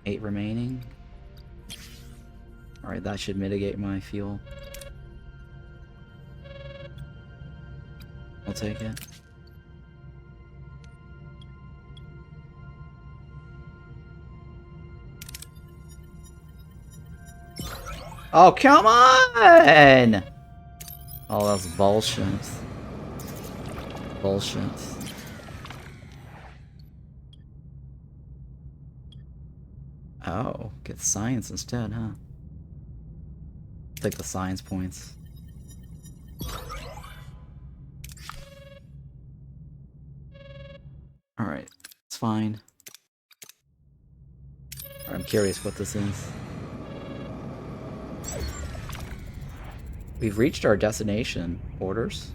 Eight remaining. Alright, that should mitigate my fuel. I'll take it. Oh, come on! Oh, that's bullshit. Bullshit. Oh, get science instead, huh? Take the science points. Alright, it's fine. I'm curious what this is. We've reached our destination. Orders?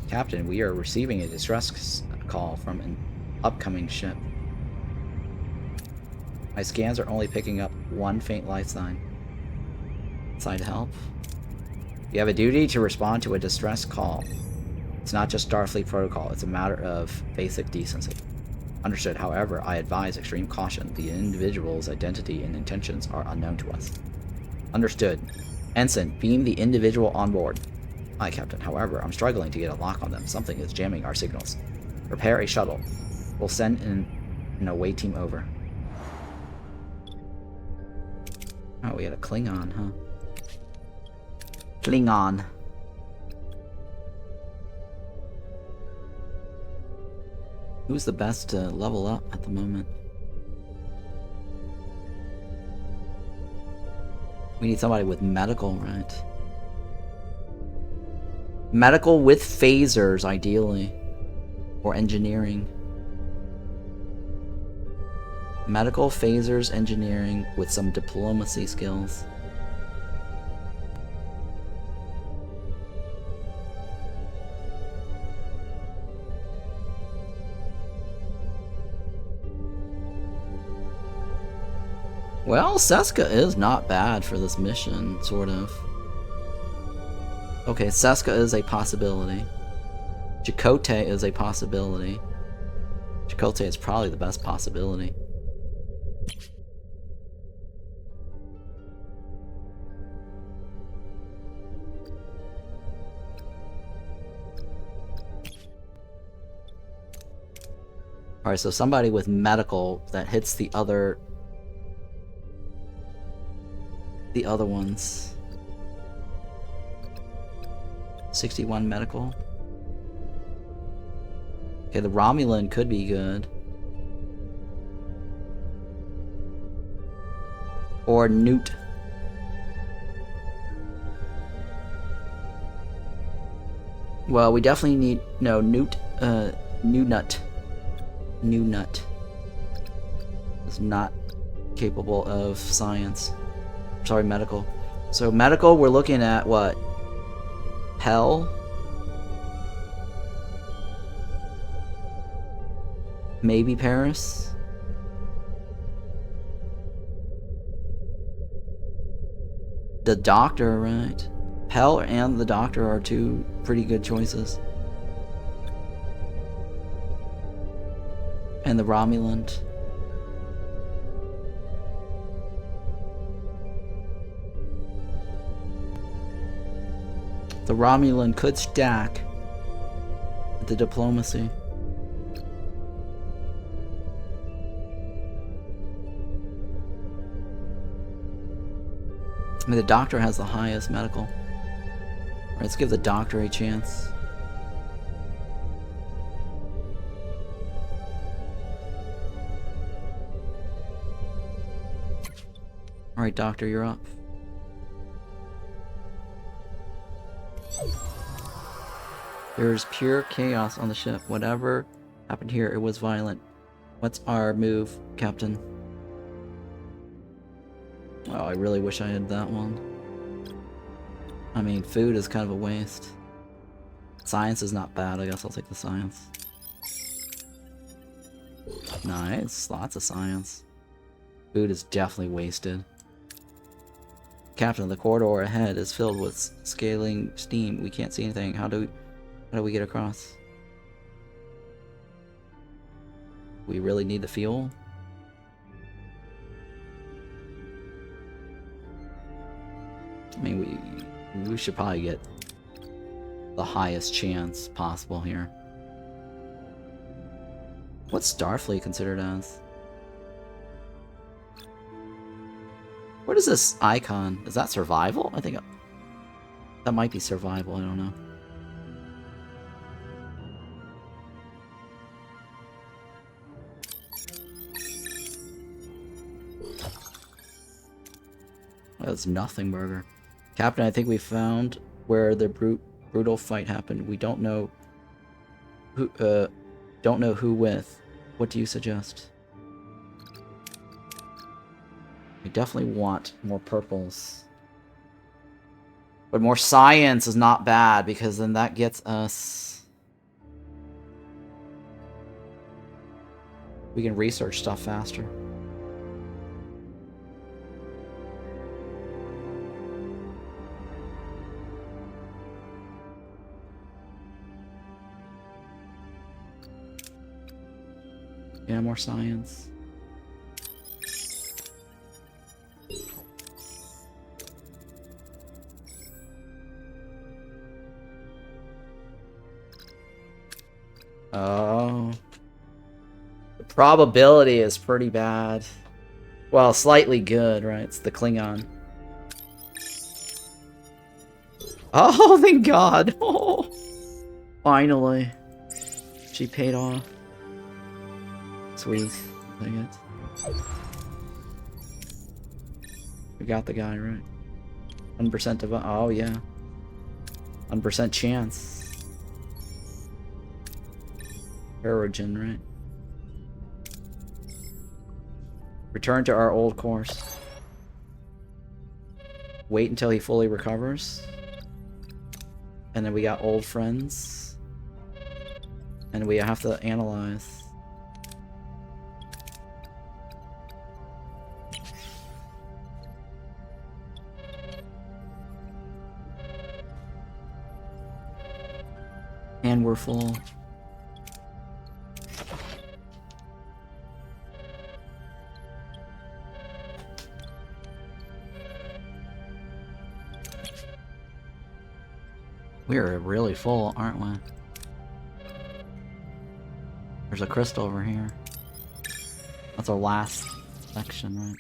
Captain, we are receiving a distress call from an upcoming ship. My scans are only picking up one faint life sign. Sign to help? You have a duty to respond to a distress call. It's not just Starfleet protocol, it's a matter of basic decency. Understood, however, I advise extreme caution. The individual's identity and intentions are unknown to us. Understood. Ensign, beam the individual on board. Aye, Captain. However, I'm struggling to get a lock on them. Something is jamming our signals. Prepare a shuttle. We'll send an away team over. Oh, we had a Klingon, huh? Klingon. Who's the best to level up at the moment? We need somebody with medical, right? Medical with phasers, ideally. Or engineering. Medical, phasers, engineering with some diplomacy skills. Well, Seska is not bad for this mission, sort of. Okay, Seska is a possibility. Chakotay is a possibility. Chakotay is probably the best possibility. Alright, so somebody with medical that hits the other ones. 61 medical. Okay, the Romulan could be good. Or Newt. Well, we definitely need Newt. New Nut is not capable of science. Sorry, medical. So medical, we're looking at what? Pell? Maybe Paris? The Doctor, right? Pell and the Doctor are two pretty good choices. And the Romulan. The Romulan could stack with the diplomacy. I mean, the Doctor has the highest medical. Right, let's give the Doctor a chance. Alright, Doctor, you're up. There's pure chaos on the ship. Whatever happened here, it was violent. What's our move, Captain? Wow, I really wish I had that one. I mean, food is kind of a waste. Science is not bad, I guess I'll take the science. Nice, lots of science. Food is definitely wasted. Captain, the corridor ahead is filled with scaling steam. We can't see anything. How do we get across? We really need the fuel? I mean, we should probably get the highest chance possible here. What's Starfleet considered as? What is this icon? Is that survival? I think that might be survival, I don't know. That's nothing burger. Captain, I think we found where the brutal fight happened. We don't know who with. What do you suggest? We definitely want more purples. But more science is not bad, because then that gets us... We can research stuff faster. Yeah, more science. Oh. The probability is pretty bad. Well, slightly good, right? It's the Klingon. Oh, thank God. Oh, finally. She paid off. Sweet. Dang it. We got the guy, right? 1% of... Oh, yeah. 1% chance. Origin, right? Return to our old course. Wait until he fully recovers. And then we got old friends. And we have to analyze. And we're full. We're really full, aren't we? There's a crystal over here. That's our last section, right?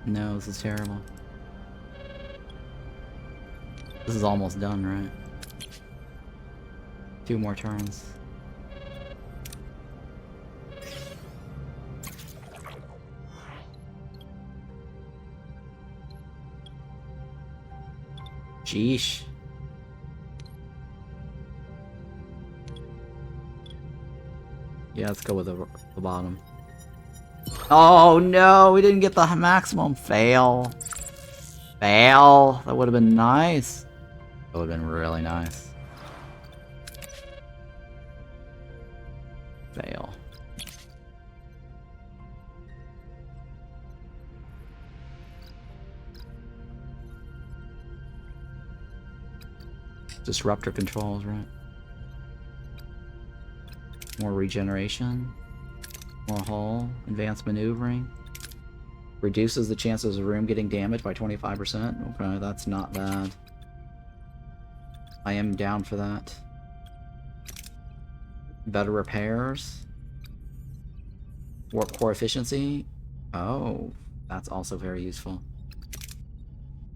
No, this is terrible. This is almost done, right? 2 more turns. Sheesh. Yeah, let's go with the bottom. Oh no, we didn't get the maximum. Fail. Fail. That would have been nice. That would have been really nice. Fail. Disruptor controls, right? More regeneration. More hull. Advanced maneuvering. Reduces the chances of the room getting damaged by 25%. Okay, that's not bad. I am down for that. Better repairs. Warp core efficiency. Oh, that's also very useful.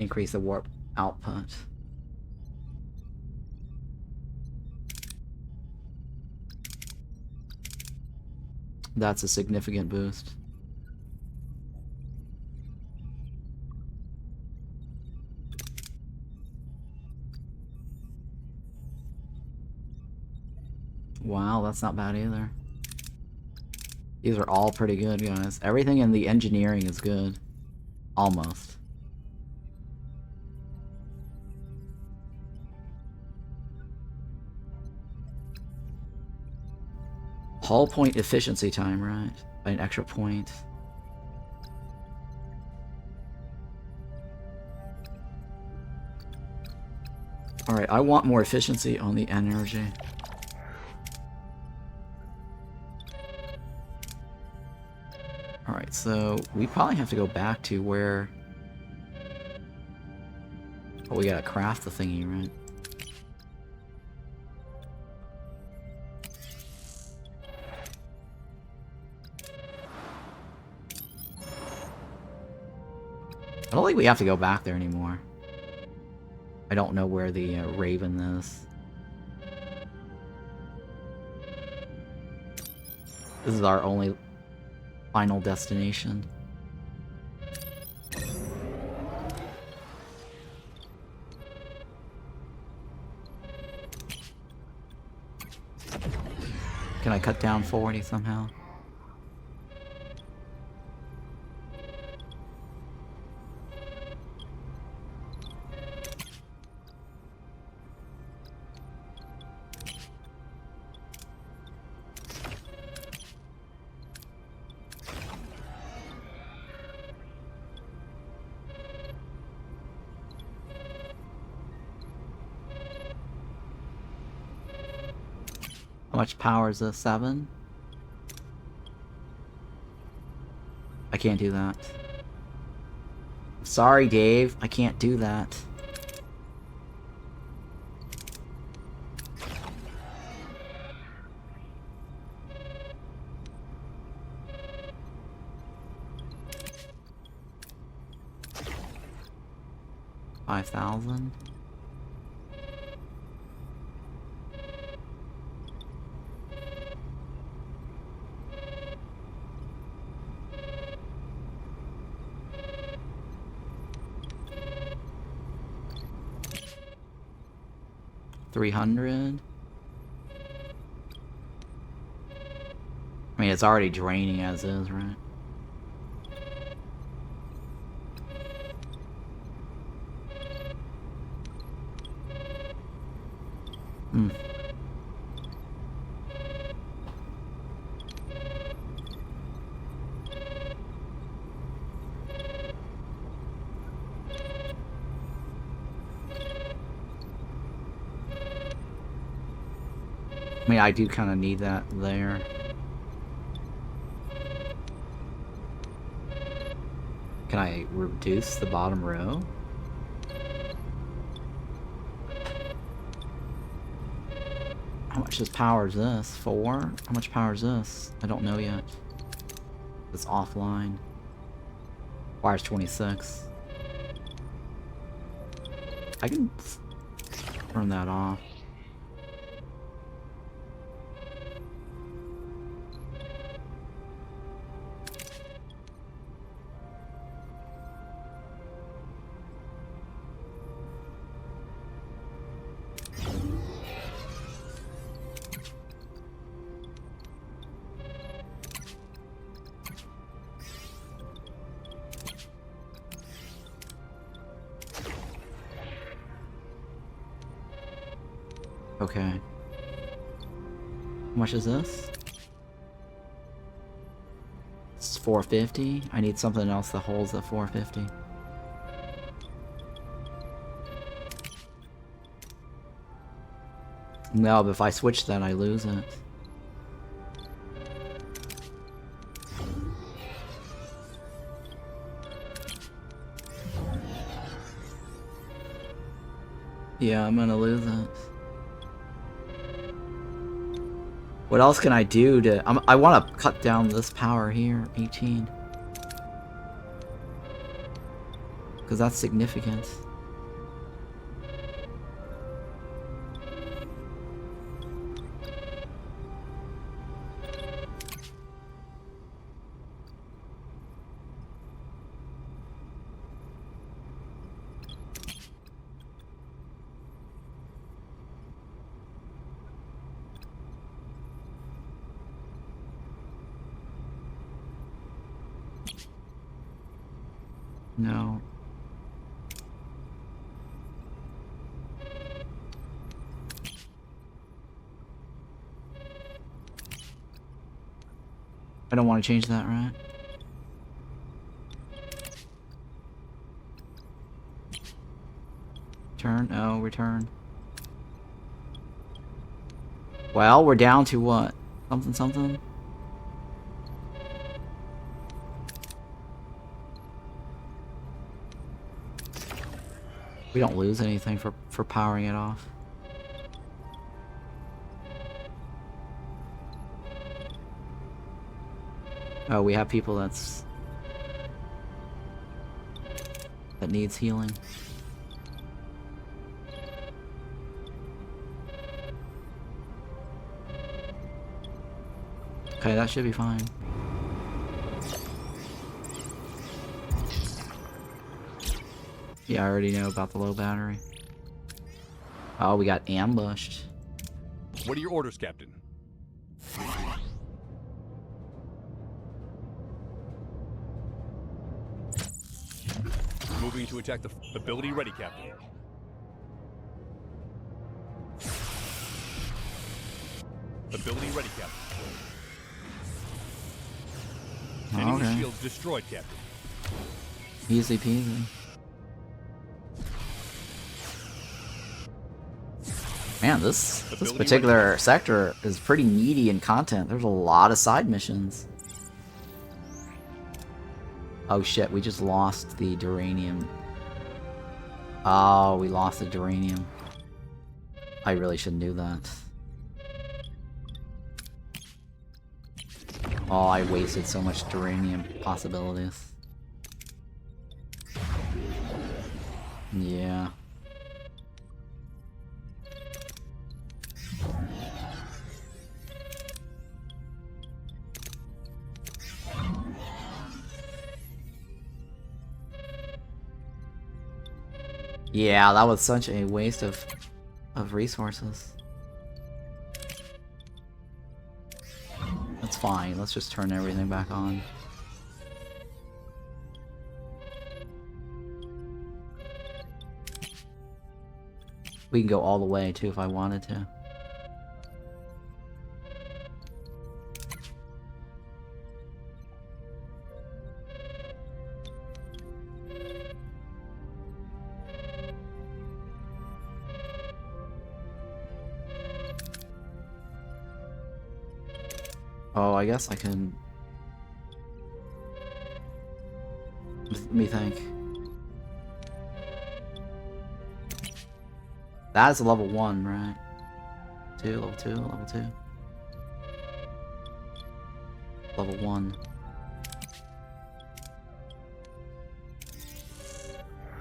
Increase the warp output. That's a significant boost. Wow, that's not bad either. These are all pretty good, guys. Everything in the engineering is good. Almost. Hull point efficiency time, right? By an extra point. Alright, I want more efficiency on the energy. Alright, so we probably have to go back to where... Oh, we gotta craft the thingy, right? I don't think we have to go back there anymore. I don't know where the Raven is. This is our only final destination. Can I cut down 40 somehow? How much power is this? 7? I can't do that. Sorry, Dave. I can't do that. $5,000. $300. I mean, it's already draining as is, right? Hmm. I mean, I do kind of need that there. Can I reduce the bottom row? How much power is this? 4? How much power is this? I don't know yet. It's offline. Wires 26. I can turn that off. Okay. How much is this? It's 450. I need something else that holds at 450. No, but if I switch that, I lose it. Yeah, I'm gonna lose it. What else can I do to... I want to cut down this power here, 18. Because that's significant. No. I don't want to change that, right? Turn? Oh, return. Well, we're down to what? Something, something? We don't lose anything for powering it off. Oh, we have people that needs healing. Okay, that should be fine. Yeah, I already know about the low battery. Oh, we got ambushed. What are your orders, Captain? Moving to attack the ability ready, Captain. Ability ready, Captain. Enemy Okay. shields destroyed, Captain. Easy peasy. Man, this particular sector is pretty meaty in content. There's a lot of side missions. Oh shit, we just lost the duranium. Oh, we lost the duranium. I really shouldn't do that. Oh, I wasted so much duranium possibilities. Yeah. Yeah, that was such a waste of resources. That's fine. Let's just turn everything back on. We can go all the way too if I wanted to. Oh, I guess I can... Let me think. That is a level 1, right? Level 2, level 2. Level 1.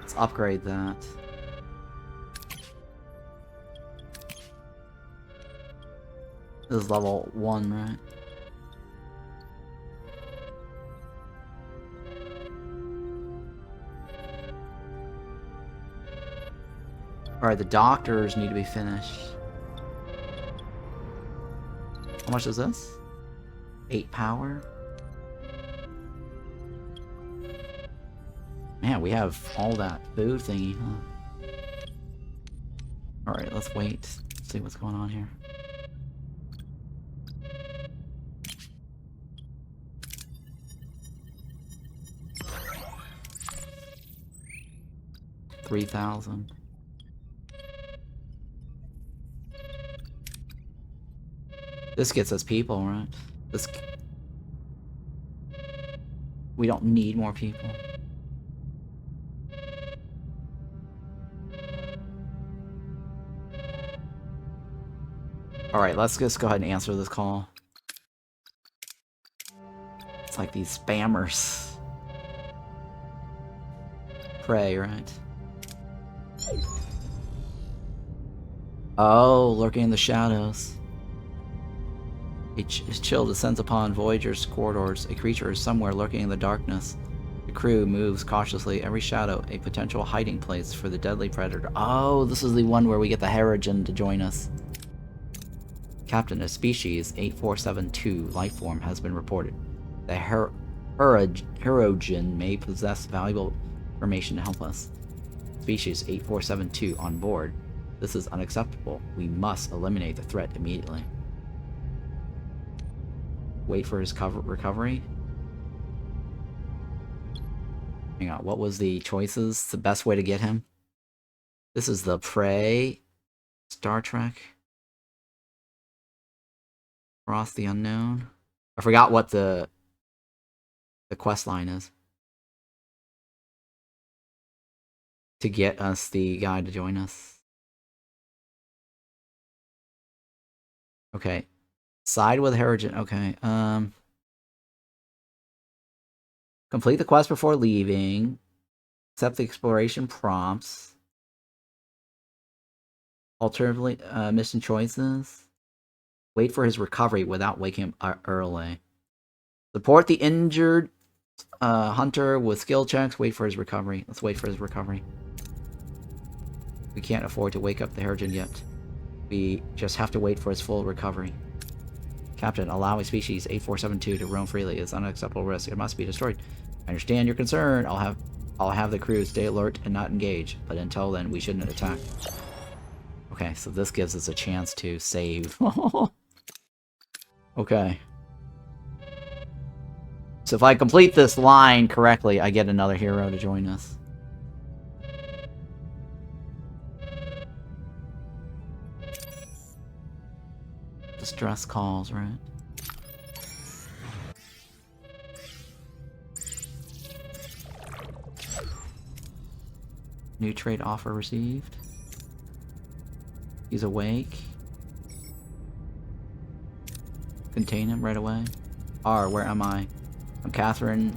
Let's upgrade that. This is level 1, right? Alright, the doctors need to be finished. How much is this? 8 power? Man, we have all that food thingy, huh? Alright, let's wait. See what's going on here. $3,000. This gets us people, right? This... We don't need more people. Alright, let's just go ahead and answer this call. It's like these spammers. Prey, right? Oh, lurking in the shadows. A chill descends upon Voyager's corridors. A creature is somewhere lurking in the darkness. The crew moves cautiously. Every shadow, a potential hiding place for the deadly predator. Oh, this is the one where we get the Herogen to join us. Captain, a species 8472 lifeform has been reported. The Herogen may possess valuable information to help us. Species 8472 on board. This is unacceptable. We must eliminate the threat immediately. Wait for his recovery? Hang on, what was the choices? The best way to get him? This is the Prey. Star Trek. Cross the Unknown. I forgot what the quest line is. To get us the guy to join us. Okay. Side with Harrigan. Okay. Complete the quest before leaving. Accept the exploration prompts. Alternatively, mission choices. Wait for his recovery without waking him early. Support the injured hunter with skill checks. Wait for his recovery. Let's wait for his recovery. We can't afford to wake up the Harrigan yet. We just have to wait for his full recovery. Captain, allowing species 8472 to roam freely is unacceptable risk. It must be destroyed. I understand your concern. I'll have the crew stay alert and not engage. But until then, we shouldn't attack. Okay, so this gives us a chance to save. Okay. So if I complete this line correctly, I get another hero to join us. Distress calls, right? New trade offer received. He's awake. Contain him right away. R, where am I? I'm Catherine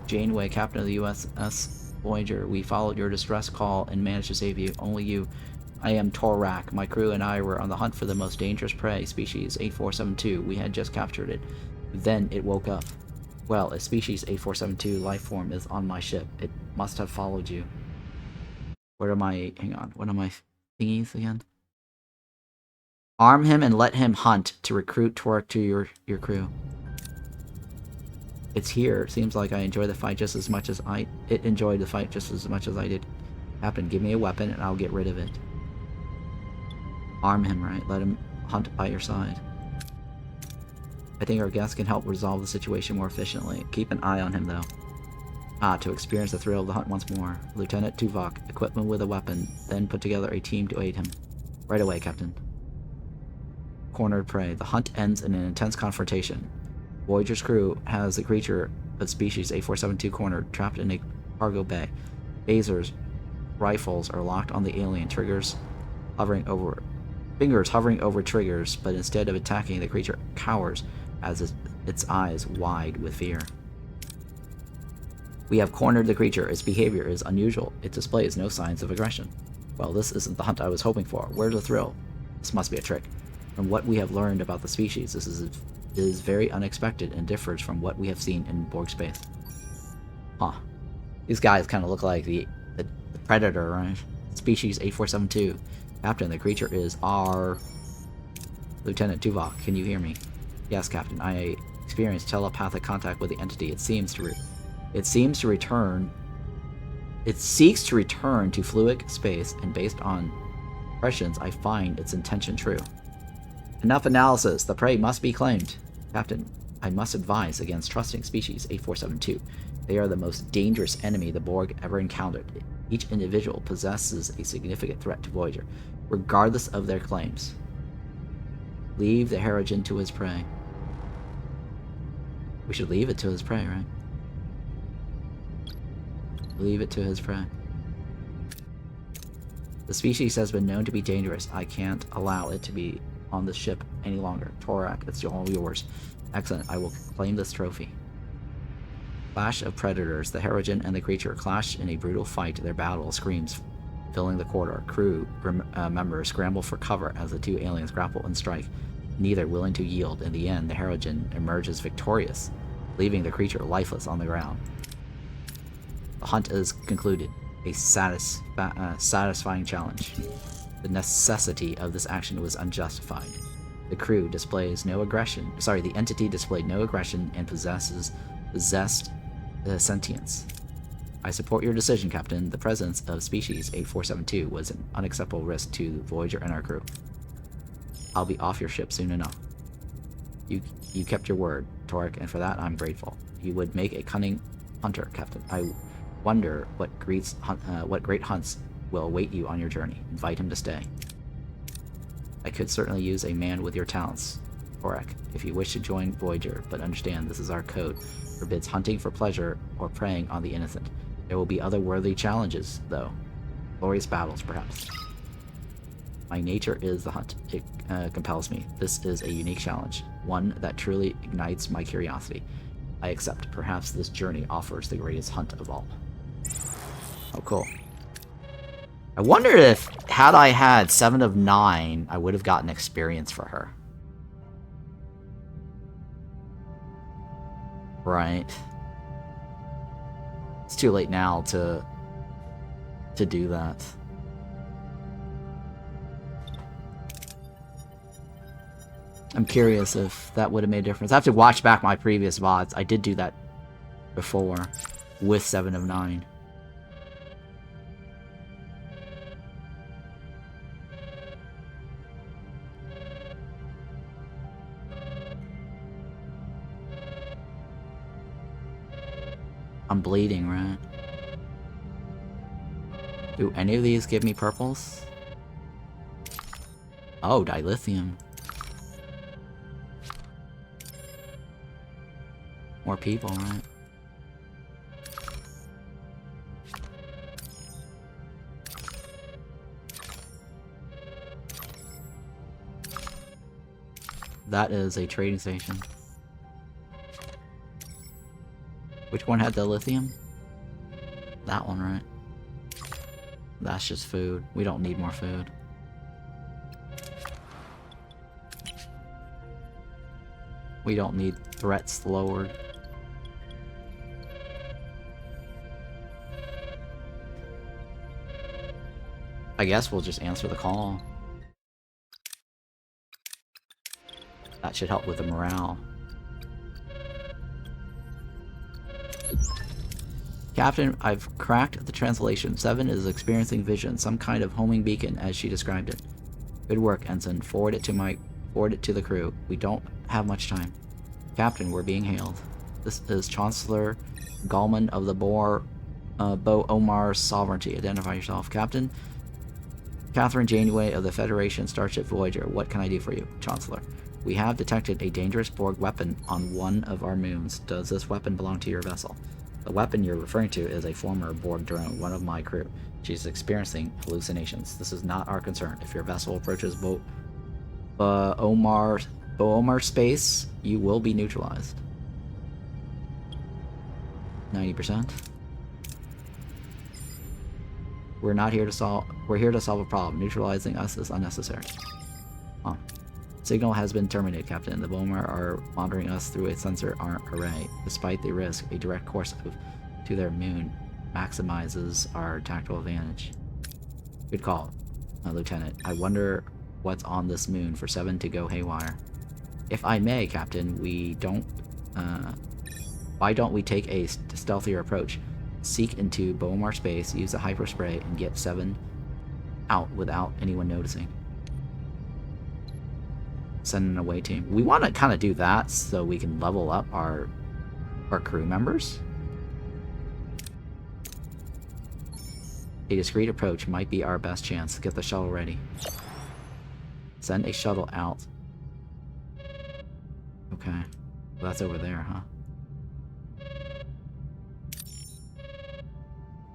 Janeway, captain of the USS Voyager. We followed your distress call and managed to save you. Only you. I am Torak. My crew and I were on the hunt for the most dangerous prey, species 8472. We had just captured it. Then it woke up. Well, a species 8472 life form is on my ship. It must have followed you. Where are my... Hang on. What are my thingies again? Arm him and let him hunt to recruit Torak to your crew. It's here. Seems like I enjoy the fight just as much as it enjoyed the fight just as much as I did. Captain, give me a weapon and I'll get rid of it. Arm him, right? Let him hunt by your side. I think our guest can help resolve the situation more efficiently. Keep an eye on him, though. To experience the thrill of the hunt once more. Lieutenant Tuvok, equip him with a weapon, then put together a team to aid him. Right away, Captain. Cornered prey. The hunt ends in an intense confrontation. Voyager's crew has the creature of species 8472 cornered, trapped in a cargo bay. Phasers, rifles are locked on the alien, fingers hovering over triggers, but instead of attacking, the creature cowers as its eyes wide with fear. We have cornered the creature. Its behavior is unusual. It displays no signs of aggression. Well, this isn't the hunt I was hoping for. Where's the thrill? This must be a trick. From what we have learned about the species, this is very unexpected and differs from what we have seen in Borg space. Huh. These guys kind of look like the Predator, right? Species 8472. Captain, the creature is our... Lieutenant Tuvok, can you hear me? Yes, Captain. I experienced telepathic contact with the entity. It seeks to return to fluic space, and based on impressions, I find its intention true. Enough analysis. The prey must be claimed. Captain, I must advise against trusting species 8472. They are the most dangerous enemy the Borg ever encountered. Each individual possesses a significant threat to Voyager, regardless of their claims. Leave the Harrigan to his prey. We should leave it to his prey, right? Leave it to his prey. The species has been known to be dangerous. I can't allow it to be on the ship any longer. Torak, it's all yours. Excellent. I will claim this trophy. Clash of predators. The Harrigan and the creature clash in a brutal fight. Their battle screams filling the corridor. Crew members scramble for cover as the two aliens grapple and strike, neither willing to yield. In the end, the Harrigan emerges victorious, leaving the creature lifeless on the ground. The hunt is concluded. A satisfying challenge. The necessity of this action was unjustified. The crew displays no aggression. The entity displayed no aggression and possessed sentience. I support your decision, Captain. The presence of species 8472 was an unacceptable risk to Voyager and our crew. I'll be off your ship soon enough. You kept your word, Torek, and for that I'm grateful. You would make a cunning hunter, Captain. I wonder what great hunts will await you on your journey. Invite him to stay. I could certainly use a man with your talents, Torek, if you wish to join Voyager, but understand this is our code. Forbids hunting for pleasure or preying on the innocent. There will be other worthy challenges, though. Glorious battles, perhaps. My nature is the hunt. It compels me. This is a unique challenge, one that truly ignites my curiosity. I accept. Perhaps this journey offers the greatest hunt of all. Oh, cool. I wonder if, had I had 7 of 9, I would have gotten experience for her. Right. It's too late now to do that. I'm curious if that would have made a difference. I have to watch back my previous VODs. I did do that before with 7 of 9. I'm bleeding, right? Do any of these give me purples? Oh, dilithium. More people, right? That is a trading station. Which one had the lithium? That one, right? That's just food. We don't need more food. We don't need threats lowered. I guess we'll just answer the call. That should help with the morale. Captain, I've cracked the translation. 7 is experiencing vision, some kind of homing beacon as she described it. Good work, Ensign. Forward it to the crew. We don't have much time. Captain, we're being hailed. This is Chancellor Gallman of the Bo Omar Sovereignty. Identify yourself. Captain, Catherine Janeway of the Federation Starship Voyager. What can I do for you, Chancellor? We have detected a dangerous Borg weapon on one of our moons. Does this weapon belong to your vessel? The weapon you're referring to is a former Borg drone, one of my crew. She's experiencing hallucinations. This is not our concern. If your vessel approaches Bo Omar space, you will be neutralized. 90%. We're here to solve a problem. Neutralizing us is unnecessary. Signal has been terminated, Captain. The Bomar are monitoring us through a sensor array. Despite the risk, a direct course to their moon maximizes our tactical advantage. Good call, Lieutenant. I wonder what's on this moon for 7 to go haywire. If I may, Captain, why don't we take a stealthier approach? Seek into Bomar space, use a hyperspray, and get 7 out without anyone noticing. Send an away team. We want to kind of do that so we can level up our crew members. A discreet approach might be our best chance. Get the shuttle ready. Send a shuttle out. Okay. Well, that's over there, huh?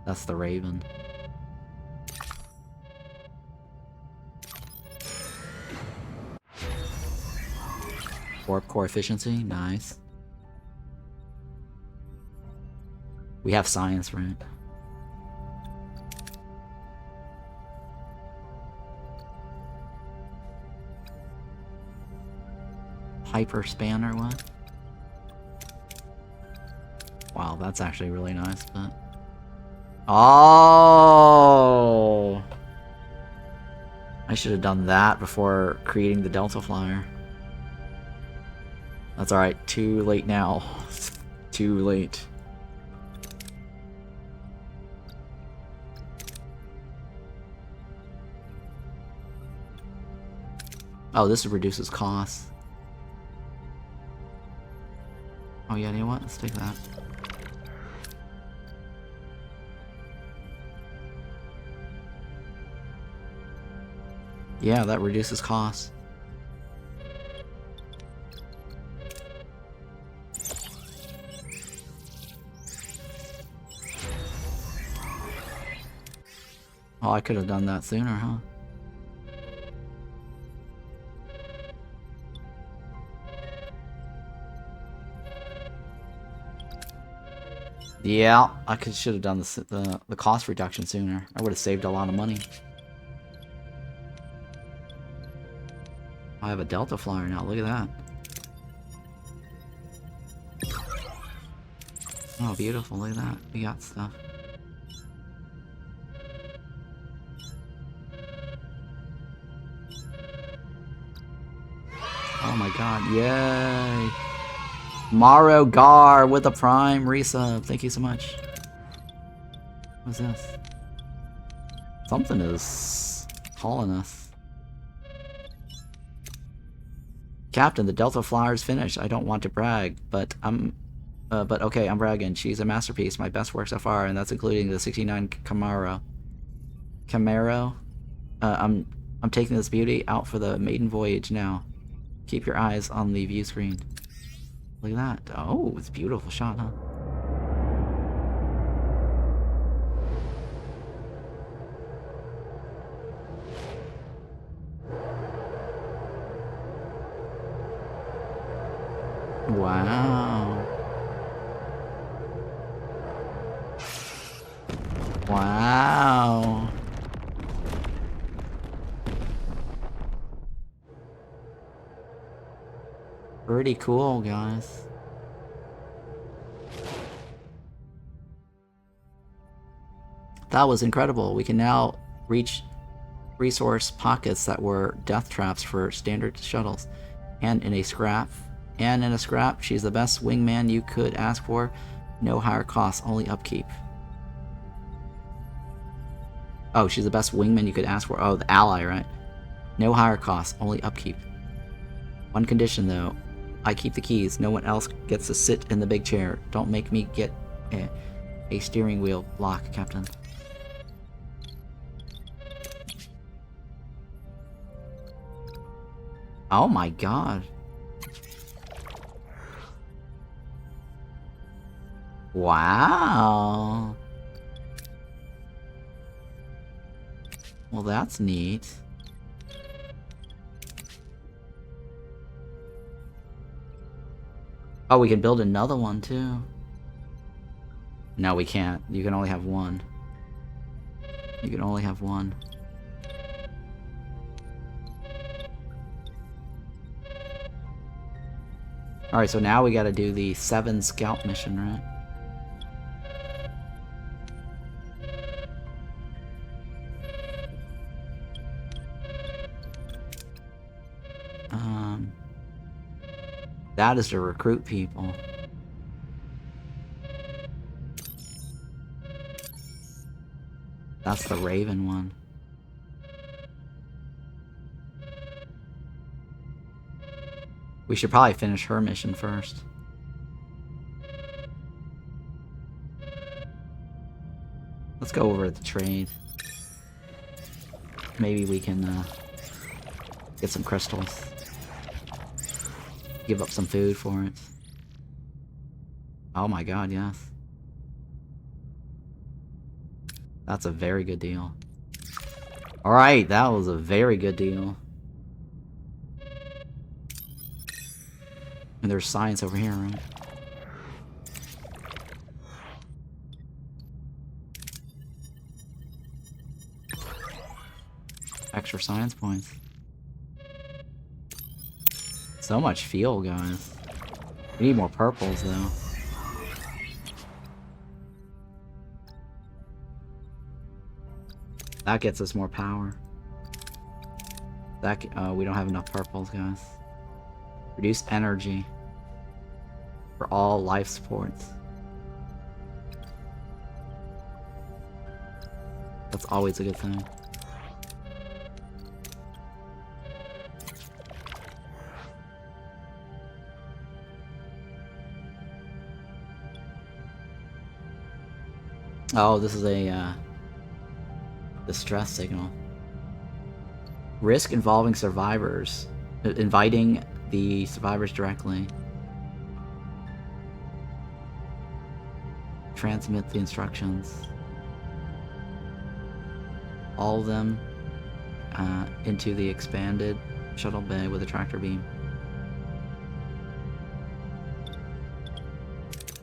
That's the Raven. Warp core efficiency, nice. We have science, right? Hyper spanner, what? Wow, that's actually really nice, but... Oh! I should have done that before creating the Delta Flyer. That's alright, too late now. Too late. Oh, this reduces costs. Oh yeah, you know what? Let's take that. Yeah, that reduces costs. Oh, I could have done that sooner, huh? Yeah, I should have done the cost reduction sooner. I would have saved a lot of money. I have a Delta flyer now. Look at that. Oh, beautiful. Look at that. We got stuff. Oh my god. Yay. Maro Gar with a Prime resub. Thank you so much. What's this? Something is calling us. Captain, the Delta Flyer's finished. I don't want to brag, but okay, I'm bragging. She's a masterpiece, my best work so far, and that's including the 69 Camaro. I'm taking this beauty out for the maiden voyage now. Keep your eyes on the view screen. Look at that. Oh, it's a beautiful shot, huh? Wow. Wow. Pretty cool, guys. That was incredible. We can now reach resource pockets that were death traps for standard shuttles. And in a scrap, she's the best wingman you could ask for. No higher costs, only upkeep. Oh, she's the best wingman you could ask for. Oh, the ally, right? No higher costs, only upkeep. One condition, though. I keep the keys. No one else gets to sit in the big chair. Don't make me get a steering wheel lock, Captain. Oh my god. Wow. Well, that's neat. Oh, we can build another one too. No, we can't. You can only have one. You can only have one. Alright, so now we gotta do the 7 scout mission, right? That is to recruit people. That's the Raven one. We should probably finish her mission first. Let's go over the trade. Maybe we can get some crystals. Give up some food for it. Oh my god, yes. That's a very good deal. Alright, that was a very good deal. And there's science over here, right? Extra science points. So much fuel, guys. We need more purples, though. That gets us more power. That we don't have enough purples, guys. Reduce energy for all life supports. That's always a good thing. Oh, this is a distress signal. Risk involving survivors. Inviting the survivors directly. Transmit the instructions. All of them into the expanded shuttle bay with a tractor beam.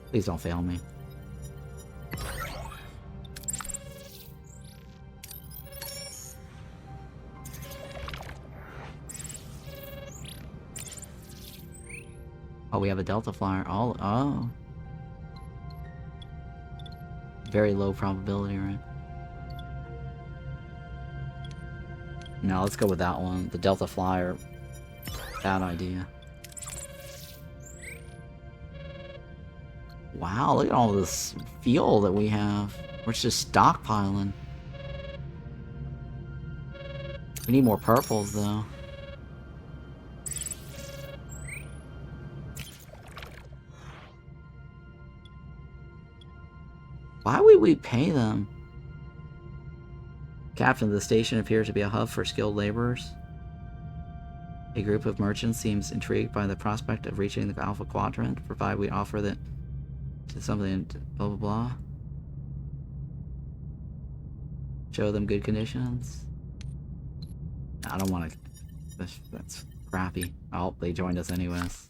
Please don't fail me. Oh, we have a Delta flyer. Oh. Very low probability, right? No, let's go with that one. The Delta flyer. Bad idea. Wow, look at all this fuel that we have. We're just stockpiling. We need more purples, though. Why would we pay them? Captain, the station appears to be a hub for skilled laborers. A group of merchants seems intrigued by the prospect of reaching the Alpha Quadrant, provided we offer that to something, blah blah blah. Show them good conditions. I don't want to. That's crappy. Oh, they joined us anyways.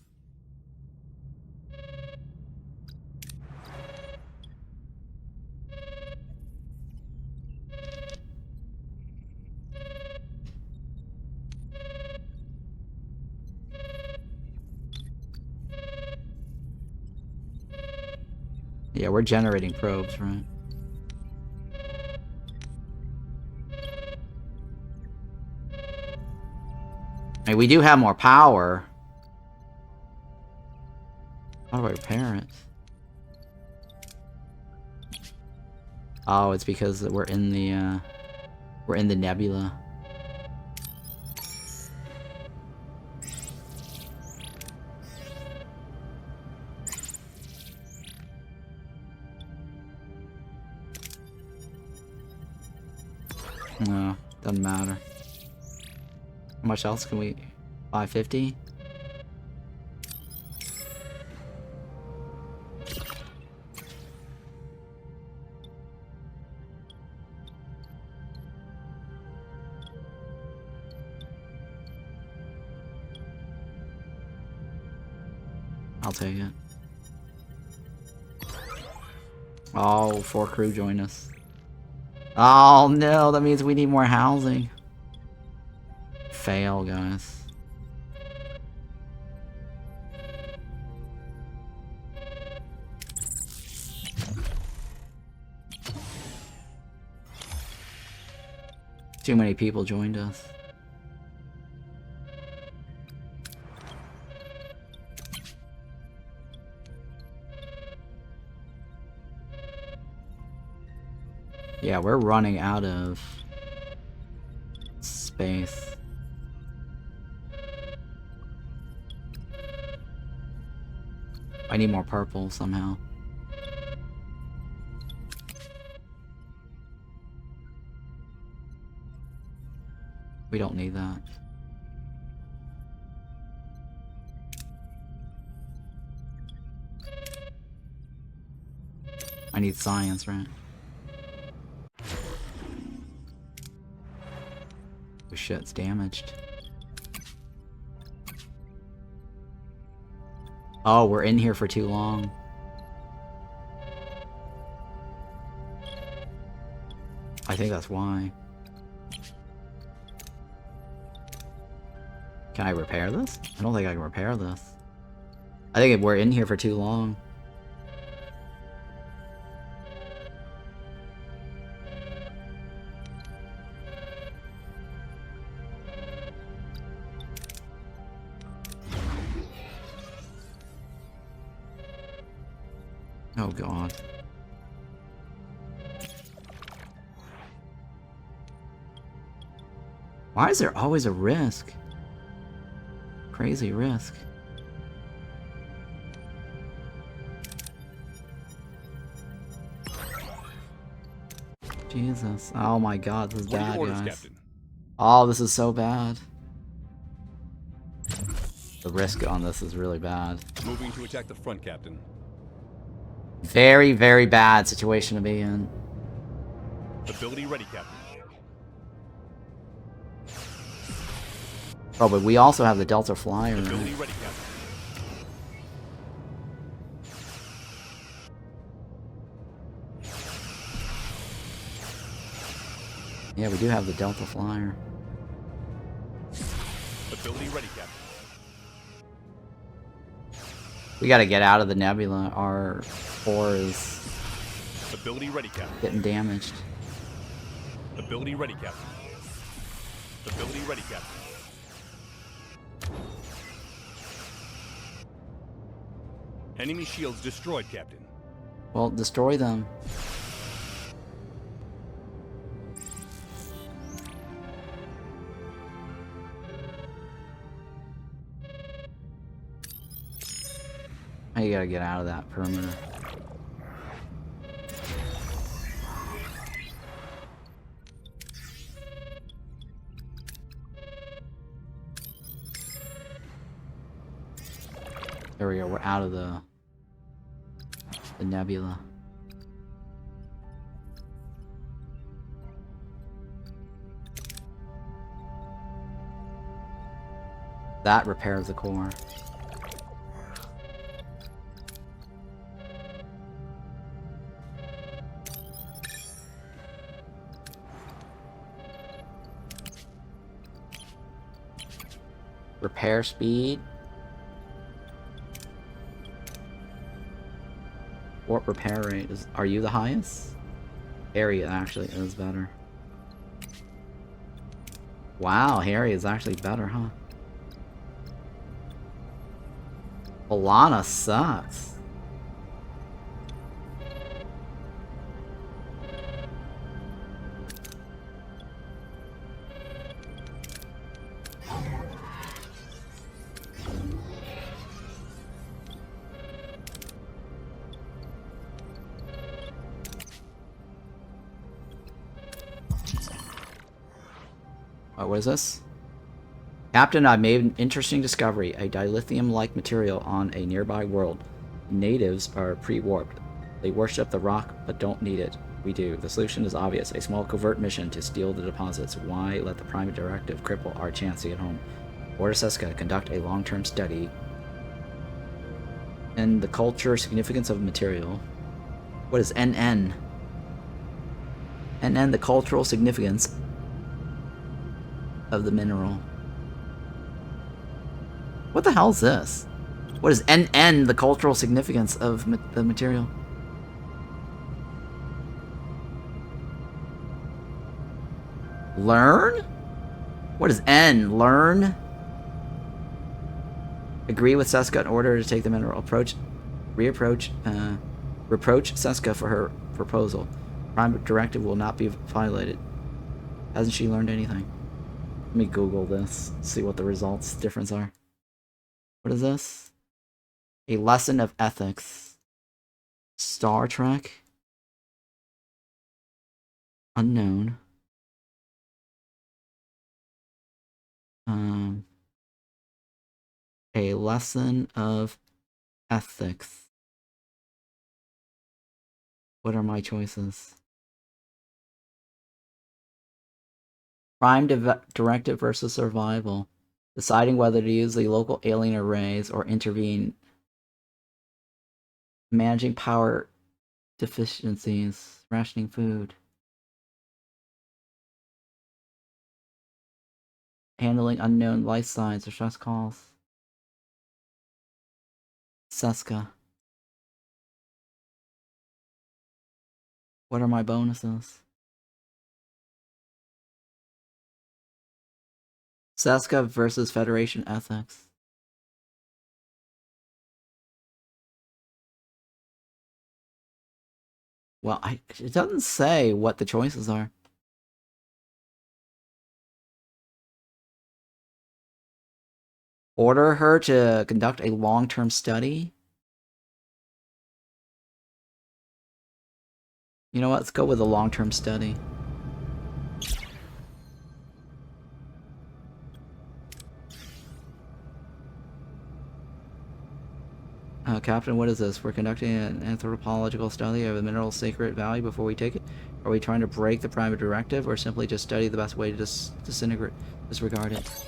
Yeah, we're generating probes, right? I mean, we do have more power. How do I repair it? Oh, it's because we're in the nebula. No, doesn't matter. How much else can we... 550? I'll take it. Oh, 4 crew join us. Oh no, that means we need more housing. Fail, guys. Too many people joined us. Yeah, we're running out of space. I need more purple somehow. We don't need that. I need science, right? Oh shit, it's damaged. Oh, we're in here for too long. I think that's why. Can I repair this? I don't think I can repair this. I think we're in here for too long. Oh god. Why is there always a risk? Crazy risk. Jesus. Oh my god, this is What are bad, your orders, guys. Captain? Oh, this is so bad. The risk on this is really bad. Moving to attack the front, Captain. Very, very bad situation to be in. Ability ready, Captain. Oh, but we also have the Delta Flyer. Ability ready, Captain. Yeah, we do have the Delta Flyer. Ability ready, Captain. We gotta get out of the nebula. Our core is Ability ready, Captain. getting damaged. Ability ready, Captain. Ability ready, Captain. Enemy shields destroyed, Captain. Well, destroy them. I gotta get out of that perimeter. There we go, we're out of the nebula. That repairs the core. Repair speed. Warp repair rate is. Are you the highest? Harry actually is better. Wow, Harry is actually better, huh? Alana sucks. What is this? Captain, I made an interesting discovery. A dilithium-like material on a nearby world. Natives are pre-warped. They worship the rock, but don't need it. We do. The solution is obvious. A small covert mission to steal the deposits. Why let the Prime Directive cripple our chance to get home? Order Seska conduct a long-term study in the culture significance of material. What is NN? NN, the cultural significance of the mineral. What the hell is this? What is NN, the cultural significance of the material? Learn? What is N? Learn? Agree with Seska in order to take the mineral. Reproach Seska for her proposal. Prime Directive will not be violated. Hasn't she learned anything? Let me Google this, see what the results difference are. What is this? A lesson of ethics. Star Trek? Unknown. A lesson of ethics. What are my choices? Prime Directive versus survival. Deciding whether to use the local alien arrays or intervene. Managing power deficiencies. Rationing food. Handling unknown life signs or stress calls. Seska. What are my bonuses? Seska versus Federation ethics. Well, it doesn't say what the choices are. Order her to conduct a long-term study. You know what? Let's go with a long-term study. Captain, what is this? We're conducting an anthropological study of the mineral's sacred value before we take it? Are we trying to break the private directive, or simply just study the best way to disregard it?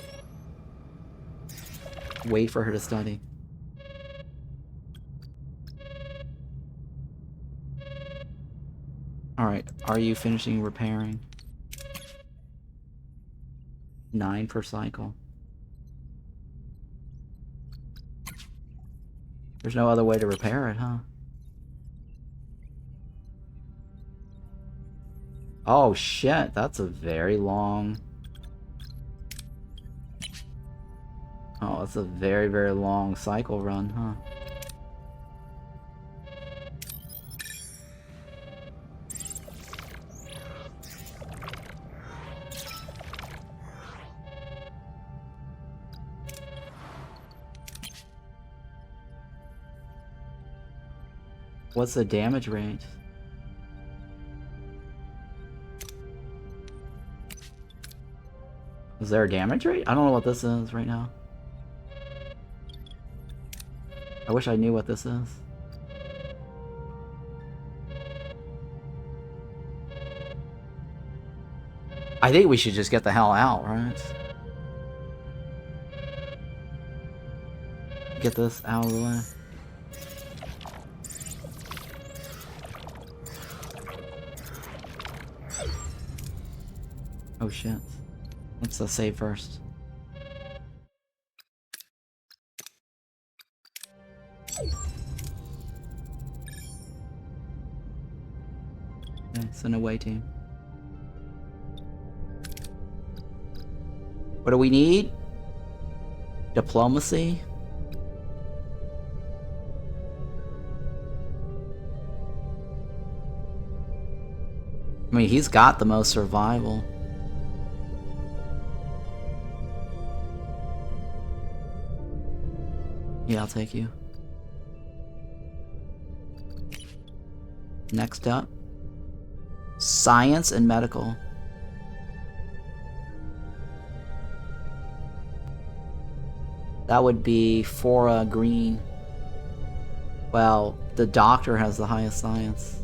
Wait for her to study. Alright, are you finishing repairing? 9 per cycle. There's no other way to repair it, huh? Oh shit, that's a very long... Oh, that's a very, very long cycle run, huh? What's the damage rate? Is there a damage rate? I don't know what this is right now. I wish I knew what this is. I think we should just get the hell out, right? Get this out of the way. Oh shit. Let's save first. Okay, send away team. What do we need? Diplomacy? I mean, he's got the most survival. Yeah, I'll take you. Next up, science and medical. That would be Fora Green. Well, the doctor has the highest science.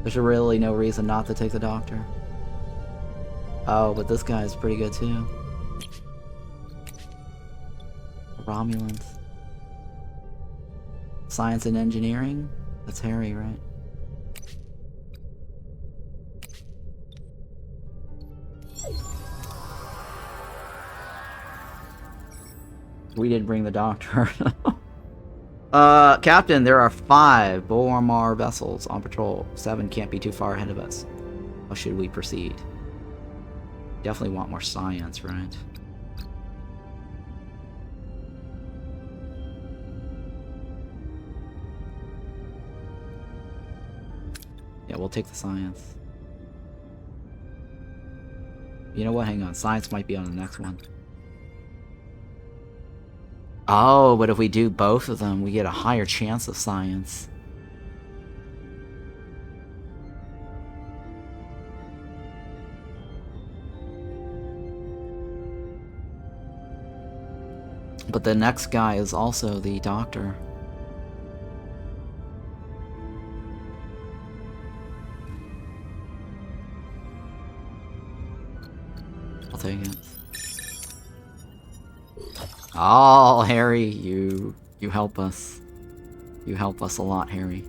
There's really no reason not to take the doctor. Oh, but this guy's pretty good too. Romulans. Science and engineering? That's Harry, right? We did bring the doctor. Captain, there are 5 Bormar vessels on patrol. 7 can't be too far ahead of us. How should we proceed? Definitely want more science, right? Yeah, we'll take the science. You know what? Hang on. Science might be on the next one. Oh, but if we do both of them, we get a higher chance of science. But the next guy is also the doctor. I'll take it. Oh, Harry, you help us. You help us a lot, Harry.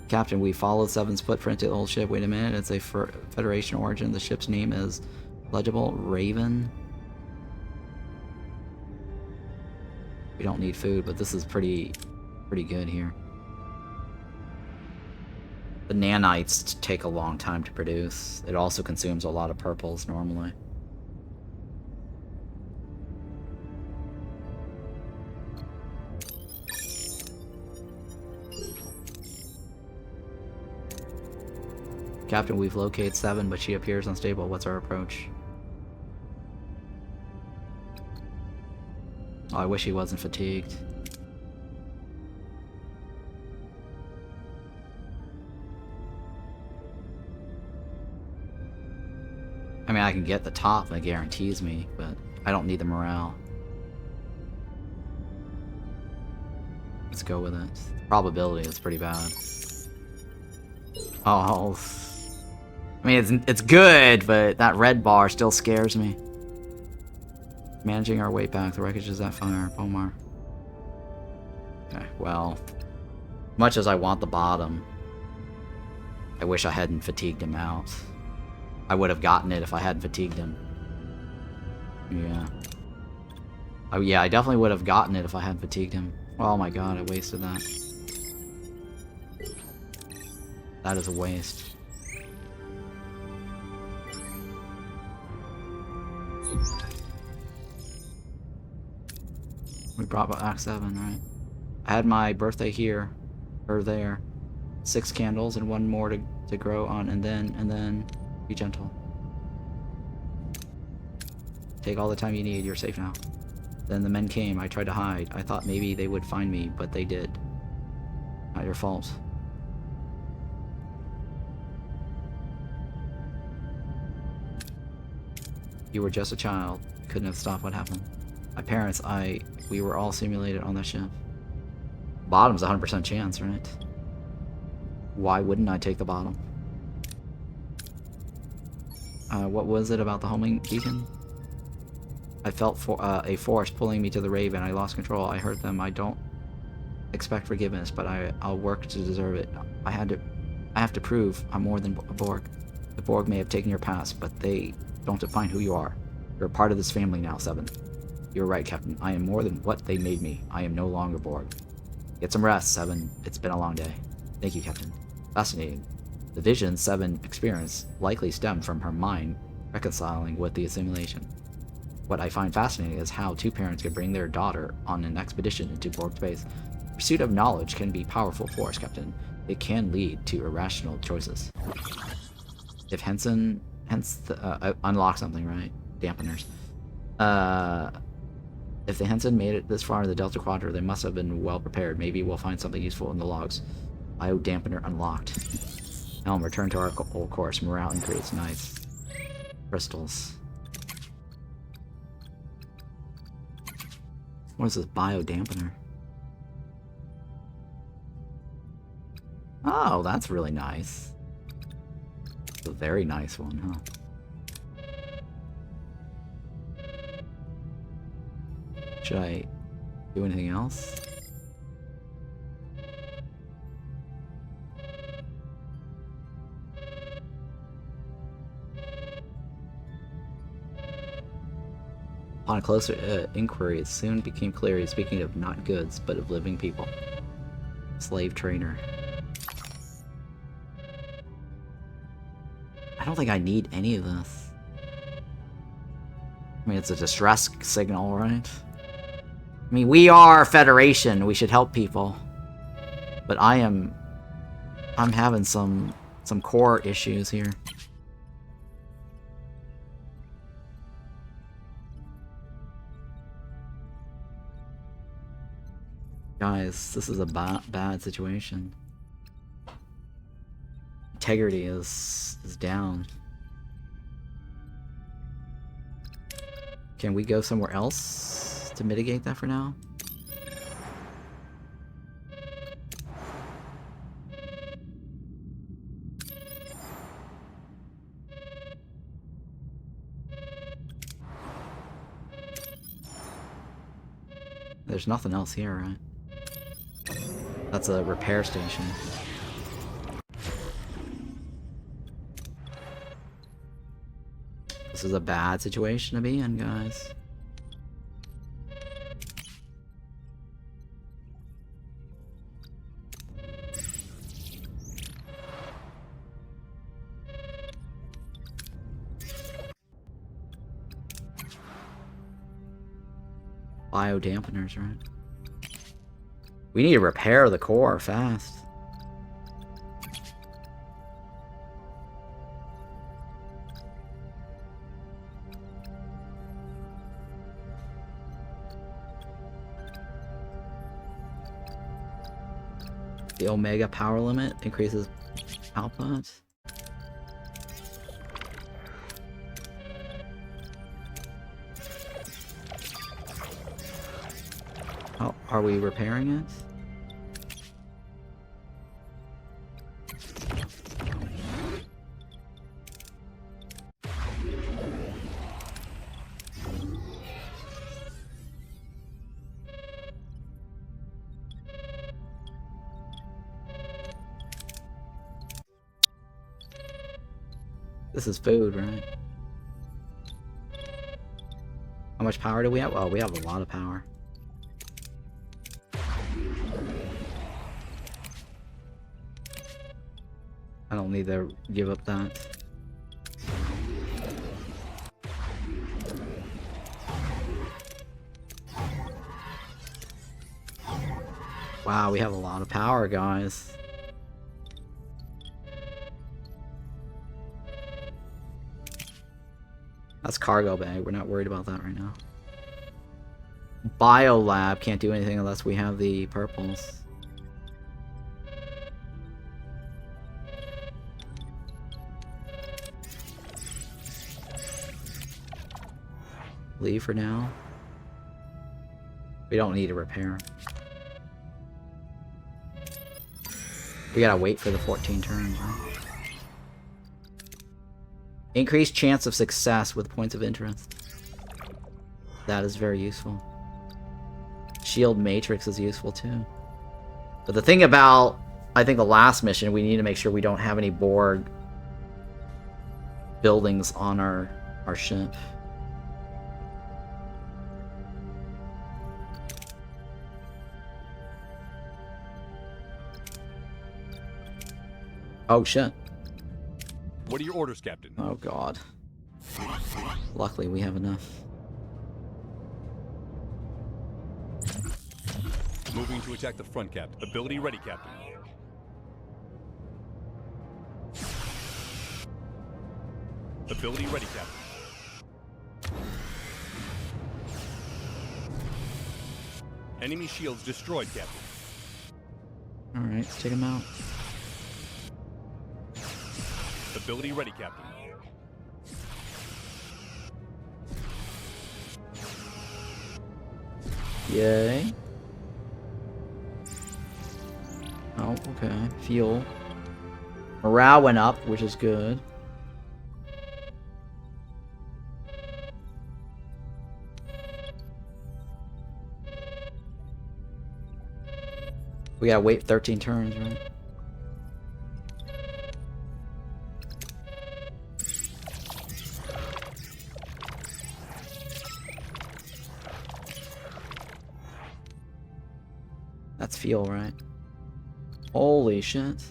Captain, we followed 7's footprint to the old ship. Wait a minute, it's a Federation origin. The ship's name is legible Raven. We don't need food, but this is pretty good here. The nanites take a long time to produce. It also consumes a lot of purples normally. Captain, we've located 7, but she appears unstable. What's our approach? Oh, I wish he wasn't fatigued. mean, I can get the top, that guarantees me, but I don't need the morale. Let's go with it. The probability is pretty bad. Oh, I mean, it's good, but that red bar still scares me. Managing our way back, the wreckage is at fire. Bomar. Okay, well, much as I want the bottom, I wish I hadn't fatigued him out. I would have gotten it if I hadn't fatigued him. Yeah. Oh yeah, I definitely would have gotten it if I hadn't fatigued him. Oh my god, I wasted that. That is a waste. We brought back Act 7, right? I had my birthday here, or there. 6 candles and 1 more to grow on, and then be gentle. Take all the time you need, you're safe now. Then the men came, I tried to hide. I thought maybe they would find me, but they did. Not your fault. You were just a child. Couldn't have stopped what happened. My parents, we were all simulated on that ship. Bottom's 100% chance, right? Why wouldn't I take the bottom? What was it about the homing beacon? I felt a force pulling me to the Raven. I lost control. I hurt them. I don't expect forgiveness, but I'll work to deserve it. I have to prove I'm more than a Borg. The Borg may have taken your past, but they don't define who you are. You're a part of this family now, 7. You're right, Captain. I am more than what they made me. I am no longer Borg. Get some rest, 7. It's been a long day. Thank you, Captain. Fascinating. The vision 7 experienced likely stemmed from her mind reconciling with the assimilation. What I find fascinating is how 2 parents could bring their daughter on an expedition into Borg space. Pursuit of knowledge can be a powerful force, Captain. It can lead to irrational choices. If unlock something, right? Dampeners. If the Henson made it this far in the Delta Quadrant, they must have been well prepared. Maybe we'll find something useful in the logs. Biodampener unlocked. Helm, return to our old course. Morale increase. Nice. Crystals. What is this biodampener? Oh, that's really nice. It's a very nice one, huh? Should I do anything else? Upon a closer inquiry, it soon became clear he's speaking of not goods, but of living people. Slave trainer. I don't think I need any of this. I mean, it's a distress signal, right? I mean, we are Federation. We should help people. But I'm having some core issues here. Guys, this is a bad situation. Integrity is down. Can we go somewhere else to mitigate that for now? There's nothing else here, right? That's a repair station. This is a bad situation to be in, guys. Biodampeners, right? We need to repair the core fast. The Omega power limit increases output. Oh, are we repairing it? This is food, right? How much power do we have? Oh, we have a lot of power. I don't need to give up that. Wow, we have a lot of power, guys. That's cargo bay. We're not worried about that right now. Biolab can't do anything unless we have the purples. Leave for now. We don't need a repair. We gotta wait for the 14 turns, right? Increased chance of success with points of interest. That is very useful. Shield matrix is useful too. But the thing about, I think the last mission, we need to make sure we don't have any Borg buildings on our ship. Oh shit. What are your orders, Captain? Oh god. Luckily we have enough. Moving to attack the front, Captain. Ability ready, Captain. Ability ready, Captain. Enemy shields destroyed, Captain. Alright, let's take him out. Ability ready, Captain. Yay. Oh, okay. Fuel. Morale went up, which is good. We gotta wait 13 turns, right? That's fuel, right? Holy shit.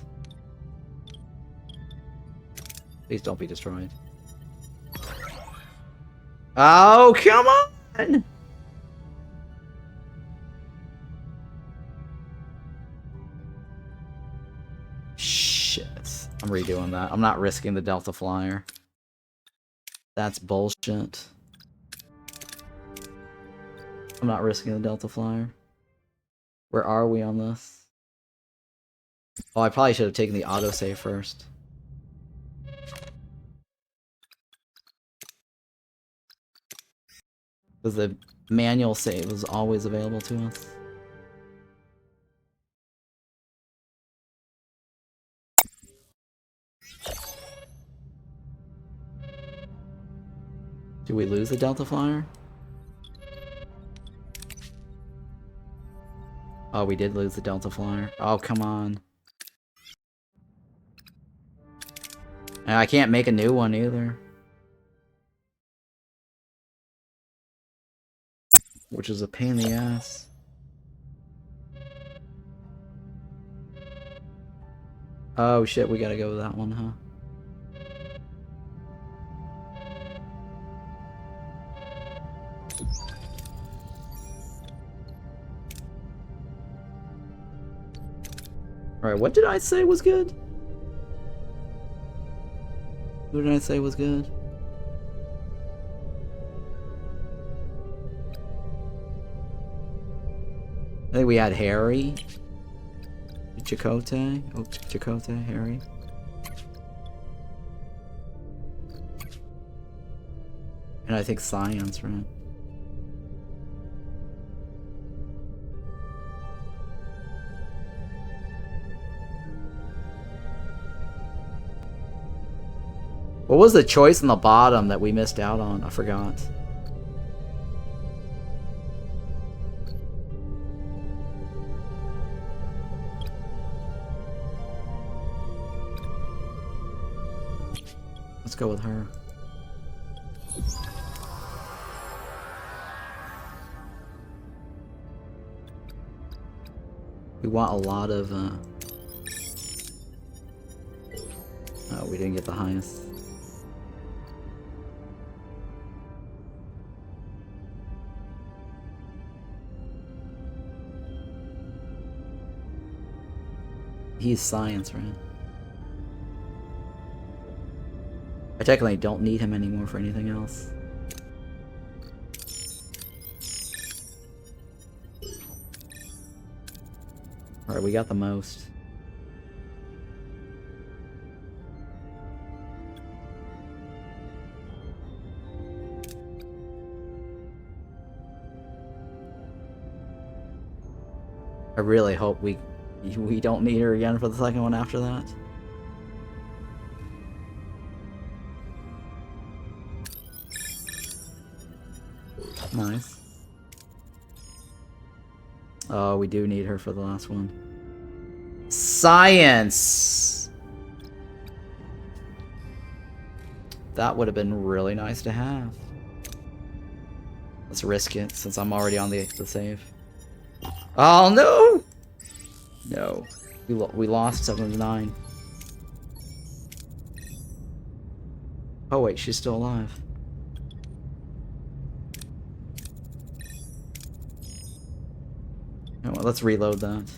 Please don't be destroyed. Oh, come on! Shit. I'm redoing that. I'm not risking the Delta Flyer. That's bullshit. I'm not risking the Delta Flyer. Where are we on this? Oh, I probably should have taken the autosave first. Because the manual save is always available to us. Do we lose the Delta Flyer? Oh, we did lose the Delta Flyer. Oh, come on. And I can't make a new one either. Which is a pain in the ass. Oh shit, we gotta go with that one, huh? Alright, what did I say was good? Who did I say was good? I think we had Harry. Chakotay. Oh, Chakotay, Harry. And I think Science, right? What was the choice in the bottom that we missed out on? I forgot. Let's go with her. We want a lot of, oh, we didn't get the highest. He's science, right? I technically don't need him anymore for anything else. Alright, we got the most. I really hope we don't need her again for the second one after that. Nice. Oh, we do need her for the last one. Science! That would have been really nice to have. Let's risk it since I'm already on the save. Oh no! No. We lost 7 to 9. Oh wait, she's still alive. You know what, let's reload that.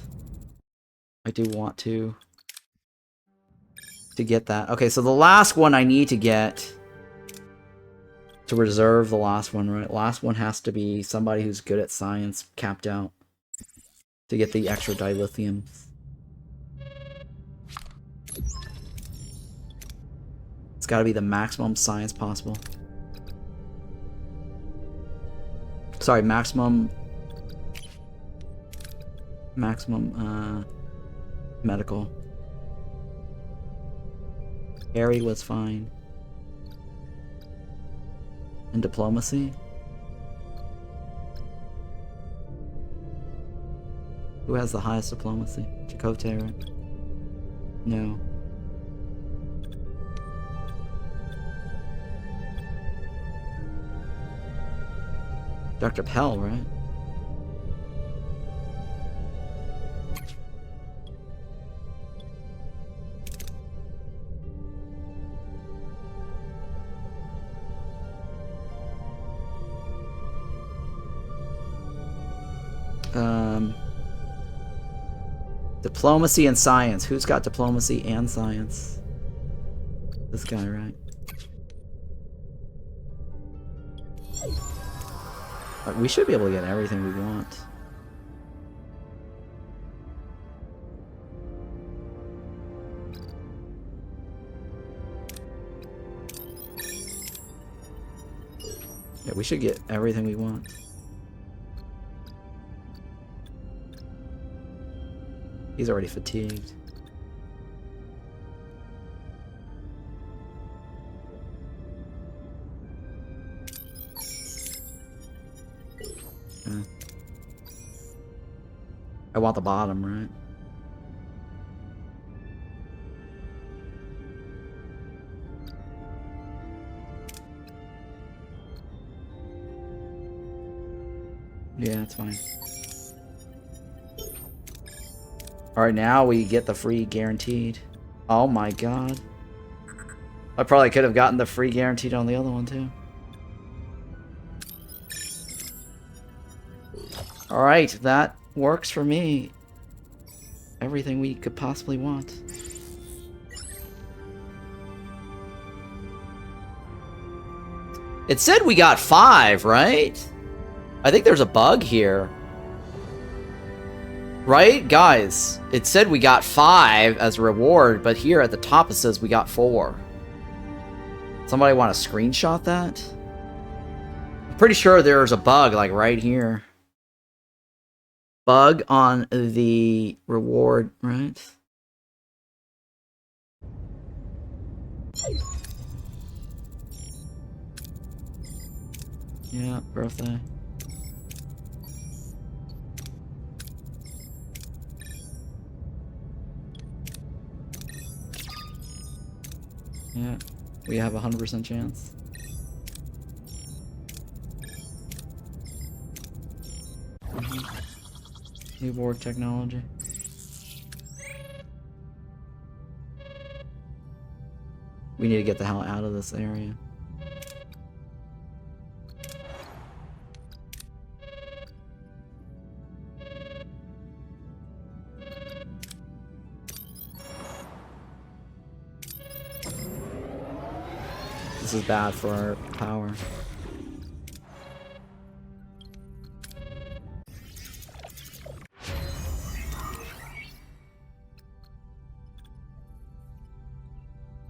I do want to get that. Okay, so the last one I need to get to reserve the last one, right? Last one has to be somebody who's good at science, capped out, to get the extra dilithium. It's got to be the maximum science possible. Sorry, maximum medical. Harry was fine. And diplomacy? Who has the highest diplomacy? Chakotay, right? No. Dr. Pell, right? Diplomacy and science. Who's got diplomacy and science? This guy, right? We should be able to get everything we want. Yeah, we should get everything we want. He's already fatigued. Okay. I want the bottom, right? Yeah, it's fine. Alright, now we get the free guaranteed. Oh my god. I probably could have gotten the free guaranteed on the other one too. Alright, that works for me. Everything we could possibly want. It said we got 5, right? I think there's a bug here. Right, guys? It said we got 5 as a reward, but here at the top it says we got 4. Somebody want to screenshot that? I'm pretty sure there's a bug, like, right here. Bug on the reward, right? Yeah, birthday. Yeah, we have a 100% chance. New board technology. We need to get the hell out of this area. This is bad for our power.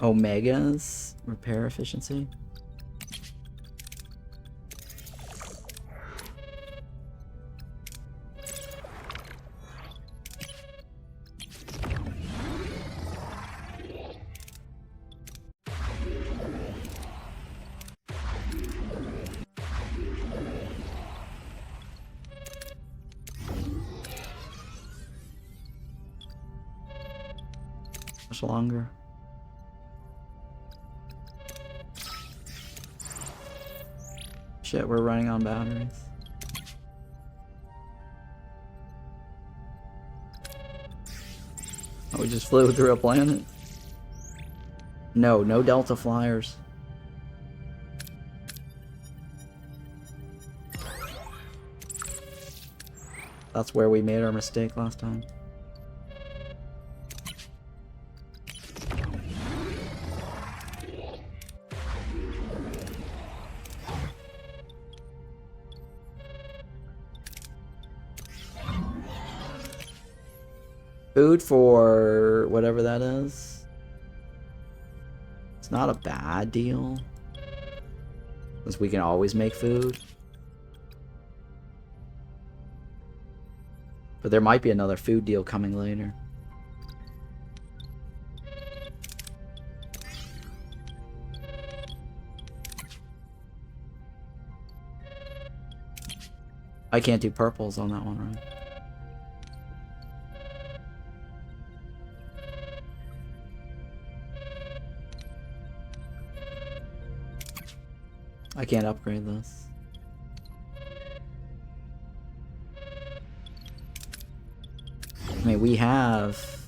Omega's repair efficiency. Much longer. Shit, we're running on batteries. Oh, we just flew through a planet. No, no Delta flyers. That's where we made our mistake last time. Food for whatever that is. It's not a bad deal, since we can always make food. But there might be another food deal coming later. I can't do purples on that one, right? I can't upgrade this. I mean, we have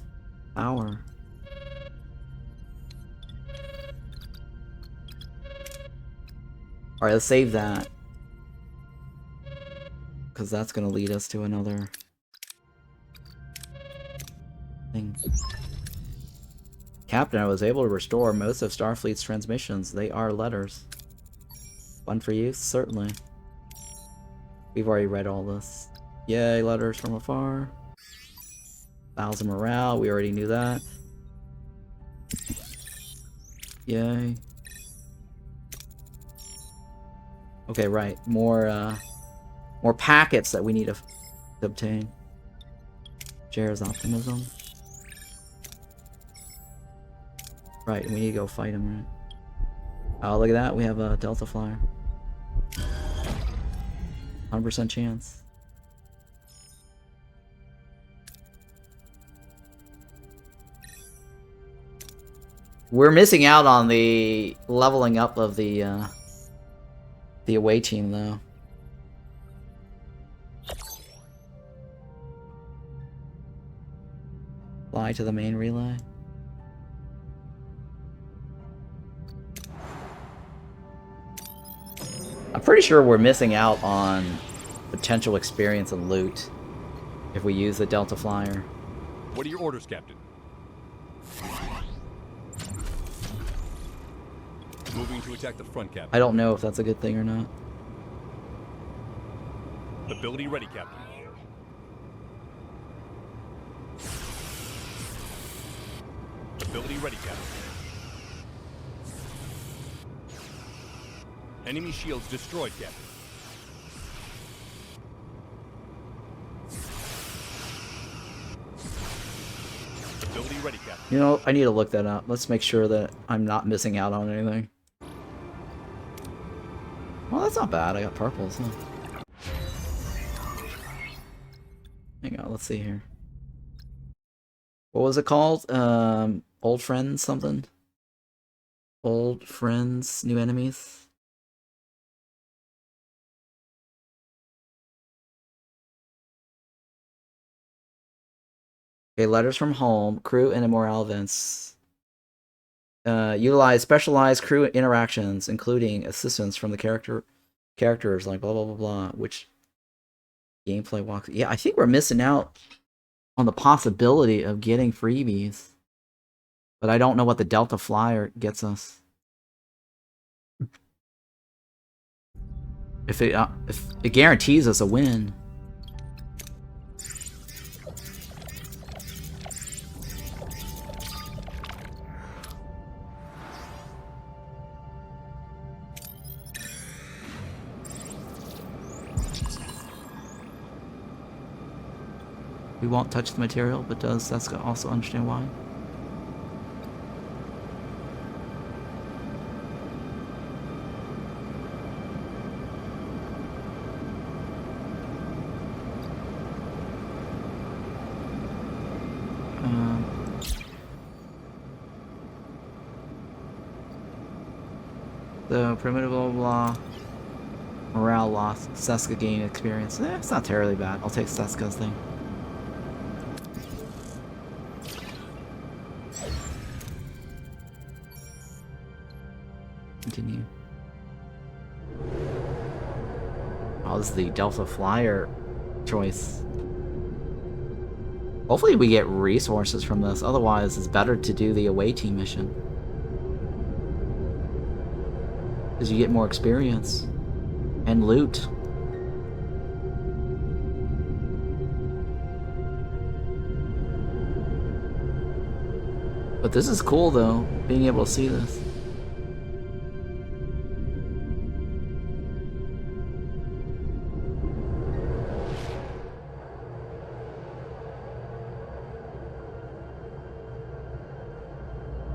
power. Alright, let's save that. Because that's going to lead us to another thing. Captain, I was able to restore most of Starfleet's transmissions. They are letters. One for you? Certainly. We've already read all this. Yay, letters from afar. 1,000 morale, we already knew that. Yay. Okay, right. More packets that we need to obtain. Jared's optimism. Right, we need to go fight him, right? Oh, look at that. We have a Delta Flyer. 100% chance. We're missing out on the leveling up of the away team, though. Fly to the main relay. I'm pretty sure we're missing out on potential experience and loot if we use the Delta Flyer. What are your orders, Captain? Moving to attack the front, Captain. I don't know if that's a good thing or not. Ability ready, Captain. Ability ready, Captain. Enemy shields destroyed, Captain. Ability ready, Captain. You know, I need to look that up. Let's make sure that I'm not missing out on anything. Well, that's not bad. I got purples, huh? Hang on, let's see here. What was it called? Old friends something? Old friends, new enemies? Okay, letters from home, crew and immoral events. Utilize specialized crew interactions, including assistance from the characters like blah blah blah blah. Which gameplay walks? Yeah, I think we're missing out on the possibility of getting freebies, but I don't know what the Delta Flyer gets us. If it guarantees us a win. We won't touch the material, but does Seska also understand why? So, primitive blah blah blah. Morale loss. Seska gain experience. It's not terribly bad. I'll take Seska's thing. Continue. Oh, this is the Delta Flyer choice. Hopefully we get resources from this. Otherwise, it's better to do the away team mission. Because you get more experience. And loot. But this is cool, though, being able to see this.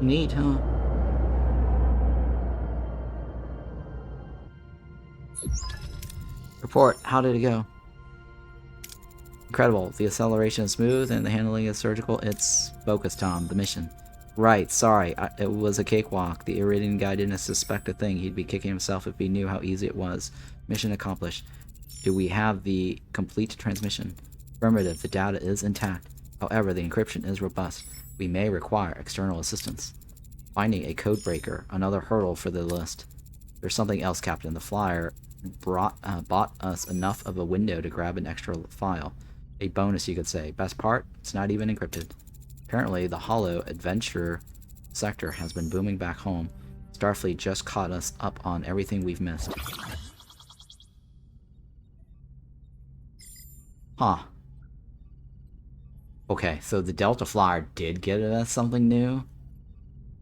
Neat, huh? Report, how did it go? Incredible. The acceleration is smooth and the handling is surgical. It's focused, Tom. The mission. Right, sorry. It was a cakewalk. The Iridian guy didn't suspect a thing. He'd be kicking himself if he knew how easy it was. Mission accomplished. Do we have the complete transmission? Affirmative. The data is intact. However, the encryption is robust. We may require external assistance. Finding a codebreaker. Another hurdle for the list. There's something else, Captain. The flyer bought us enough of a window to grab an extra file. A bonus, you could say. Best part? It's not even encrypted. Apparently, the hollow adventure sector has been booming back home. Starfleet just caught us up on everything we've missed. Huh. Okay, so the Delta Flyer did get us something new.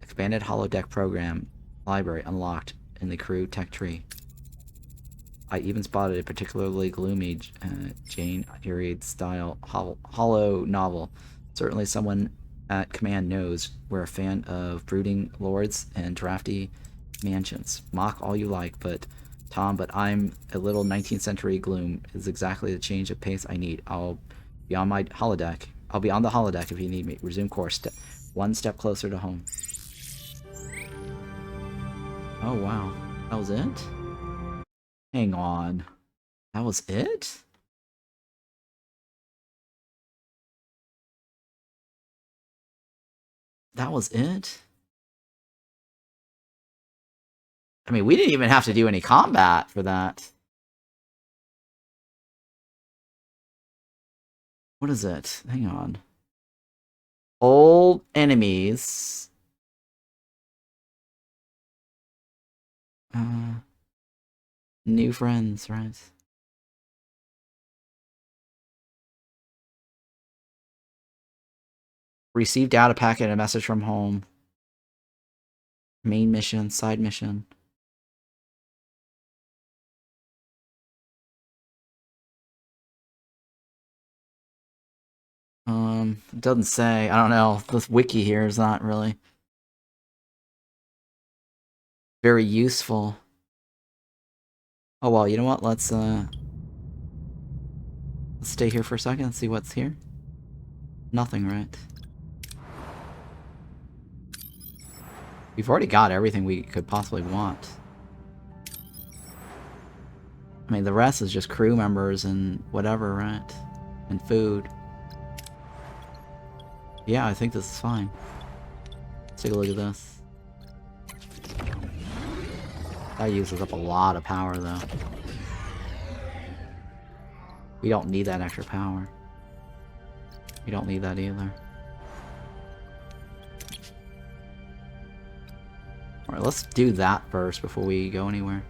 Expanded holodeck program library unlocked in the crew tech tree. I even spotted a particularly gloomy Jane Eyre-style hollow novel. Certainly someone at Command knows we're a fan of brooding lords and drafty mansions. Mock all you like, but I'm a little 19th century gloom is exactly the change of pace I need. I'll be on my holodeck. I'll be on the holodeck if you need me. Resume course. One step closer to home. Oh wow. That was it? Hang on. That was it? That was it? I mean, we didn't even have to do any combat for that. What is it? Hang on. Old enemies. New friends, right? Receive data packet and a message from home. Main mission, side mission. It doesn't say. I don't know. This wiki here is not really very useful. Oh well, you know what? Let's stay here for a second and see what's here. Nothing, right? We've already got everything we could possibly want. I mean, the rest is just crew members and whatever, right? And food. Yeah, I think this is fine. Let's take a look at this. That uses up a lot of power, though. We don't need that extra power. We don't need that either. Alright, let's do that first before we go anywhere.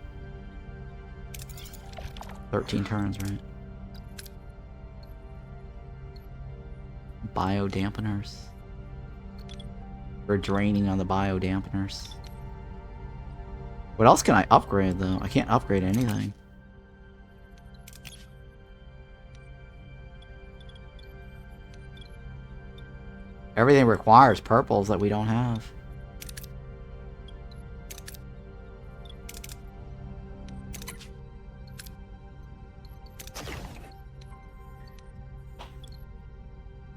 13 turns, right? Biodampeners. We're draining on the biodampeners. What else can I upgrade, though? I can't upgrade anything. Everything requires purples that we don't have.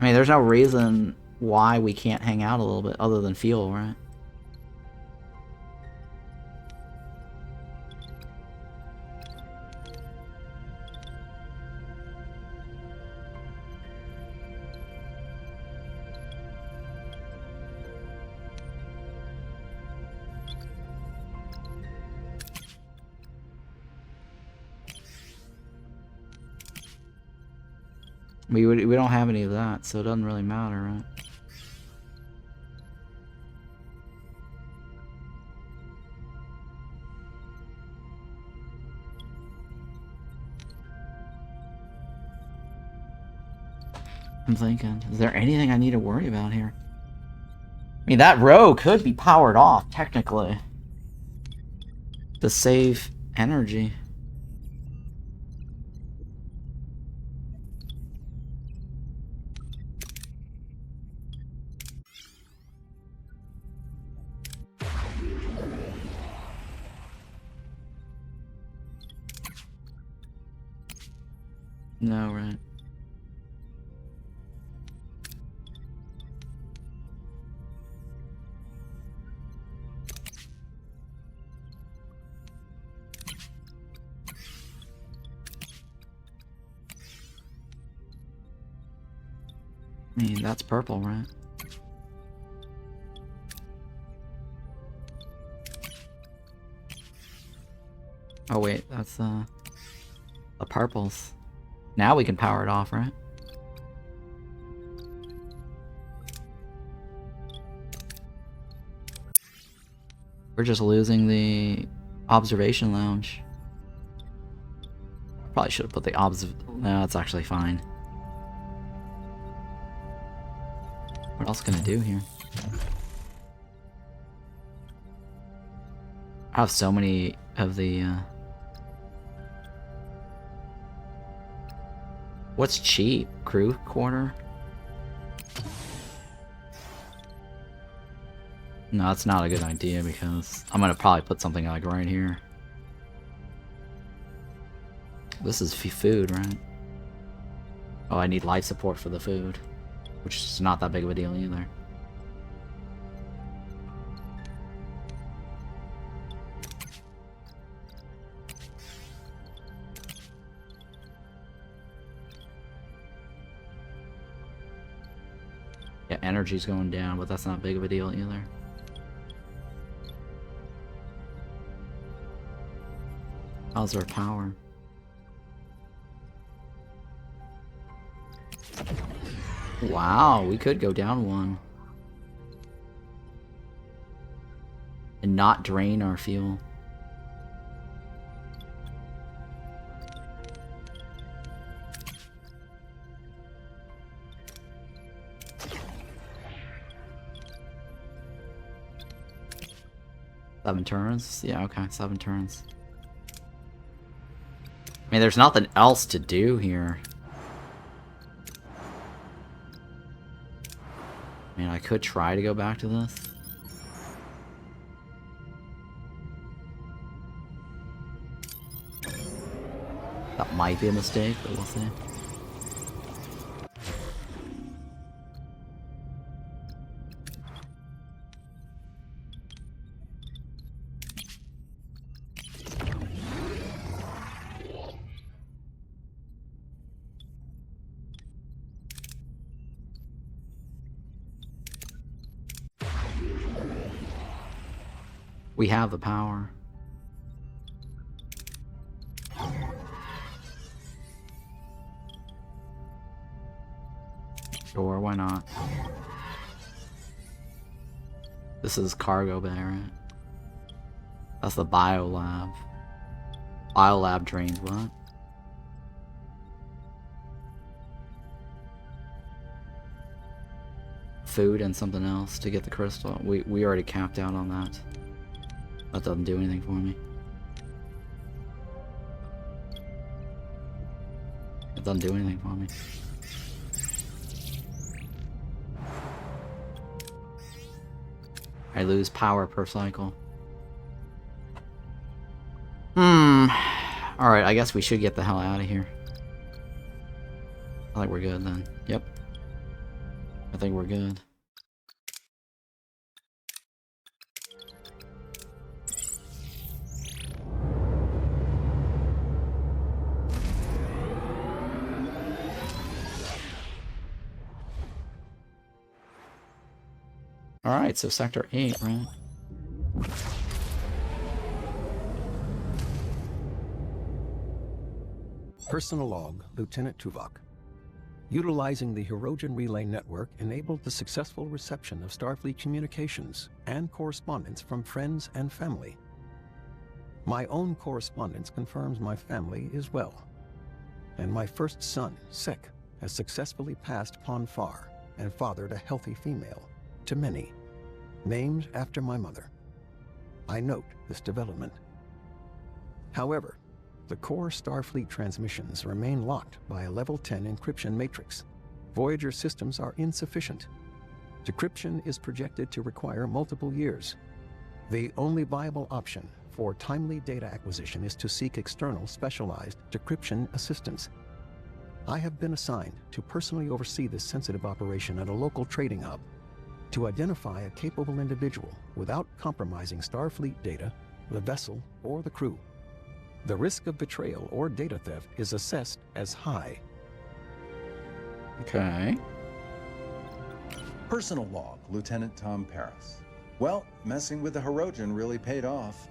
I mean, there's no reason why we can't hang out a little bit other than fuel, right? We don't have any of that, so it doesn't really matter, right? I'm thinking, is there anything I need to worry about here? I mean, that row could be powered off, technically, to save energy. No, right. I mean, that's purple, right? Oh wait, that's the purples. Now we can power it off, right? We're just losing the observation lounge. Probably should have put the no, it's actually fine. What else can I do here? I have so many of the what's cheap? Crew quarter? No, that's not a good idea because I'm gonna probably put something like right here. This is food, right? Oh, I need life support for the food, which is not that big of a deal either. Yeah, energy's going down, but that's not big of a deal either. How's our power? Wow, we could go down one. And not drain our fuel. Seven turns? Yeah, okay, 7 turns. I mean, there's nothing else to do here. I mean, I could try to go back to this. might be a mistake, but we'll see. We have the power. Sure, why not? This is cargo bay, right? That's the biolab. Biolab drains what? Food and something else to get the crystal. We already capped out on that. That doesn't do anything for me. It doesn't do anything for me. I lose power per cycle. Alright, I guess we should get the hell out of here. I think we're good then. Yep. I think we're good. Alright, so Sector 8, right? Personal log, Lieutenant Tuvok. Utilizing the Hirogen Relay Network enabled the successful reception of Starfleet communications and correspondence from friends and family. My own correspondence confirms my family is well, and my first son, Sek, has successfully passed Pon Farr and fathered a healthy female, to many, named after my mother. I note this development. However, the core Starfleet transmissions remain locked by a level 10 encryption matrix. Voyager systems are insufficient. Decryption is projected to require multiple years. The only viable option for timely data acquisition is to seek external specialized decryption assistance. I have been assigned to personally oversee this sensitive operation at a local trading hub, to identify a capable individual without compromising Starfleet data, the vessel, or the crew. The risk of betrayal or data theft is assessed as high. Okay. Personal log, Lieutenant Tom Paris. Well, messing with the Hirogen really paid off.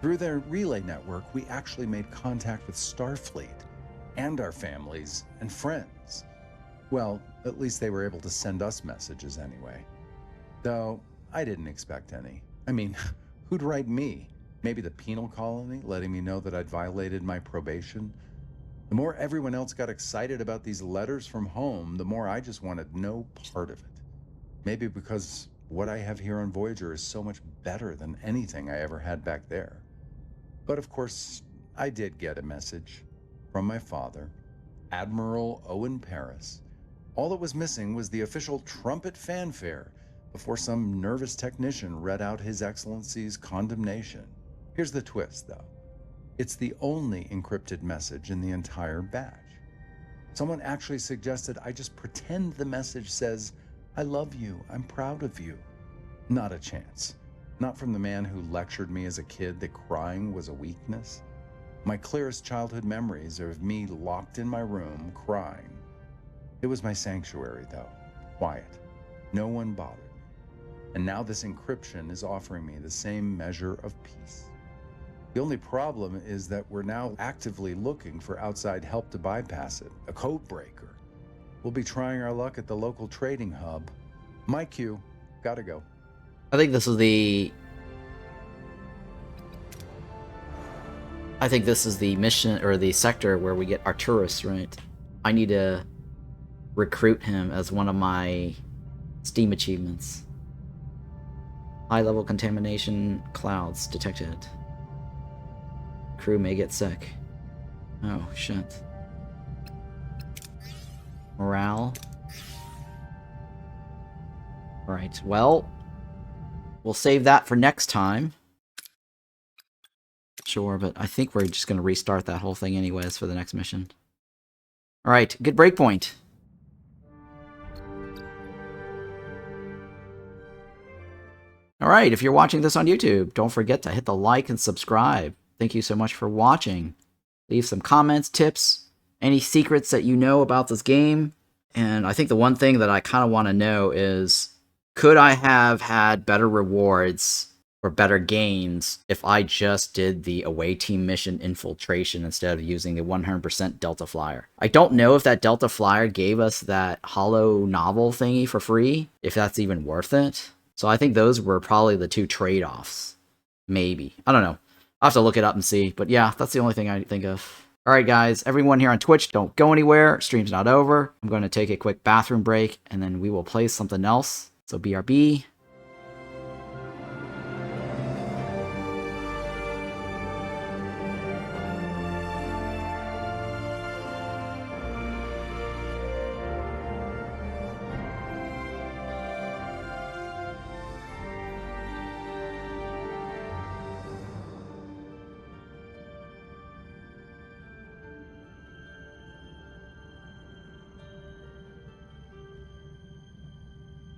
Through their relay network, we actually made contact with Starfleet and our families and friends. Well, at least they were able to send us messages anyway. Though, I didn't expect any. I mean, who'd write me? Maybe the penal colony, letting me know that I'd violated my probation? The more everyone else got excited about these letters from home, the more I just wanted no part of it. Maybe because what I have here on Voyager is so much better than anything I ever had back there. But of course, I did get a message from my father, Admiral Owen Paris. All that was missing was the official trumpet fanfare before some nervous technician read out His Excellency's condemnation. Here's the twist, though. It's the only encrypted message in the entire batch. Someone actually suggested I just pretend the message says, "I love you, I'm proud of you." Not a chance. Not from the man who lectured me as a kid that crying was a weakness. My clearest childhood memories are of me locked in my room, crying. It was my sanctuary, though. Quiet. No one bothered me. And now this encryption is offering me the same measure of peace. The only problem is that we're now actively looking for outside help to bypass it, a code breaker. We'll be trying our luck at the local trading hub. My cue. Gotta go. I think this is the... I think this is the mission, or the sector where we get Arturus, right? I need to recruit him as one of my Steam achievements. High-level contamination clouds detected. Crew may get sick. Oh, shit. Morale. Right, well, we'll save that for next time. sure, but I think we're just going to restart that whole thing anyways for the next mission. Alright, good breakpoint. Alright, if you're watching this on YouTube, don't forget to hit the like and subscribe. Thank you so much for watching. Leave some comments, tips, any secrets that you know about this game. And I think the one thing that I kind of want to know is, could I have had better rewards or better gains if I just did the away team mission infiltration instead of using the 100% Delta Flyer? I don't know if that Delta Flyer gave us that holo novel thingy for free, if that's even worth it. So I think those were probably the two trade-offs. Maybe. I don't know. I'll have to look it up and see. But yeah, that's the only thing I think of. Alright guys, everyone here on Twitch, don't go anywhere. Stream's not over. I'm going to take a quick bathroom break, and then we will play something else. So BRB.